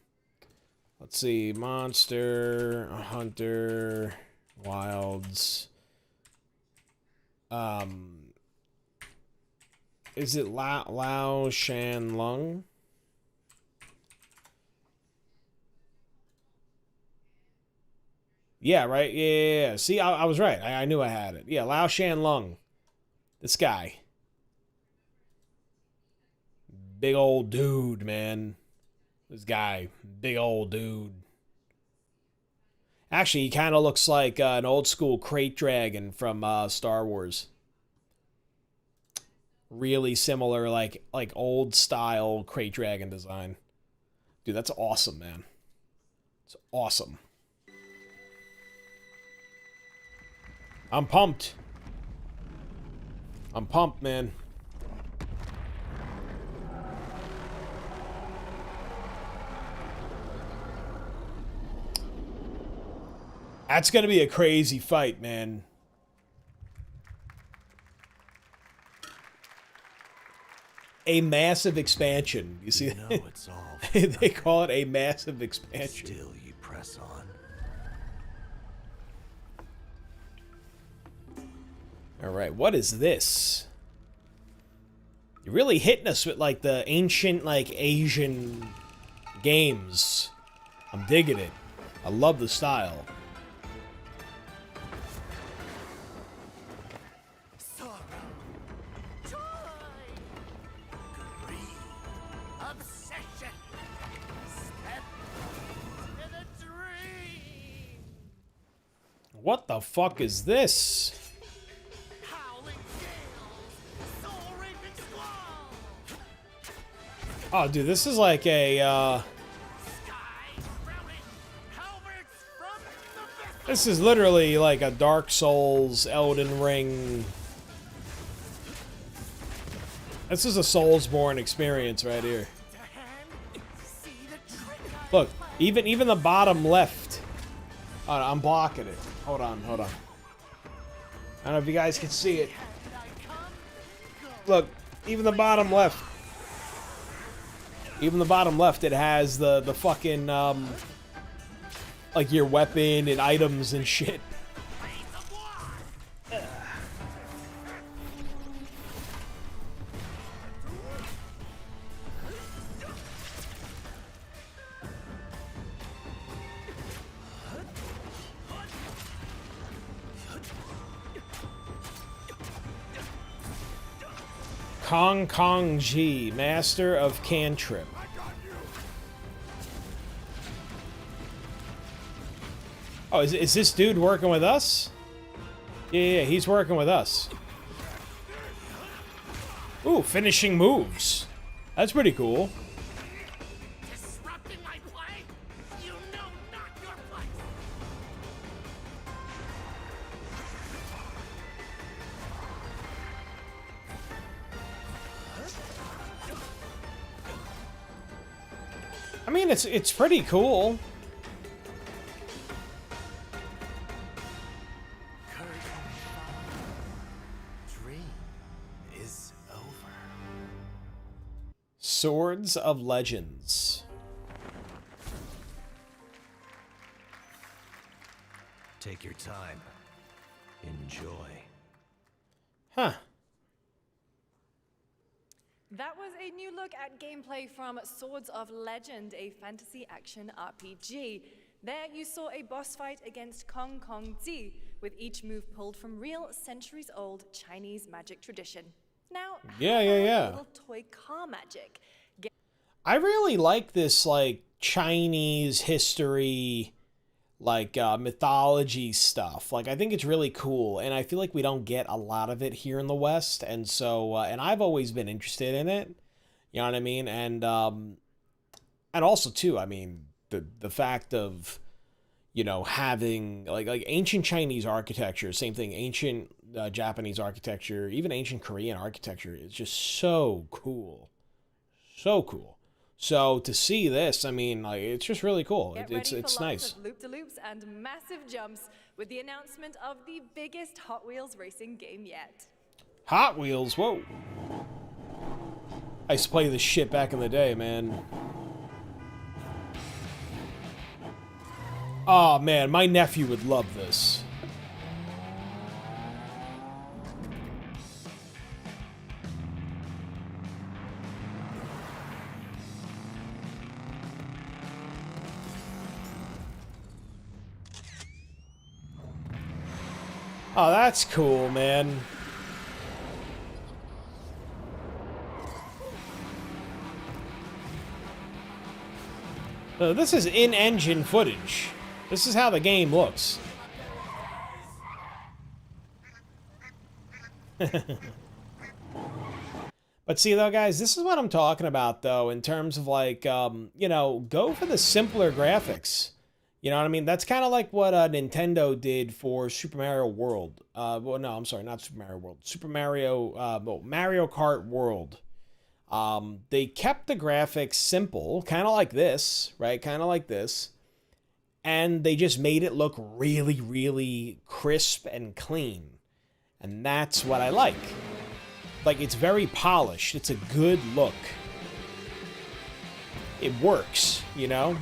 let's see, Monster Hunter Wilds. Is it Lao Shanlung? Yeah, right? Yeah. See, I was right. I knew I had it. Yeah, Lao Shanlung. This guy. Big old dude, man. This guy, big old dude. Actually, he kind of looks like an old school crate dragon from Star Wars. Really similar, like old style crate dragon design. Dude, that's awesome, man. It's awesome. I'm pumped. I'm pumped, man. That's gonna be a crazy fight, man. A massive expansion. You see, it's all they call it a massive expansion. Still, you press on. All right, what is this? You're really hitting us with like the ancient, like Asian games. I'm digging it. I love the style. What the fuck is this? Oh, dude, this is like a, this is literally like a Dark Souls, Elden Ring. This is a Soulsborne experience right here. Look, even the bottom left. Oh, I'm blocking it. Hold on. I don't know if you guys can see it. Look, even the bottom left. Even the bottom left, it has the fucking, like your weapon and items and shit. Kong G, Master of Cantrip. Oh, is this dude working with us? Yeah, he's working with us. Ooh, finishing moves. That's pretty cool. I mean, it's pretty cool. Dream is over. Swords of Legends. Take your time. Enjoy. Huh. That was a new look at gameplay from Swords of Legend, a fantasy action RPG. There you saw a boss fight against Kong Zi, with each move pulled from real centuries-old Chinese magic tradition. Now, Yeah. little toy car magic. I really like this, like, Chinese history, like, mythology stuff. Like, I think it's really cool, and I feel like we don't get a lot of it here in the West, and so, and I've always been interested in it, you know what I mean? And also, too, I mean, the fact of, you know, having, like ancient Chinese architecture, same thing, ancient Japanese architecture, even ancient Korean architecture is just so cool. So cool. So to see this, I mean, like, it's just really cool. It's nice. Loop-de-loops and massive jumps with the announcement of the biggest Hot Wheels racing game yet. Hot Wheels, whoa. I used to play this shit back in the day, man. Oh man, my nephew would love this. Oh, that's cool, man. This is in-engine footage. This is how the game looks. But see, though, guys, this is what I'm talking about, though, in terms of, like, you know, go for the simpler graphics. You know what I mean? That's kind of like what Nintendo did for Super Mario World. Well, no, I'm sorry, not Super Mario World. Super Mario, well, Mario Kart World. They kept the graphics simple, kind of like this, right? Kind of like this. And they just made it look really, really crisp and clean. And that's what I like. Like, it's very polished. It's a good look. It works, you know?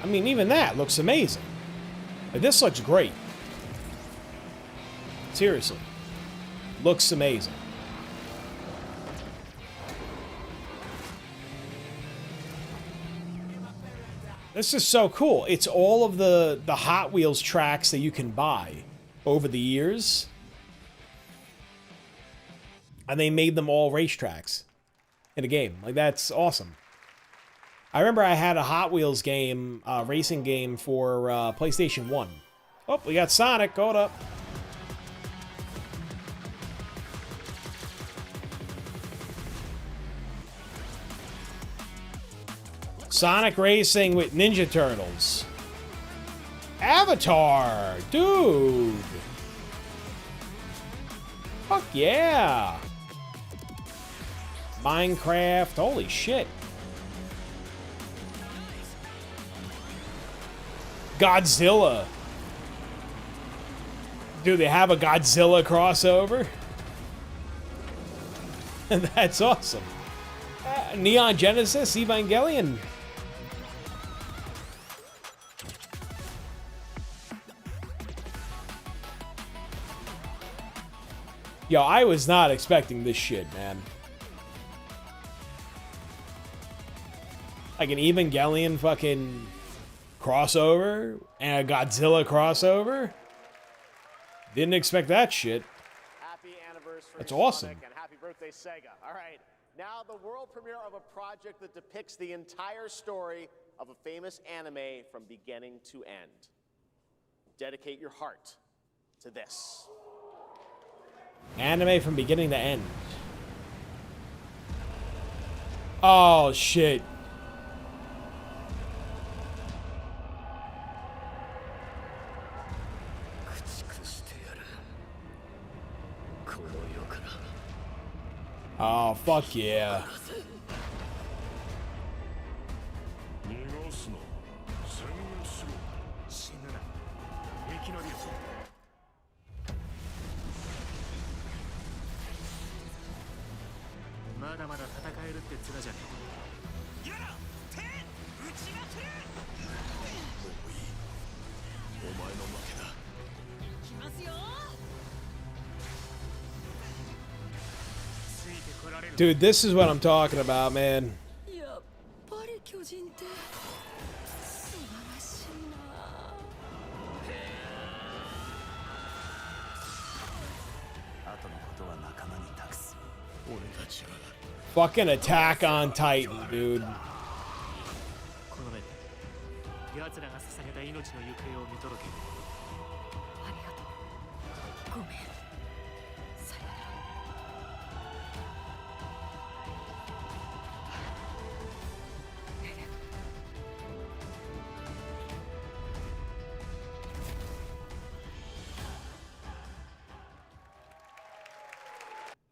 I mean, even that looks amazing. Like, this looks great. Seriously. Looks amazing. This is so cool. It's all of the Hot Wheels tracks that you can buy over the years. And they made them all racetracks in a game. Like, that's awesome. I remember I had a Hot Wheels game, racing game for PlayStation 1. Oh, we got Sonic. Hold up. Sonic Racing with Ninja Turtles. Avatar! Dude! Fuck yeah! Minecraft. Holy shit. Godzilla. Dude, they have a Godzilla crossover? That's awesome. Neon Genesis Evangelion. Yo, I was not expecting this shit, man. Like an Evangelion fucking crossover and a Godzilla crossover? Didn't expect that shit. Happy anniversary, That's awesome. Sonic, and happy birthday, Sega. All right, now the world premiere of a project that depicts the entire story of a famous anime from beginning to end. Dedicate your heart to this. Anime from beginning to end. Oh, shit. Oh, fuck yeah. Dude, this is what I'm talking about, man. Fucking Attack on Titan, dude.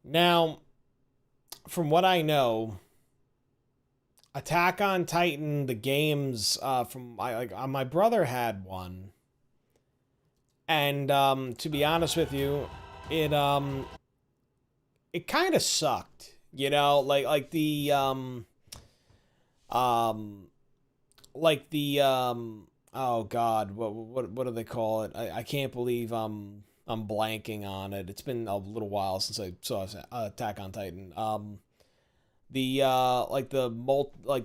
Now, from what I know, Attack on Titan, the games from my brother had one, and to be honest with you, it kind of sucked, you know, like the oh god, what do they call it? I can't believe I'm blanking on it. It's been a little while since I saw Attack on Titan. The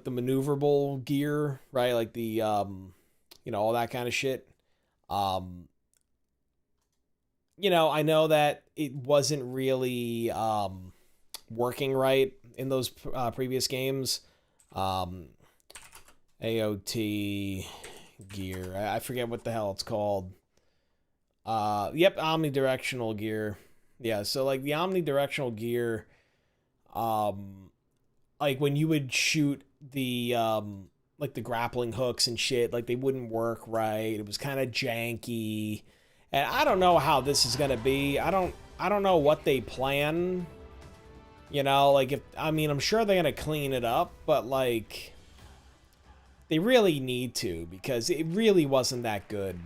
maneuverable gear, right? Like the you know, all that kind of shit. You know, I know that it wasn't really working right in those previous games. AOT gear. I forget what the hell it's called. Yep, omnidirectional gear. Yeah, so like the omnidirectional gear, like when you would shoot the like the grappling hooks and shit, like they wouldn't work right. It was kind of janky. And I don't know how this is gonna be. I don't know what they plan. You know, like I'm sure they're gonna clean it up, but like they really need to, because it really wasn't that good.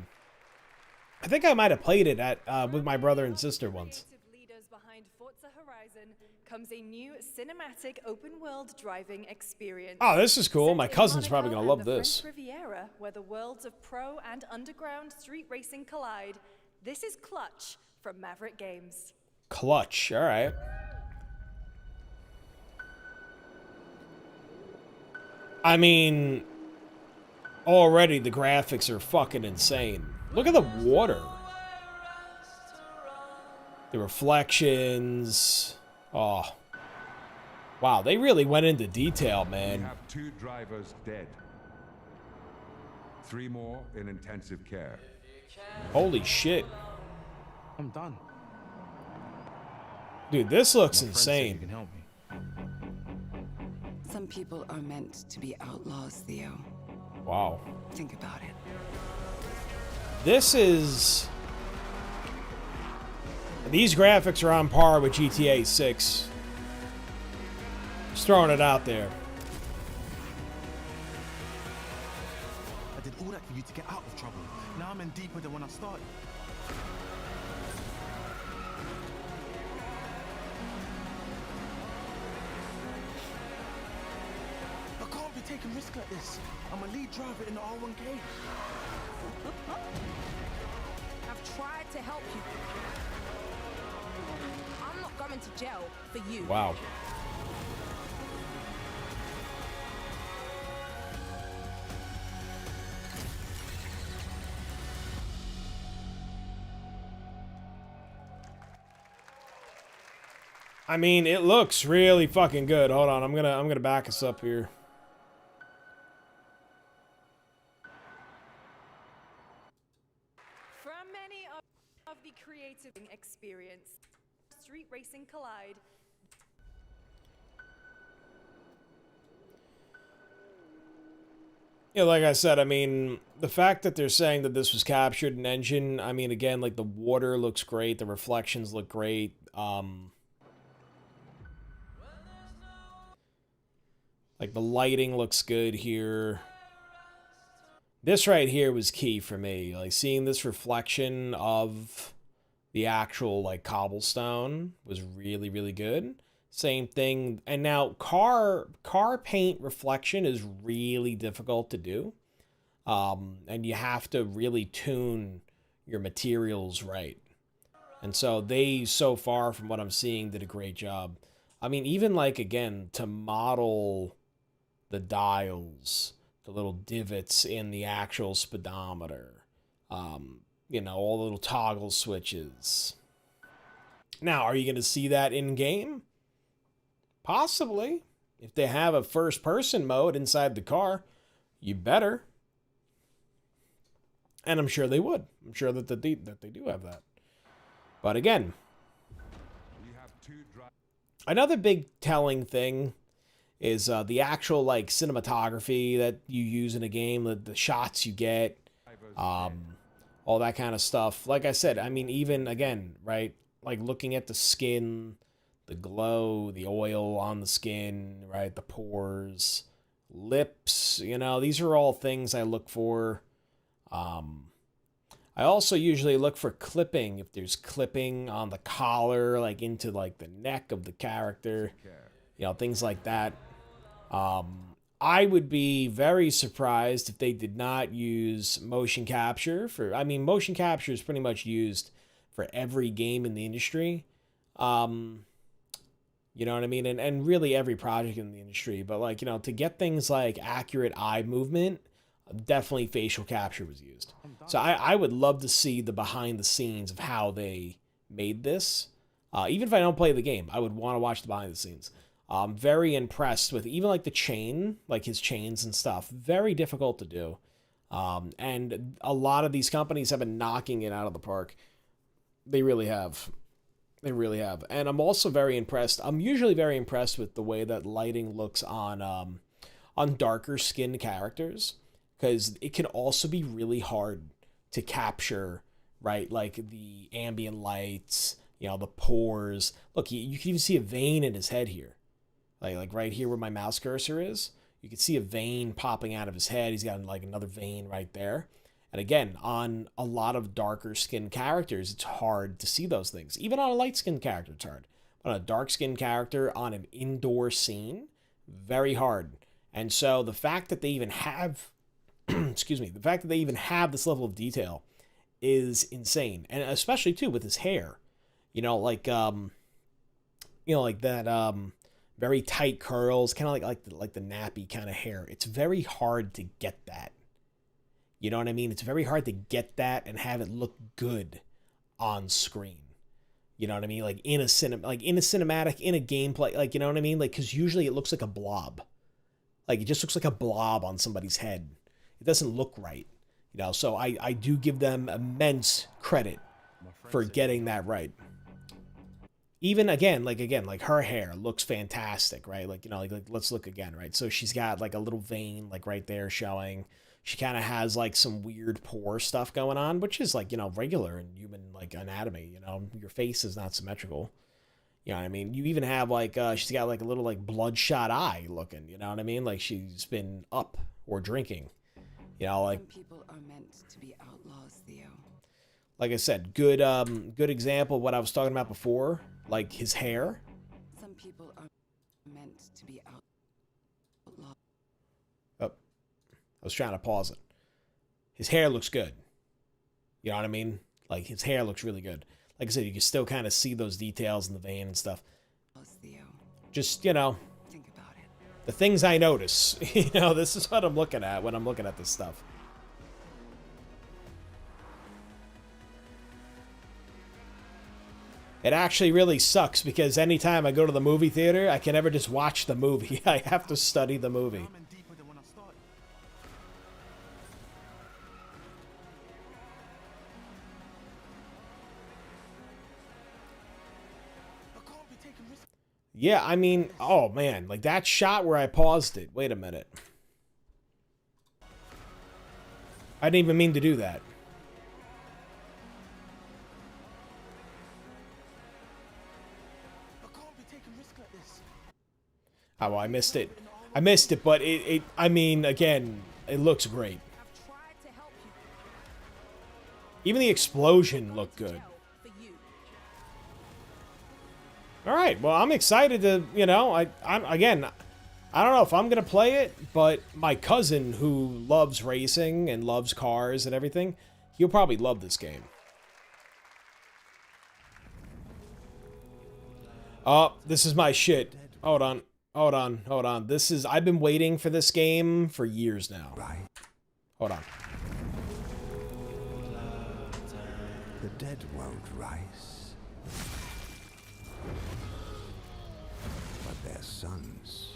I think I might have played it at with my brother and sister once. Leaders behind Forza Horizon comes a new cinematic open-world driving experience. Oh, this is cool. My Set in cousin's probably Monaco gonna love and the this. French Riviera, where the worlds of pro and underground street racing collide. This is Clutch from Maverick Games. Clutch. All right. I mean, already the graphics are fucking insane. Look at the water. The reflections. Oh. Wow, they really went into detail, man. We have 2 drivers dead. 3 more in intensive care. Holy shit. I'm done. Dude, this looks My friend said insane. you can help me. Some people are meant to be outlaws, Theo. Wow. Think about it. This is... These graphics are on par with GTA 6. Just throwing it out there. I did all that for you to get out of trouble. Now I'm in deeper than when I started. I can't be taking risks like this. I'm a lead driver in the R1K. I've tried to help you. I'm not going to jail for you. Wow. I mean, it looks really fucking good. Hold on, I'm gonna back us up here. From many of the creative experience, street racing collide. Yeah, like I said, I mean, the fact that they're saying that this was captured in engine, I mean, again, like the water looks great, the reflections look great. Like the lighting looks good here. This right here was key for me. Like seeing this reflection of the actual like cobblestone was really, really good. Same thing. And now car paint reflection is really difficult to do. And you have to really tune your materials right. And so they, so far from what I'm seeing, did a great job. I mean, even like, again, to model the dials, the little divots in the actual speedometer, you know, all the little toggle switches. Now, are you going to see that in game? Possibly. If they have a first-person mode inside the car, you better. And I'm sure they would. I'm sure that they do have that. But again, another big telling thing is the actual like cinematography that you use in a game, the shots you get, all that kind of stuff. Like I said, I mean, even again, right? Like looking at the skin, the glow, the oil on the skin, right? The pores, lips, you know, these are all things I look for. I also usually look for clipping. If there's clipping on the collar, like into like the neck of the character, you know, things like that. I would be very surprised if they did not use motion capture for, I mean, motion capture is pretty much used for every game in the industry. You know what I mean? And really every project in the industry, but like, you know, to get things like accurate eye movement, definitely facial capture was used. So I would love to see the behind the scenes of how they made this. Even if I don't play the game, I would want to watch the behind the scenes. I'm very impressed with even like the chain, like his chains and stuff. Very difficult to do. And a lot of these companies have been knocking it out of the park. They really have. They really have. And I'm also very impressed. I'm usually very impressed with the way that lighting looks on darker skinned characters, because it can also be really hard to capture, right? Like the ambient lights, you know, the pores. Look, you can even see a vein in his head here. Like right here where my mouse cursor is, you can see a vein popping out of his head. He's got like another vein right there. And again, on a lot of darker skinned characters, it's hard to see those things. Even on a light skinned character, it's hard. But on a dark skinned character on an indoor scene, very hard. And so the fact that they even have, excuse me, the fact that they even have this level of detail is insane. And especially too with his hair, you know, like that, very tight curls, kind of like the nappy kind of hair. It's very hard to get that. You know what I mean? It's very hard to get that and have it look good on screen. You know what I mean? Like in a cinematic, in a gameplay, like, you know what I mean? Like, because usually it looks like a blob. Like, it just looks like a blob on somebody's head. It doesn't look right. You know, so I do give them immense credit for getting that right. Even like her hair looks fantastic, right? Like, you know, like let's look again, right? So she's got like a little vein like right there showing. She kind of has like some weird pore stuff going on, which is like, you know, regular in human like anatomy. You know, your face is not symmetrical. You know what I mean? You even have like, she's got like a little like bloodshot eye looking, you know what I mean? Like she's been up or drinking, you know, like. Some people are meant to be outlaws, Theo. Like I said, good example of what I was talking about before, like his hair. Some people are meant to be outlaws. Oh, I was trying to pause it. His hair looks good. You know what I mean? Like his hair looks really good. Like I said, you can still kind of see those details in the vein and stuff. Just, you know, think about it. The things I notice. You know, this is what I'm looking at when I'm looking at this stuff. It actually really sucks because anytime I go to the movie theater, I can never just watch the movie. I have to study the movie. Yeah, I mean, oh man, like that shot where I paused it. Wait a minute. I didn't even mean to do that. Oh, well, I missed it. I missed it, but I mean, again, it looks great. Even the explosion looked good. All right, well, I'm excited to, you know, I'm again, I don't know if I'm going to play it, but my cousin who loves racing and loves cars and everything, he'll probably love this game. Oh, this is my shit. Hold on. Hold on, hold on. This is, I've been waiting for this game for years now. Right. Hold on. The dead won't rise. But their sons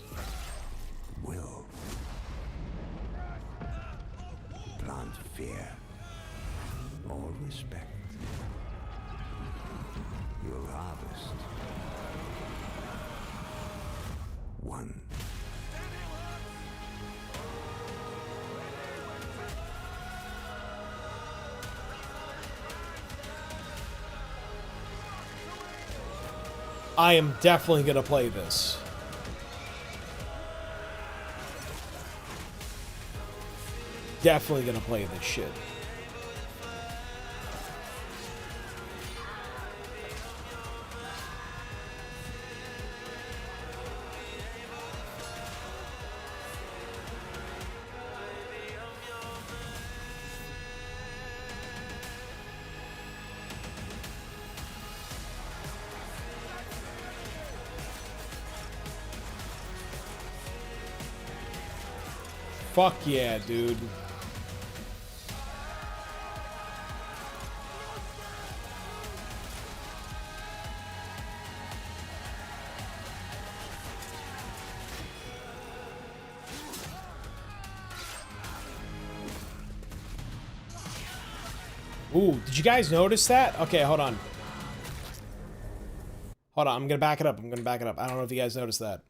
will. Plant fear or respect. You'll harvest. One. I am definitely gonna play this. Definitely gonna play this shit. Fuck yeah, dude. Ooh, did you guys notice that? Okay, hold on. Hold on, I'm gonna back it up. I'm gonna back it up. I don't know if you guys noticed that.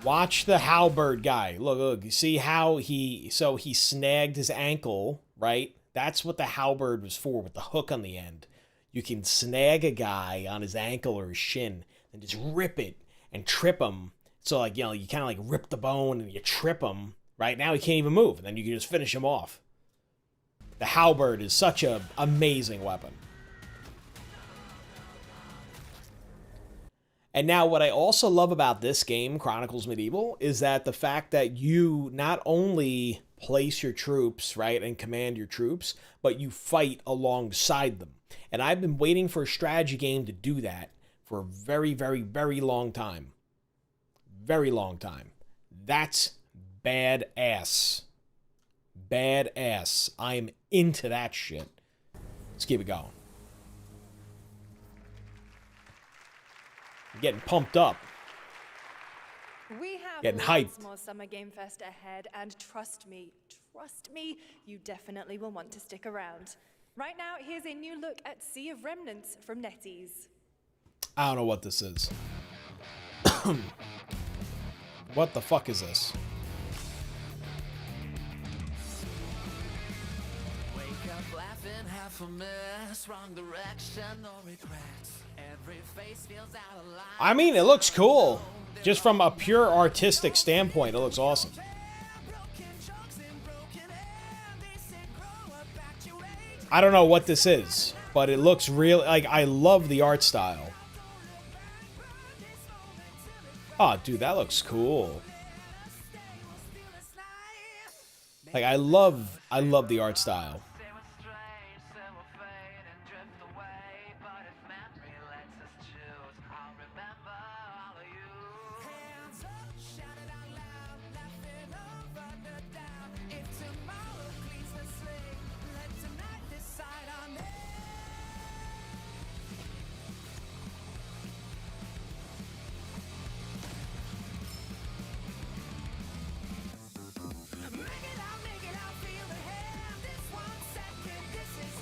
Watch the halberd guy. Look, look. You see how he snagged his ankle, right? That's what the halberd was for, with the hook on the end. You can snag a guy on his ankle or his shin and just rip it and trip him. So, like, you know, you kind of like rip the bone and you trip him. Right now, he can't even move, and then you can just finish him off. The halberd is such an amazing weapon. And now, what I also love about this game, Chronicles Medieval, is that the fact that you not only place your troops, right, and command your troops, but you fight alongside them. And I've been waiting for a strategy game to do that for a very, very, very long time. Very long time. That's badass. Badass. I'm into that shit. Let's keep it going. I'm getting pumped up. We have getting lots hyped. more Summer Game Fest ahead, and trust me, you definitely will want to stick around. Right now, here's a new look at Sea of Remnants from NetEase. I don't know what this is. What the fuck is this? I mean, it looks cool. Just from a pure artistic standpoint, it looks awesome. I don't know what this is, but it looks real. Like, I love the art style. Oh, dude, that looks cool. Like, I love the art style.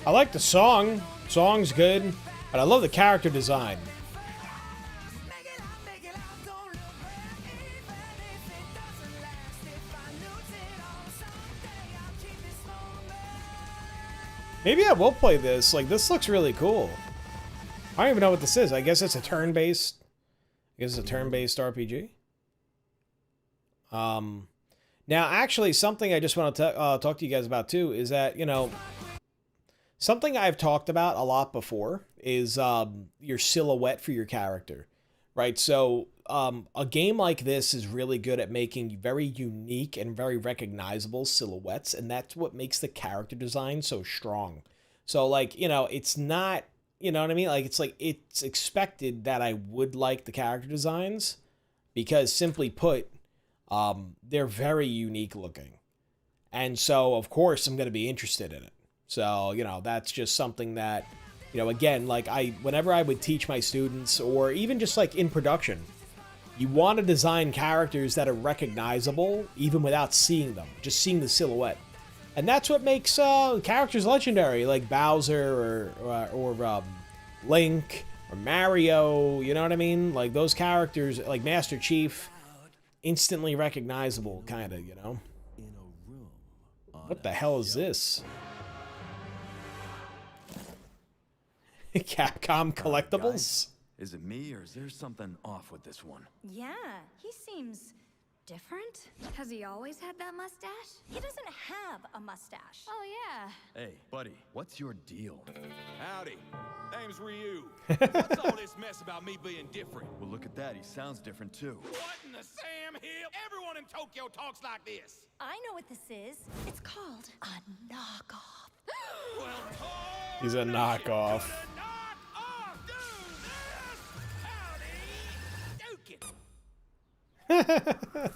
I like the song. Song's good, but I love the character design. Maybe I will play this. Like, this looks really cool. I don't even know what this is. I guess it's a turn-based. I guess it's a turn-based RPG. Now, actually, something I just want to talk to you guys about too is that, you know, something I've talked about a lot before is your silhouette for your character, right? So a game like this is really good at making very unique and very recognizable silhouettes, and that's what makes the character design so strong. So, like, you know, it's not, you know what I mean? Like, it's expected that I would like the character designs because, simply put, they're very unique looking. And so, of course, I'm going to be interested in it. So, you know, that's just something that, you know, again, like, whenever I would teach my students, or even just like in production, you want to design characters that are recognizable even without seeing them, just seeing the silhouette. And that's what makes characters legendary, like Bowser or Link or Mario, you know what I mean? Like, those characters, like Master Chief, instantly recognizable, kind of, you know? What the hell is this? Capcom collectibles? Is it me, or is there something off with this one? Yeah, he seems different. Has he always had that mustache? He doesn't have a mustache. Oh, yeah. Hey, buddy, what's your deal? Howdy. Name's Ryu. What's all this mess about me being different? Well, look at that. He sounds different, too. What in the Sam Hill? Everyone in Tokyo talks like this. I know what this is. It's called a knockoff. He's a knockoff.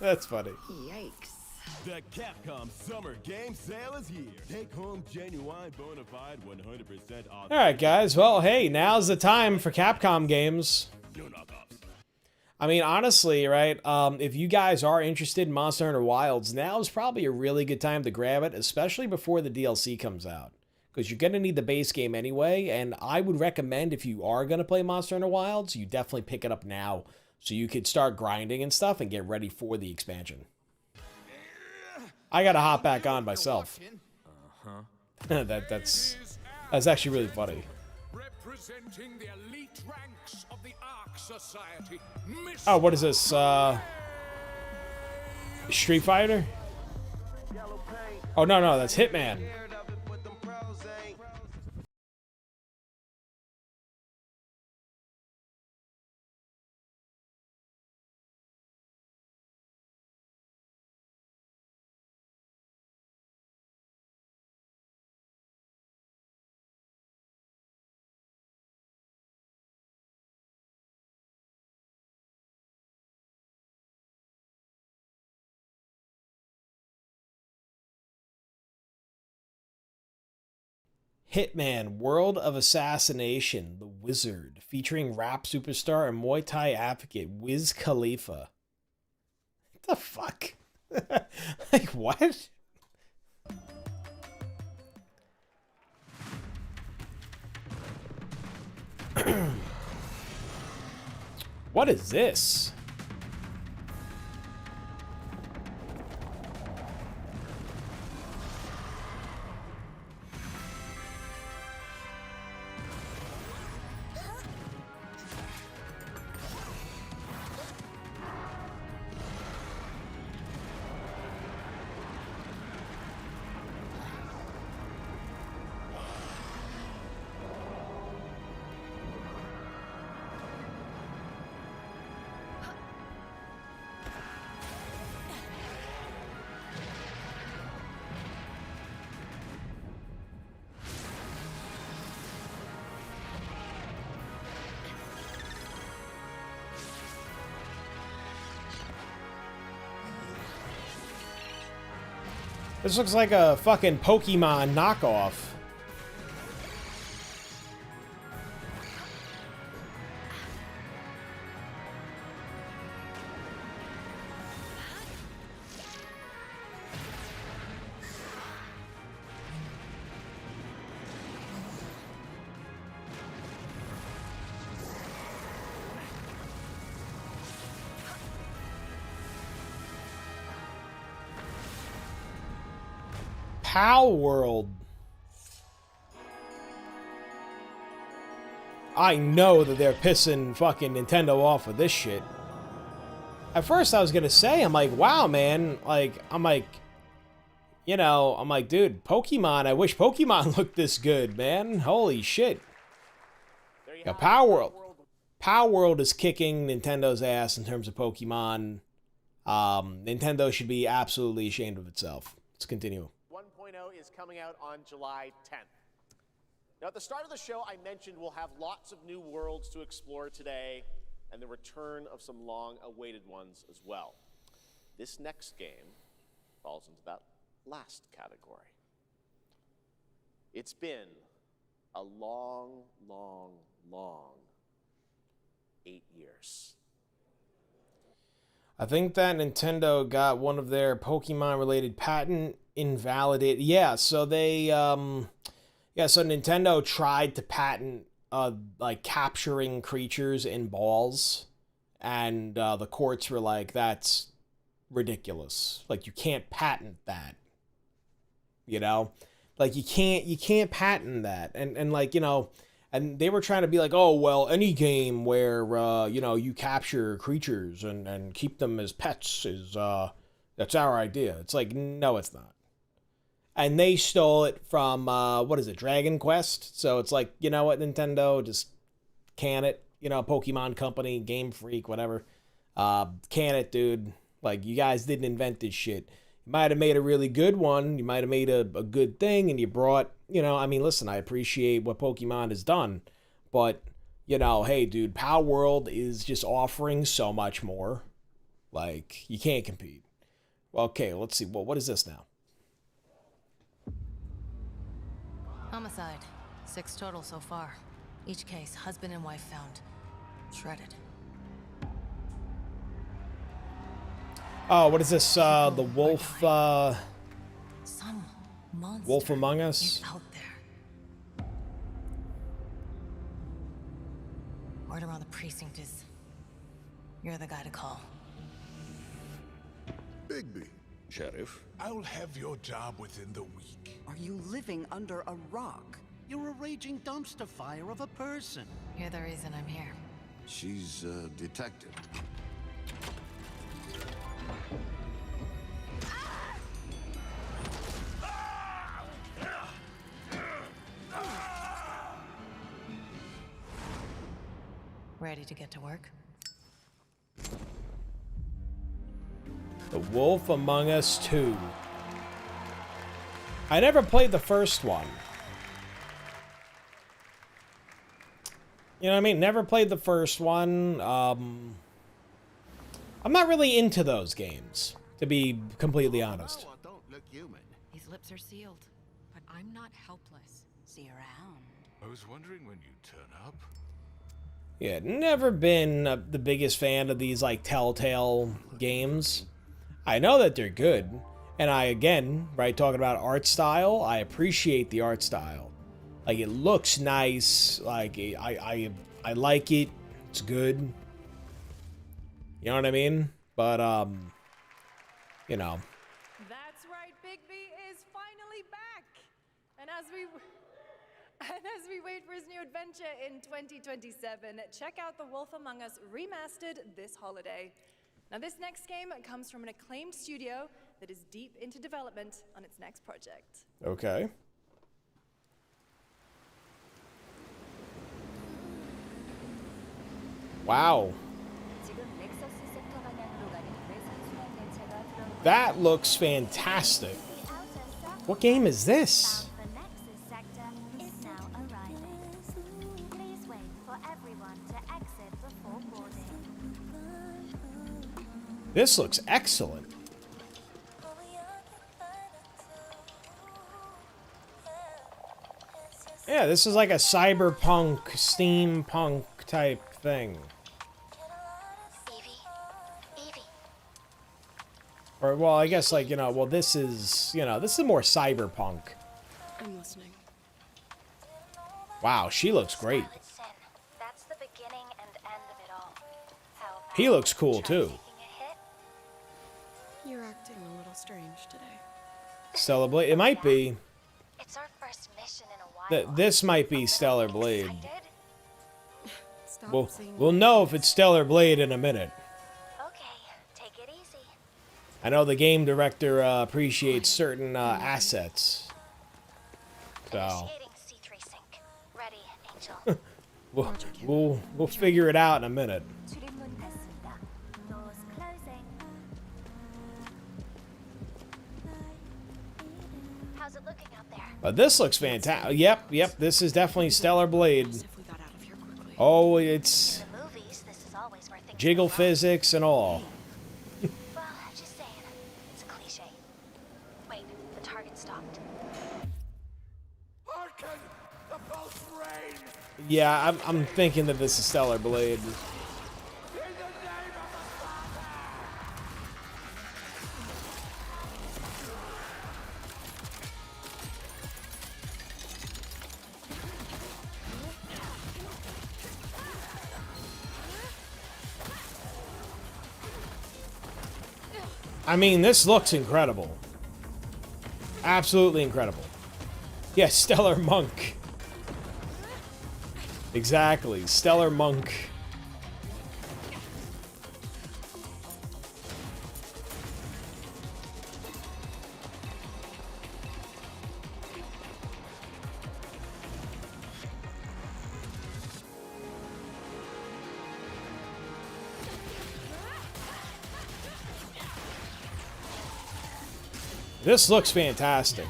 That's funny. Yikes. The Capcom Summer Game Sale is here. Take home genuine, bona fide, 100% off. Alright, guys. Well, hey, now's the time for Capcom games. No knockoffs. I mean, honestly, right? If you guys are interested in Monster Hunter Wilds, now is probably a really good time to grab it, especially before the DLC comes out. Because you're going to need the base game anyway, and I would recommend if you are going to play Monster Hunter Wilds, you definitely pick it up now so you could start grinding and stuff and get ready for the expansion. I got to hop back on myself. That's actually really funny. Representing the elite ranks of the Ark Society. Oh, what is this? Street Fighter? Oh, no, that's Hitman. Hitman, World of Assassination, The Wizard, featuring rap superstar and Muay Thai advocate Wiz Khalifa. What the fuck? Like, what? What is this? This looks like a fucking Pokemon knockoff. Palworld. I know that they're pissing fucking Nintendo off with this shit. At first I was gonna say, I'm like, wow, man. Like, I'm like, you know, I'm like, dude, Pokemon, I wish Pokemon looked this good, man. Holy shit. Yeah, Palworld. Palworld is kicking Nintendo's ass in terms of Pokemon. Nintendo should be absolutely ashamed of itself. Let's continue. 1.0 is coming out on July 10th. Now, at the start of the show, I mentioned we'll have lots of new worlds to explore today, and the return of some long-awaited ones as well. This next game falls into that last category. It's been a long, long, long 8 years. I think that Nintendo got one of their Pokemon-related patent invalidated. Yeah, so they, so Nintendo tried to patent, like, capturing creatures in balls, and the courts were like, that's ridiculous. Like, you can't patent that. You know? Like, you can't patent that. And like, you know, and they were trying to be like, oh, well, any game where, you know, you capture creatures and keep them as pets is, that's our idea. It's like, no, it's not. And they stole it from, what is it, Dragon Quest? So it's like, you know what, Nintendo, just can it. You know, Pokemon Company, Game Freak, whatever. Can it, dude. Like, you guys didn't invent this shit. You might have made a really good one. You might have made a good thing, and you brought, you know, I mean, listen, I appreciate what Pokemon has done. But, you know, hey, dude, Palworld is just offering so much more. Like, you can't compete. Well, okay, let's see. Well, what is this now? Homicide. 6 total so far. Each case, husband and wife found. Shredded. Oh, what is this? The wolf, Some monster Wolf Among Us? is out there. Word around the precinct is you're the guy to call. Bigby. Sheriff? I'll have your job within the week. Are you living under a rock? You're a raging dumpster fire of a person. You're the reason I'm here. She's a detective. Ready to get to work? The Wolf Among Us 2. I never played the first one. You know what I mean? Never played the first one. I'm not really into those games, to be completely honest. Don't look human. These lips are sealed, but I'm not helpless. See around. I was wondering when you'd turn up. Yeah, never been the biggest fan of these, like, Telltale games. I know that they're good, and I, again, right, talking about art style, I appreciate the art style. Like, it looks nice, like, I like it, it's good. You know what I mean? But, you know. That's right, Bigby is finally back. And as we wait for his new adventure in 2027, check out The Wolf Among Us Remastered this holiday. Now, this next game comes from an acclaimed studio that is deep into development on its next project. Okay. Wow. That looks fantastic. What game is this? This looks excellent. Yeah, this is like a cyberpunk, steampunk type thing. Or, well, I guess, like, you know, well, this is, you know, this is more cyberpunk. I'm listening. Wow, she looks great. That's the beginning and end of it all. He looks cool, too. You're acting a little strange today. Stellar Blade. It might be. It's our first mission in a while. This might be Stellar Blade. Stop We'll know if it's Stellar Blade in a minute. Take it easy. I know the game director appreciates certain assets. So Ready, Angel. we'll figure it out in a minute. Doors closing. How's it looking out there? But this looks fantastic. Yep. This is definitely Stellar Blade. Oh, it's jiggle physics and all. Well, just saying. It's a cliche. Wait, the target stopped. Hearken! The pulse rain! Yeah, I'm thinking that this is Stellar Blade. I mean, this looks incredible. Absolutely incredible. Yeah, Stellar Monk. Exactly, Stellar Monk. This looks fantastic.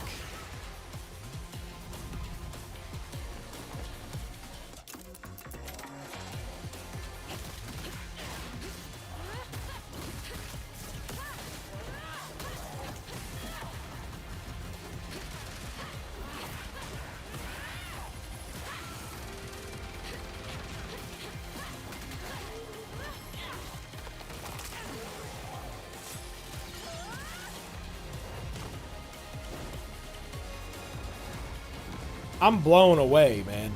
I'm blown away, man.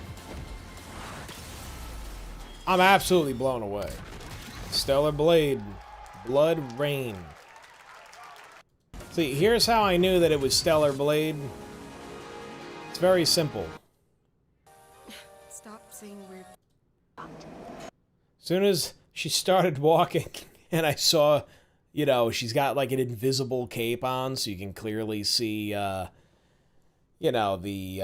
I'm absolutely blown away. Stellar Blade, Blood Rain. See, here's how I knew that it was Stellar Blade. It's very simple. Stop saying weird. As soon as she started walking and I saw, you know, she's got like an invisible cape on, so you can clearly see, you know, the,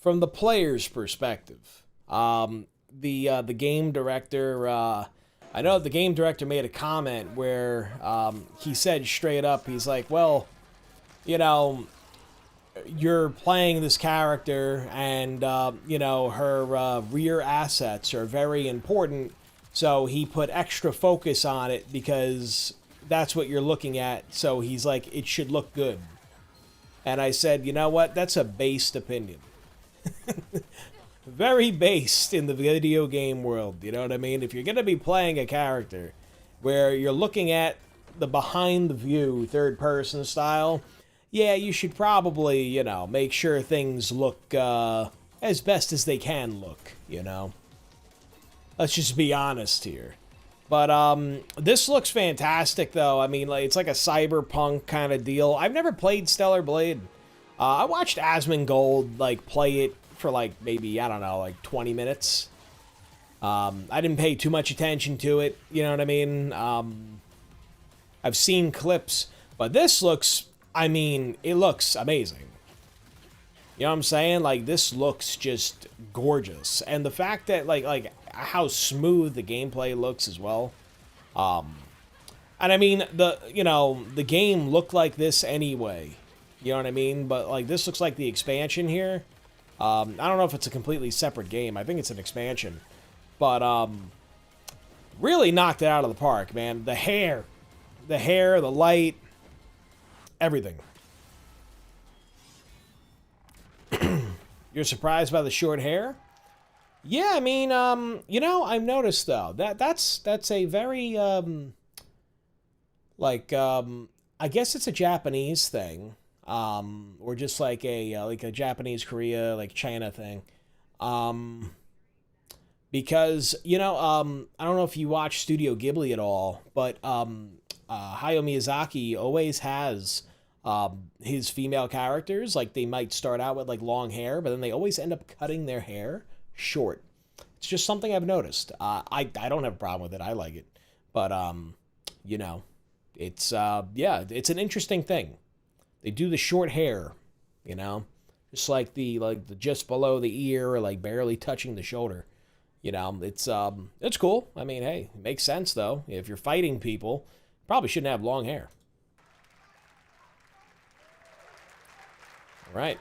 from the player's perspective. The game director, I know the game director made a comment where he said straight up, he's like, well, you know, you're playing this character and, you know, her rear assets are very important, so he put extra focus on it because that's what you're looking at, so he's like, it should look good. And I said, you know what, that's a based opinion. Very based in the video game world, you know what I mean? If you're going to be playing a character where you're looking at the behind the view, third person style, yeah, you should probably, you know, make sure things look as best as they can look, you know? Let's just be honest here. But this looks fantastic, though. I mean, like, it's like a cyberpunk kind of deal. I've never played Stellar Blade. I watched Asmongold, like, play it for, like, maybe, I don't know, like 20 minutes. I didn't pay too much attention to it, you know what I mean? I've seen clips, but this looks, I mean, it looks amazing. You know what I'm saying? Like, this looks just gorgeous. And the fact that, like how smooth the gameplay looks as well. And I mean, the game looked like this anyway. You know what I mean? But, like, this looks like the expansion here. I don't know if it's a completely separate game. I think it's an expansion. But, really knocked it out of the park, man. The hair, the light, everything. You're surprised by the short hair? Yeah, I mean, you know, I've noticed, though, that's a very, like, I guess it's a Japanese thing. Or just like a Japanese, Korea, like China thing. Because, you know, I don't know if you watch Studio Ghibli at all, but Hayao Miyazaki always has his female characters, like, they might start out with, like, long hair, but then they always end up cutting their hair short. It's just something I've noticed. I don't have a problem with it. I like it. But, you know, it's, yeah, it's an interesting thing. They do the short hair, you know, just like the just below the ear, or like barely touching the shoulder. You know, it's cool. I mean, hey, it makes sense though. If you're fighting people, probably shouldn't have long hair. All right,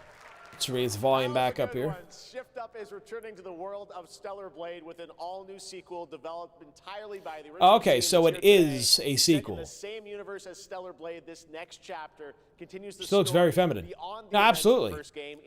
let's raise the volume back up here. Shift Up is returning to the world of Stellar Blade with an all-new sequel developed entirely by the original. Okay, so it is a sequel. In the same universe as Stellar Blade, this next chapter continues the Still looks very feminine. No, absolutely. First game.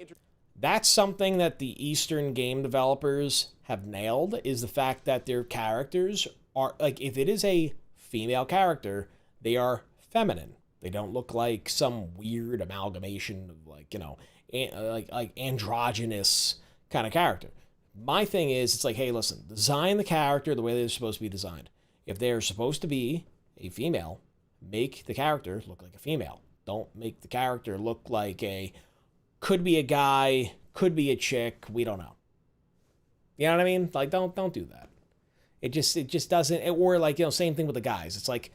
That's something that the Eastern game developers have nailed, is the fact that their characters are, like, if it is a female character, they are feminine. They don't look like some weird amalgamation of, like, you know, like androgynous kind of character. My thing is, it's like, hey, listen, design the character the way they're supposed to be designed. If they're supposed to be a female, make the character look like a female. Don't make the character look like could be a guy, could be a chick, we don't know. You know what I mean? Like, don't do that. It just doesn't, or like, you know, same thing with the guys. It's like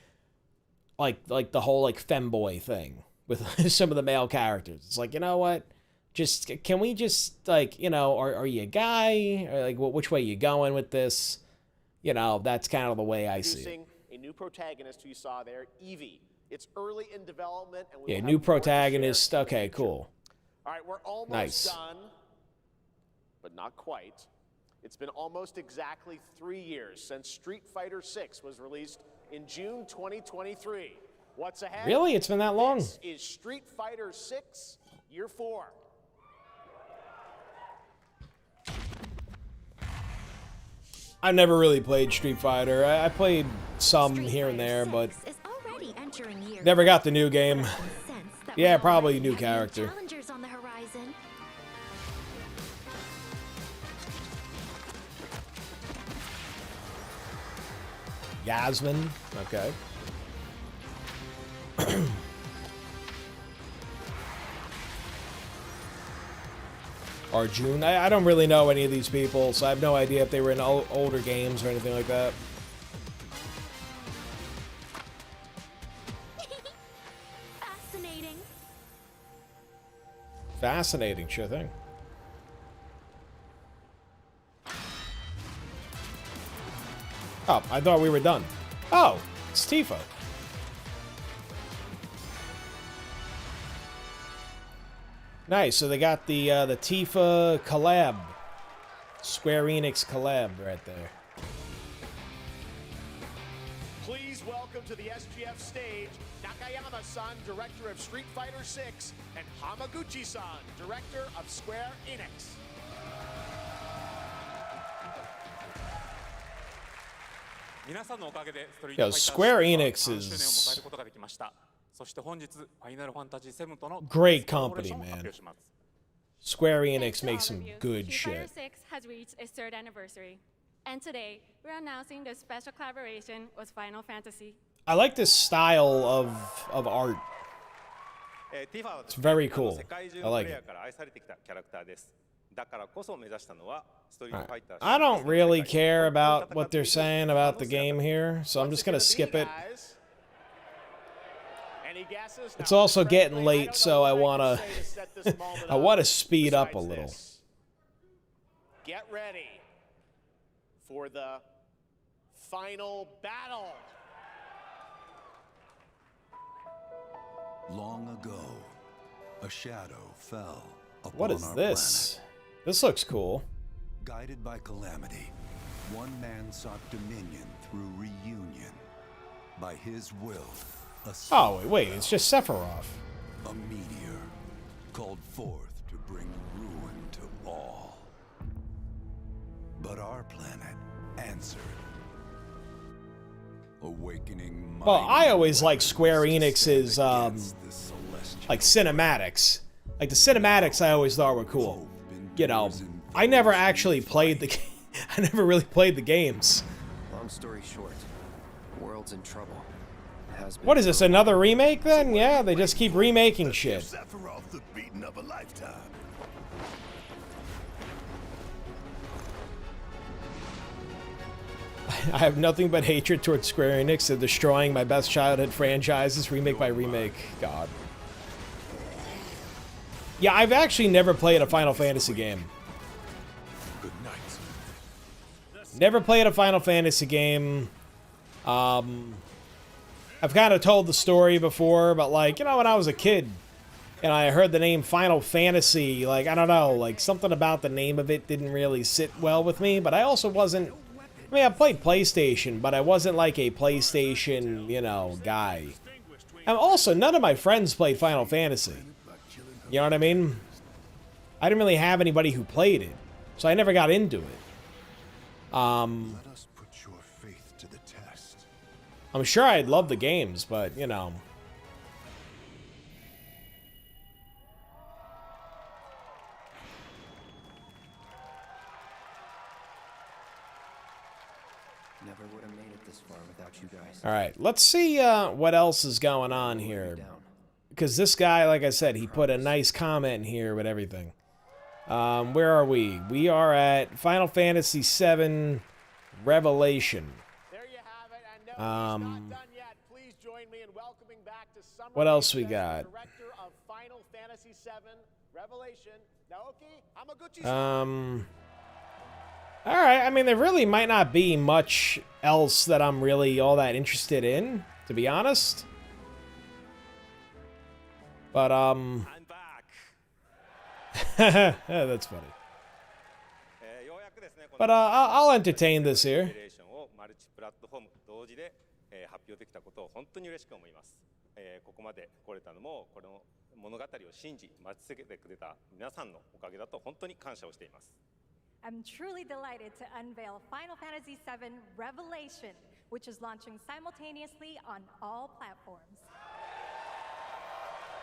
the whole, like, femboy thing with some of the male characters. It's like, you know what? Just, can we just, like, you know, are you a guy? Or, like, which way you going with this? You know, that's kind of the way I see it. A new protagonist who you saw there, Evie. It's early in development. And yeah, new protagonist. Okay, cool. All right, we're almost done, but not quite. It's been almost exactly 3 years since Street Fighter 6 was released in June 2023. What's ahead? Really? It's been that long? This is Street Fighter 6, Year 4. I've never really played Street Fighter. I played some here and there, but never got the new game. Yeah, probably a new character. Yasmin. Okay. Arjun. I don't really know any of these people, so I have no idea if they were in older games or anything like that. Fascinating. Fascinating, sure thing. Oh, I thought we were done. Oh, it's Tifa. Nice, so they got the Tifa collab. Square Enix collab right there. Please welcome to the SGF stage, Nakayama-san, director of Street Fighter 6, and Hamaguchi-san, director of Square Enix. Yo, Square Enix is great company, man. Square Enix makes some good Street Fighter shit. 6 has reached its 3rd anniversary, and today we're announcing the special collaboration with Final Fantasy. I like this style of art. It's very cool. I like it. Alright. I don't really care about what they're saying about the game here, so I'm just gonna skip it. It's also getting late, so I wanna speed up a little. Get ready for the final battle. Long ago, a shadow fell upon What is our this? planet. This looks cool. Guided by calamity, one man sought dominion through reunion. By his will, a Oh, wait, it's just Sephiroth. A meteor called forth to bring ruin to all. But our planet answered. Awakening Well, I always like Square Enix's, like, cinematics. Like, the cinematics I always thought were cool. You know, I never actually played the game. I never really played the games. Long story short, the world's in trouble. What is this, another remake then? Yeah, they just keep remaking shit. Sephiroth the beating of a lifetime. I have nothing but hatred towards Square Enix and destroying my best childhood franchises remake by remake. God. Yeah, I've actually never played a Final Fantasy game. Good night. Never played a Final Fantasy game. I've kind of told the story before, but like, you know, when I was a kid and I heard the name Final Fantasy, like, I don't know, like something about the name of it didn't really sit well with me, but I also wasn't, I mean, I played PlayStation, but I wasn't like a PlayStation, you know, guy. And also, none of my friends played Final Fantasy. You know what I mean? I didn't really have anybody who played it, so I never got into it. Let us put your faith to the test. I'm sure I'd love the games, but, you know. Never would have made it this far without you guys. Alright, let's see what else is going on here. Because this guy, like I said, he put a nice comment in here with everything. Where are we? We are at Final Fantasy VII Revelation. What else we got? Alright, I mean, there really might not be much else that I'm really all that interested in, to be honest. But, I'm back. That's funny. But, I'll entertain this here. I'm truly delighted to unveil Final Fantasy VII Revelation, which is launching simultaneously on all platforms.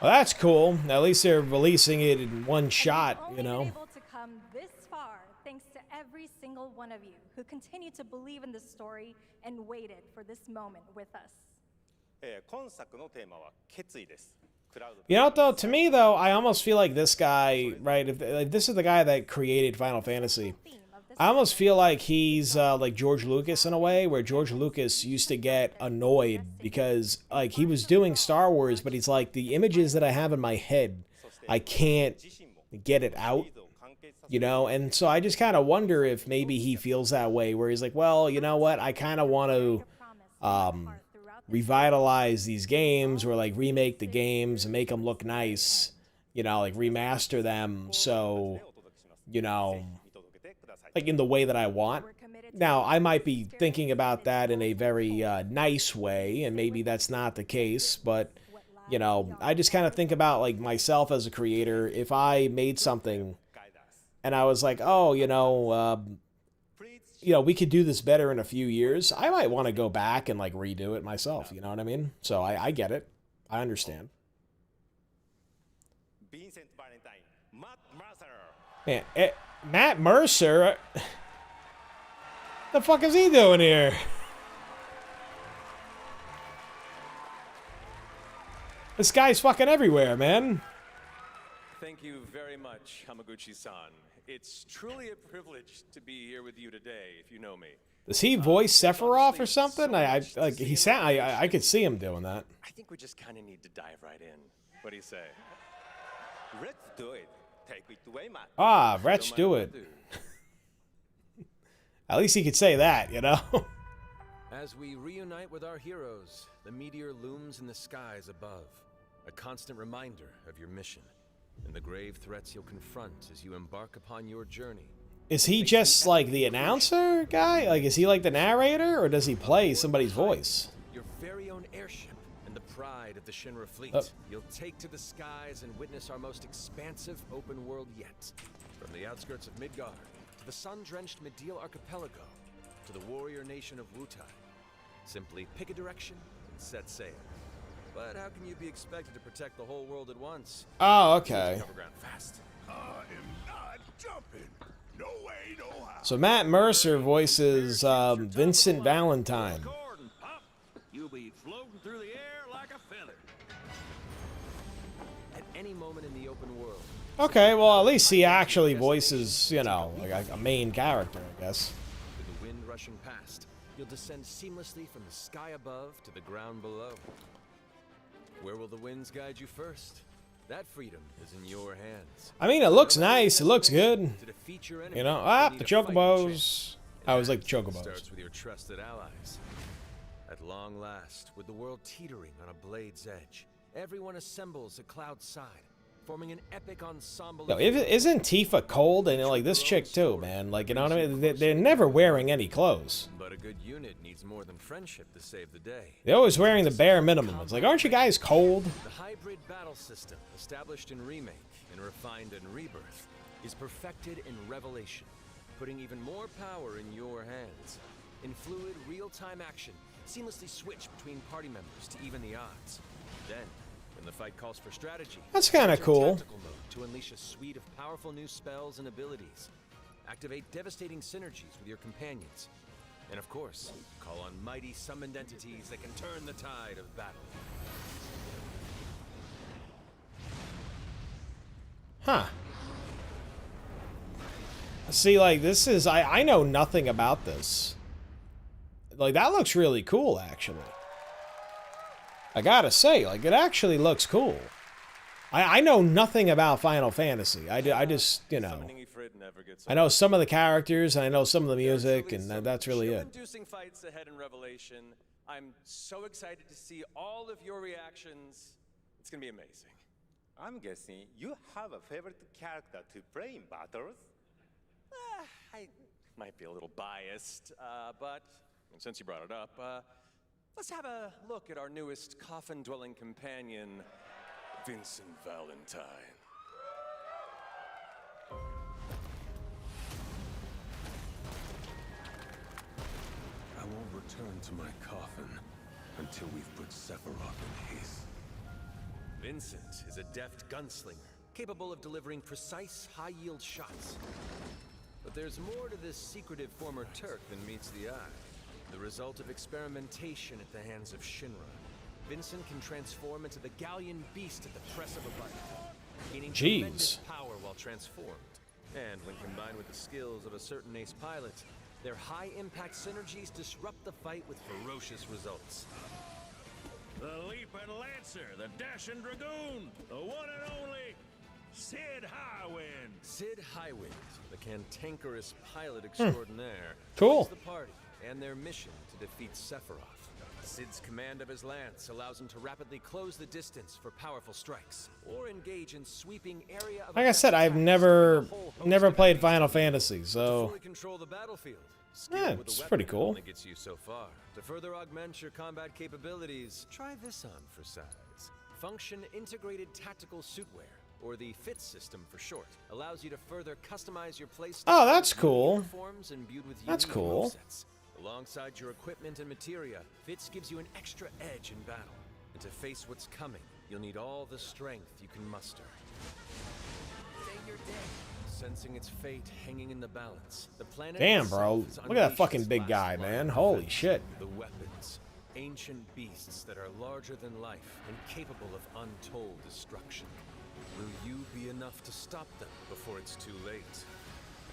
Well, that's cool. At least they're releasing it in one shot, you know. Able to come this far thanks to every single single one of you who continued to believe in this story and waited for this moment with us. You know what, though? To me, though, I almost feel like this guy, right? If this is the guy that created Final Fantasy, I almost feel like he's like George Lucas in a way, where George Lucas used to get annoyed because like he was doing Star Wars, but he's like, the images that I have in my head, I can't get it out, you know? And so I just kind of wonder if maybe he feels that way, where he's like, well, you know what? I kind of want to revitalize these games, or like remake the games and make them look nice, you know, like remaster them, so, you know, like in the way that I want. Now, I might be thinking about that in a very nice way, and maybe that's not the case, but, you know, I just kind of think about like myself as a creator. If I made something and I was like, oh, you know, we could do this better in a few years, I might want to go back and like redo it myself, you know what I mean? So I get it. I understand. Man, Matt Mercer? The fuck is he doing here? This guy's fucking everywhere, man. Thank you very much, Hamaguchi-san. It's truly a privilege to be here with you today, if you know me. Does he voice Sephiroth or something? I could see him doing that. I think we just kind of need to dive right in. What do you say? Let's do it. Take it away, man. Ah, let's do it. At least he could say that, you know? As we reunite with our heroes, the meteor looms in the skies above, a constant reminder of your mission and the grave threats you'll confront as you embark upon your journey. Is he just like the announcer guy? Like, is he like the narrator, or does he play somebody's voice? Your very own airship and the pride of the Shinra fleet. You'll take to the skies and witness our most expansive open world yet. From the outskirts of Midgard to the sun-drenched Medial archipelago to the warrior nation of Wutai. Simply pick a direction and set sail. But how can you be expected to protect the whole world at once? Oh, okay. Cover ground fast. I am not jumping. No way, no how. So Matt Mercer voices Vincent Valentine. You'll be floating through the air like a feather. At any moment in the open world. Okay, well, at least he actually voices, you know, like a main character, I guess. With the wind rushing past, you'll descend seamlessly from the sky above to the ground below. Where will the winds guide you first? That freedom is in your hands. I mean, it looks nice. It looks good. You know, the chocobos. I always like the chocobos. Starts with your trusted allies. At long last, with the world teetering on a blade's edge, everyone assembles at Cloud's side, forming an epic ensemble. Yo, isn't Tifa cold? And like this chick too, man. Like, you know what I mean? They're never wearing any clothes. But a good unit needs more than friendship to save the day. They're always wearing the bare minimum. It's like, aren't you guys cold? The hybrid battle system, established in Remake and refined in Rebirth, is perfected in Revelation, putting even more power in your hands. In fluid, real-time action, seamlessly switch between party members to even the odds. Then, when the fight calls for strategy, that's kind of cool. Tactical mode to unleash a suite of powerful new spells and abilities. Activate devastating synergies with your companions. And of course, call on mighty summoned entities that can turn the tide of battle. Huh. See, like, this is... I know nothing about this. Like, that looks really cool, actually. I gotta say, like, it actually looks cool. I know nothing about Final Fantasy. I just, you know... I know some of the characters, and I know some of the music, and that's really it. Inducing fights ahead in Revelation. I'm so excited to see all of your reactions. It's gonna be amazing. I'm guessing you have a favorite character to play in battles? I might be a little biased, but since you brought it up, let's have a look at our newest coffin-dwelling companion, Vincent Valentine. I won't return to my coffin until we've put Sephiroth in his. Vincent is a deft gunslinger, capable of delivering precise, high-yield shots. But there's more to this secretive former Turk than meets the eye. The result of experimentation at the hands of Shinra. Vincent can transform into the Galleon beast at the press of a button, gaining tremendous power while transformed. And when combined with the skills of a certain ace pilot, their high-impact synergies disrupt the fight with ferocious results. The Leaping Lancer, the Dashing Dragoon, the one and only Sid Highwind. Sid Highwind, the cantankerous pilot extraordinaire, Cool. joins the party and their mission to defeat Sephiroth. Sid's command of his lance allows him to rapidly close the distance for powerful strikes, or engage in sweeping area of Like I said, I've never played Final Fantasy, so fully control the battlefield. yeah, it's pretty cool. Only gets you so far. To further augment your combat capabilities, try this on for size. Function Integrated Tactical Suitwear, or the FIT system for short, allows you to further customize your playstyle. Oh, that's cool. Uniforms imbued with That's unique cool. movesets. Alongside your equipment and materia, FITS gives you an extra edge in battle. And to face what's coming, you'll need all the strength you can muster. Sensing its fate hanging in the balance, the planet Damn, bro. itself Look at that unleashes fucking its big last guy, line man. of Holy defense. shit. The weapons, ancient beasts that are larger than life and capable of untold destruction. Will you be enough to stop them before it's too late?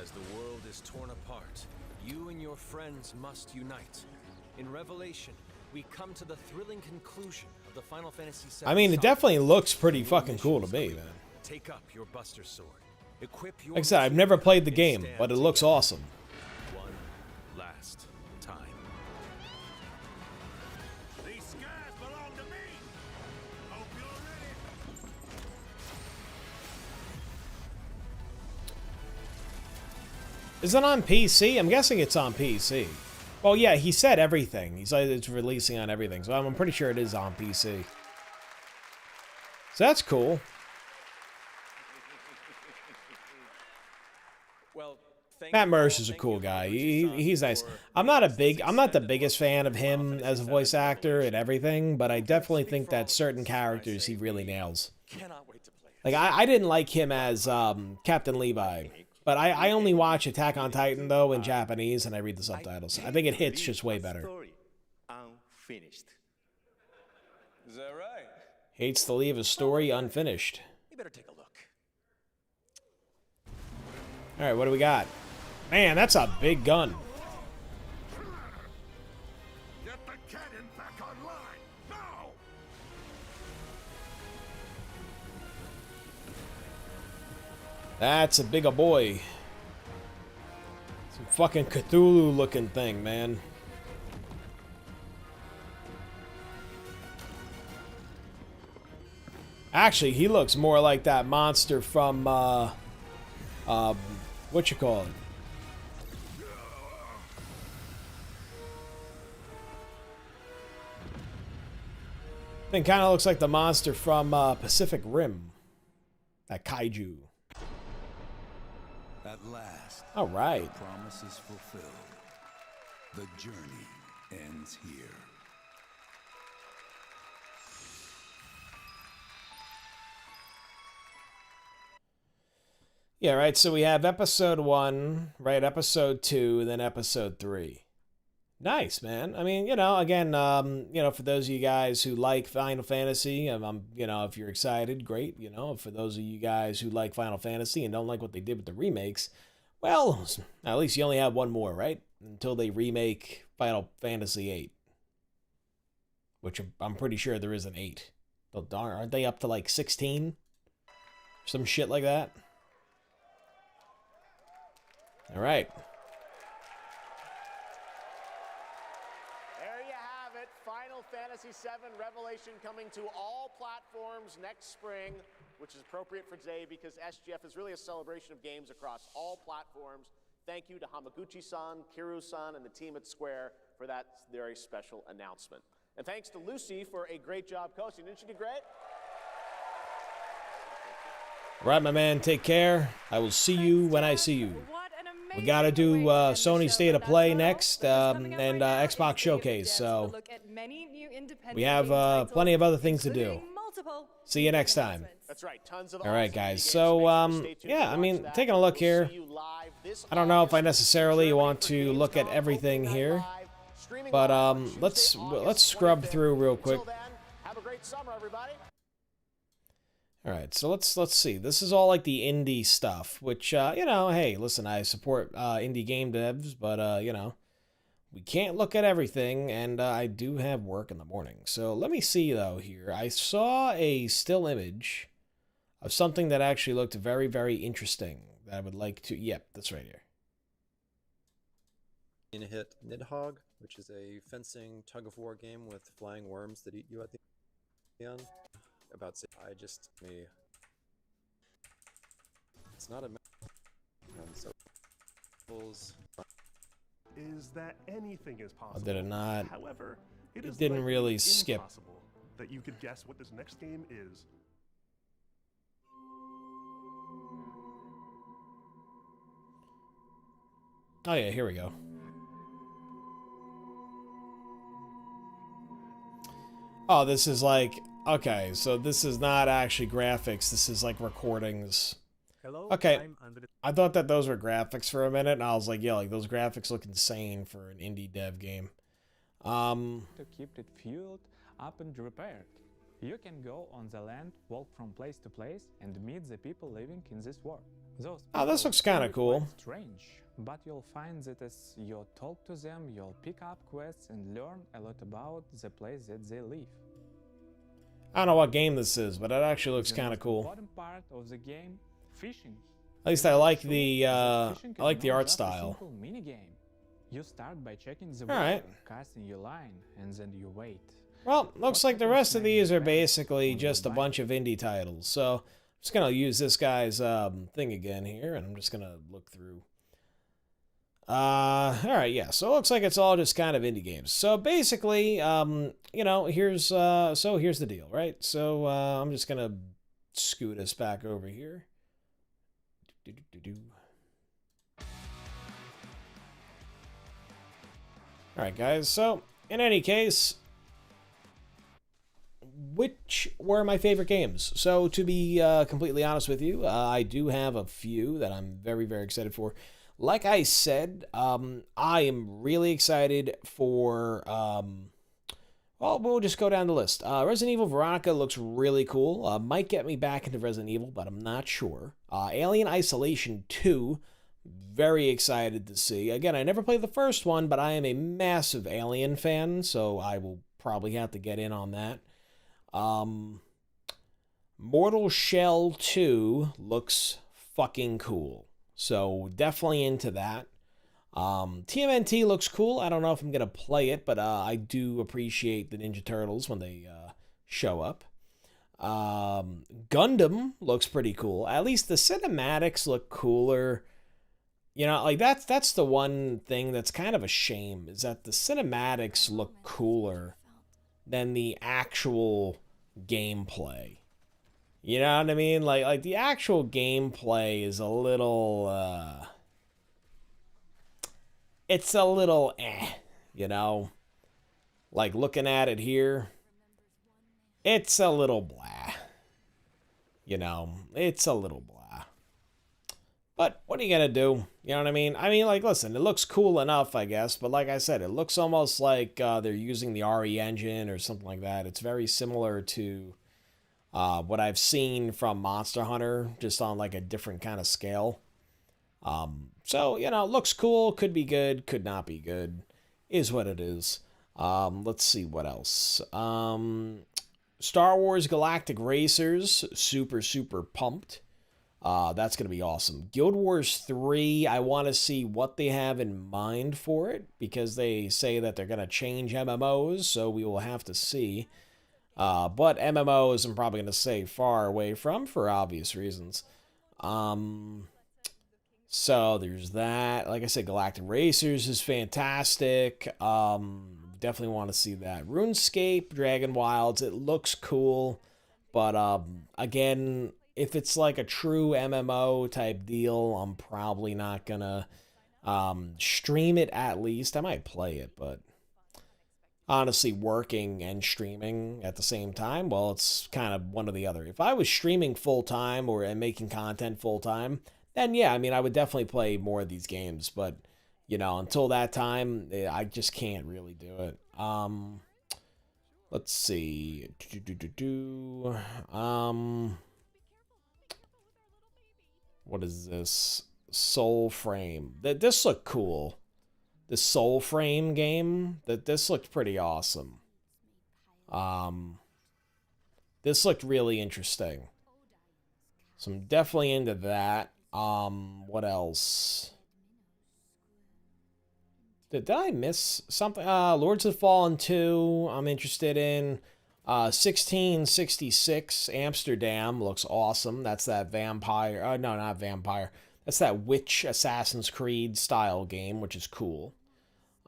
As the world is torn apart, you and your friends must unite. In Revelation, we come to the thrilling conclusion of the Final Fantasy VII. I mean, it definitely looks pretty fucking cool to me, man. Take up your Buster Sword. Equip your Like I said, I've never played the game, but it looks awesome. one last time. These skies belong to me. Hope you're ready. Is it on PC? I'm guessing it's on PC. Well, yeah, he said everything. He said it's releasing on everything, so I'm pretty sure it is on PC. So that's cool. Well, Matt Mercer's a cool guy. He's nice. I'm not the biggest fan of him as a voice actor and everything, but I definitely think that certain characters he really nails. Like I didn't like him as Captain Levi, but I only watch Attack on Titan though in Japanese and I read the subtitles. I think it hits just way better. Unfinished. Is that right? Hates to leave a story unfinished. You better take a look. All right, what do we got? Man, that's a big gun. Get the cannon back online now. That's a bigger boy. Some fucking Cthulhu looking thing, man. Actually, he looks more like that monster from, what you call it? Thing kind of looks like the monster from Pacific Rim. That kaiju. At last, all right. The promise is fulfilled. The journey ends here. Yeah, right. So we have episode 1, right? Episode 2, and then episode 3. Nice, man. I mean, again, for those of you guys who like Final Fantasy, if you're excited, great. For those of you guys who like Final Fantasy and don't like what they did with the remakes, well, at least you only have one more, right? Until they remake Final Fantasy VIII, which I'm pretty sure there is an 8. Oh, darn, aren't they up to like 16? Some shit like that. All right. There you have it. Final Fantasy VII Revelation coming to all platforms next spring, which is appropriate for today because SGF is really a celebration of games across all platforms. Thank you to Hamaguchi-san, Kiru-san, and the team at Square for that very special announcement. And thanks to Lucy for a great job coaching. Didn't she do great? All right, my man, take care. I will see you when I see you. We got to do Sony State of Play next and Xbox Showcase, so we have plenty of other things to do. See you next time. That's right. Tons of all right, guys. So, yeah, I mean, taking a look here. I don't know if I necessarily want to look at everything here, but let's scrub through real quick. Have a great summer, everybody. All right, so let's see. This is all like the indie stuff, which you know, hey, listen, I support indie game devs, but you know, we can't look at everything, and I do have work in the morning. So let me see though here. I saw a still image of something that actually looked very, very interesting that I would like to. Yep, that's right here. Hit Nidhogg, which is a fencing tug-of-war game with flying worms that eat you at the end. About I just me. It's not a so is that anything is possible. Did it not? However, it didn't really skip. That you could guess what this next game is. Oh yeah, here we go. Oh, this is like, okay, so this is not actually graphics, this is like recordings. Hello, okay, I thought that those were graphics for a minute, and I was like, yeah, like those graphics look insane for an indie dev game. To keep it fueled up and repaired. You can go on the land, walk from place to place, and meet the people living in this world. Those this looks kind of cool. Strange, but you'll find that as you talk to them, you'll pick up quests and learn a lot about the place that they live. I don't know what game this is, but it actually looks kind of cool. The important part of the game, fishing. At least I like the art style. Mini game. You start by checking the water, right, casting your line, and then you wait. Well, looks like the rest of these are basically just a bunch of indie titles. So I'm just gonna use this guy's thing again here, and I'm just gonna look through. All right, yeah. So it looks like it's all just kind of indie games. So basically, you know, here's the deal, right? So I'm just gonna scoot us back over here. All right, guys. So in any case, which were my favorite games? So to be completely honest with you, I do have a few that I'm very, very excited for. Like I said, I am really excited for, well, we'll just go down the list. Resident Evil Veronica looks really cool. Might get me back into Resident Evil, but I'm not sure. Alien Isolation 2, very excited to see. Again, I never played the first one, but I am a massive Alien fan, so I will probably have to get in on that. Mortal Shell 2 looks fucking cool. So definitely into that. TMNT looks cool. I don't know if I'm going to play it, but I do appreciate the Ninja Turtles when they show up. Gundam looks pretty cool. At least the cinematics look cooler. You know, like that's the one thing that's kind of a shame, is that the cinematics look cooler than the actual gameplay. You know what I mean? Like the actual gameplay is a little, it's a little you know? Like looking at it here, it's a little blah. You know, it's a little blah. But what are you gonna do? You know what I mean? I mean, like, listen, it looks cool enough, I guess, but like I said, it looks almost like they're using the RE engine or something like that. It's very similar to what I've seen from Monster Hunter, just on like a different kind of scale. So, you know, it looks cool, could be good, could not be good, is what it is. Let's see what else. Star Wars Galactic Racers, super, super pumped. That's going to be awesome. Guild Wars 3, I want to see what they have in mind for it, because they say that they're going to change MMOs, so we will have to see. But MMOs I'm probably going to stay far away from for obvious reasons. So there's that. Like I said, Galactic Racers is fantastic. Definitely want to see that. RuneScape DragonWilds, it looks cool, but again, if it's like a true MMO type deal, I'm probably not gonna stream it. At least I might play it, but honestly, working and streaming at the same time, well, it's kind of one or the other. If I was streaming full time and making content full time, then yeah, I mean, I would definitely play more of these games. But, you know, until that time, I just can't really do it. Let's see. What is this? Soul Frame. This looked cool. The Soul Frame game. This looked pretty awesome. This looked really interesting. So I'm definitely into that. What else? Did I miss something? Lords of Fallen 2, I'm interested in. 1666 Amsterdam looks awesome. That's that vampire. No, not vampire. That's that witch Assassin's Creed style game, which is cool.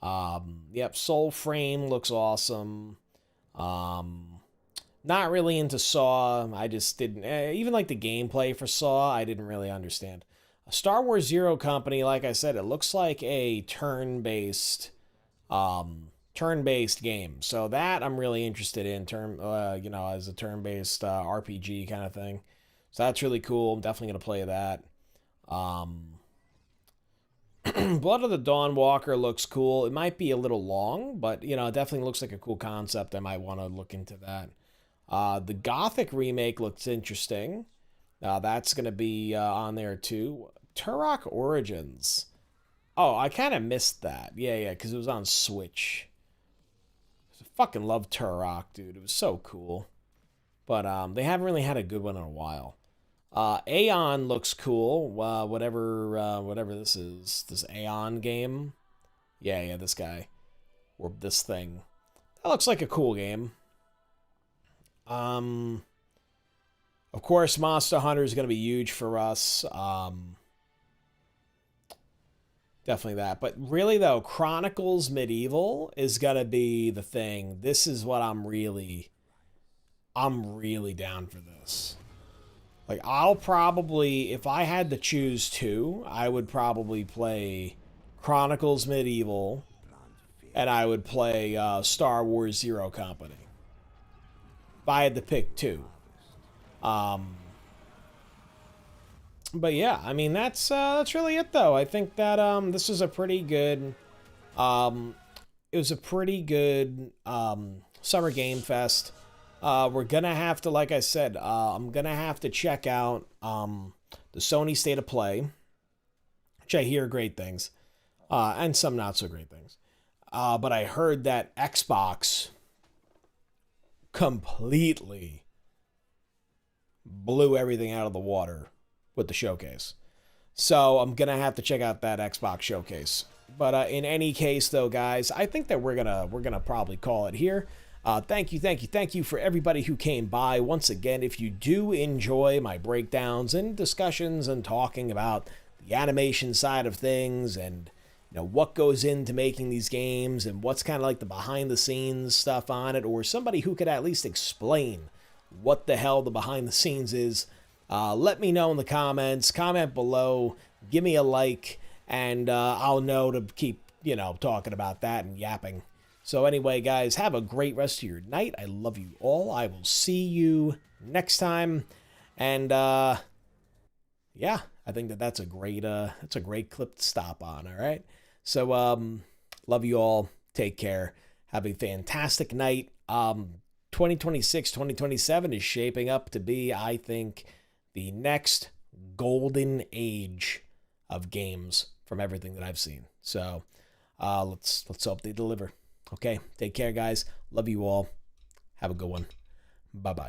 Yep, Soul Frame looks awesome. Not really into Saw. I just didn't. Even like the gameplay for Saw, I didn't really understand. Star Wars Zero Company, like I said, it looks like a turn-based game. So that I'm really interested in, you know, as a turn-based RPG kind of thing. So that's really cool. I'm definitely going to play that. Blood of the Dawnwalker looks cool. It might be a little long, but, you know, it definitely looks like a cool concept. I might want to look into that. The Gothic remake looks interesting. That's going to be on there too. Turok Origins. Oh, I kind of missed that. Yeah, because it was on Switch. I fucking love Turok, dude. It was so cool. But they haven't really had a good one in a while. Aion looks cool. Whatever this is. This Aion game. Yeah, this guy. Or this thing. That looks like a cool game. Of course, Monster Hunter is going to be huge for us. Definitely that. But really, though, Chronicles Medieval is going to be the thing. This is what I'm really down for this. Like, I'll probably, if I had to choose two, I would probably play Chronicles Medieval, and I would play Star Wars Zero Company. If I had to pick two. But yeah, I mean, that's really it, though. I think that this was a pretty good, it was a pretty good Summer Game Fest. We're gonna have to, like I said, I'm gonna have to check out the Sony State of Play, which I hear great things, and some not so great things. But I heard that Xbox completely blew everything out of the water with the showcase. So I'm gonna have to check out that Xbox showcase. But in any case, though, guys, I think that we're gonna probably call it here. Thank you for everybody who came by. Once again, if you do enjoy my breakdowns and discussions and talking about the animation side of things and, you know, what goes into making these games and what's kind of like the behind the scenes stuff on it, or somebody who could at least explain what the hell the behind the scenes is, let me know in the comments. Comment below, give me a like, and I'll know to keep, you know, talking about that and yapping. So anyway, guys, have a great rest of your night. I love you all. I will see you next time. And yeah, I think that's a great clip to stop on. All right. So love you all. Take care. Have a fantastic night. 2026, 2027 is shaping up to be, I think, the next golden age of games from everything that I've seen. So let's hope they deliver. Okay, take care, guys. Love you all. Have a good one. Bye-bye.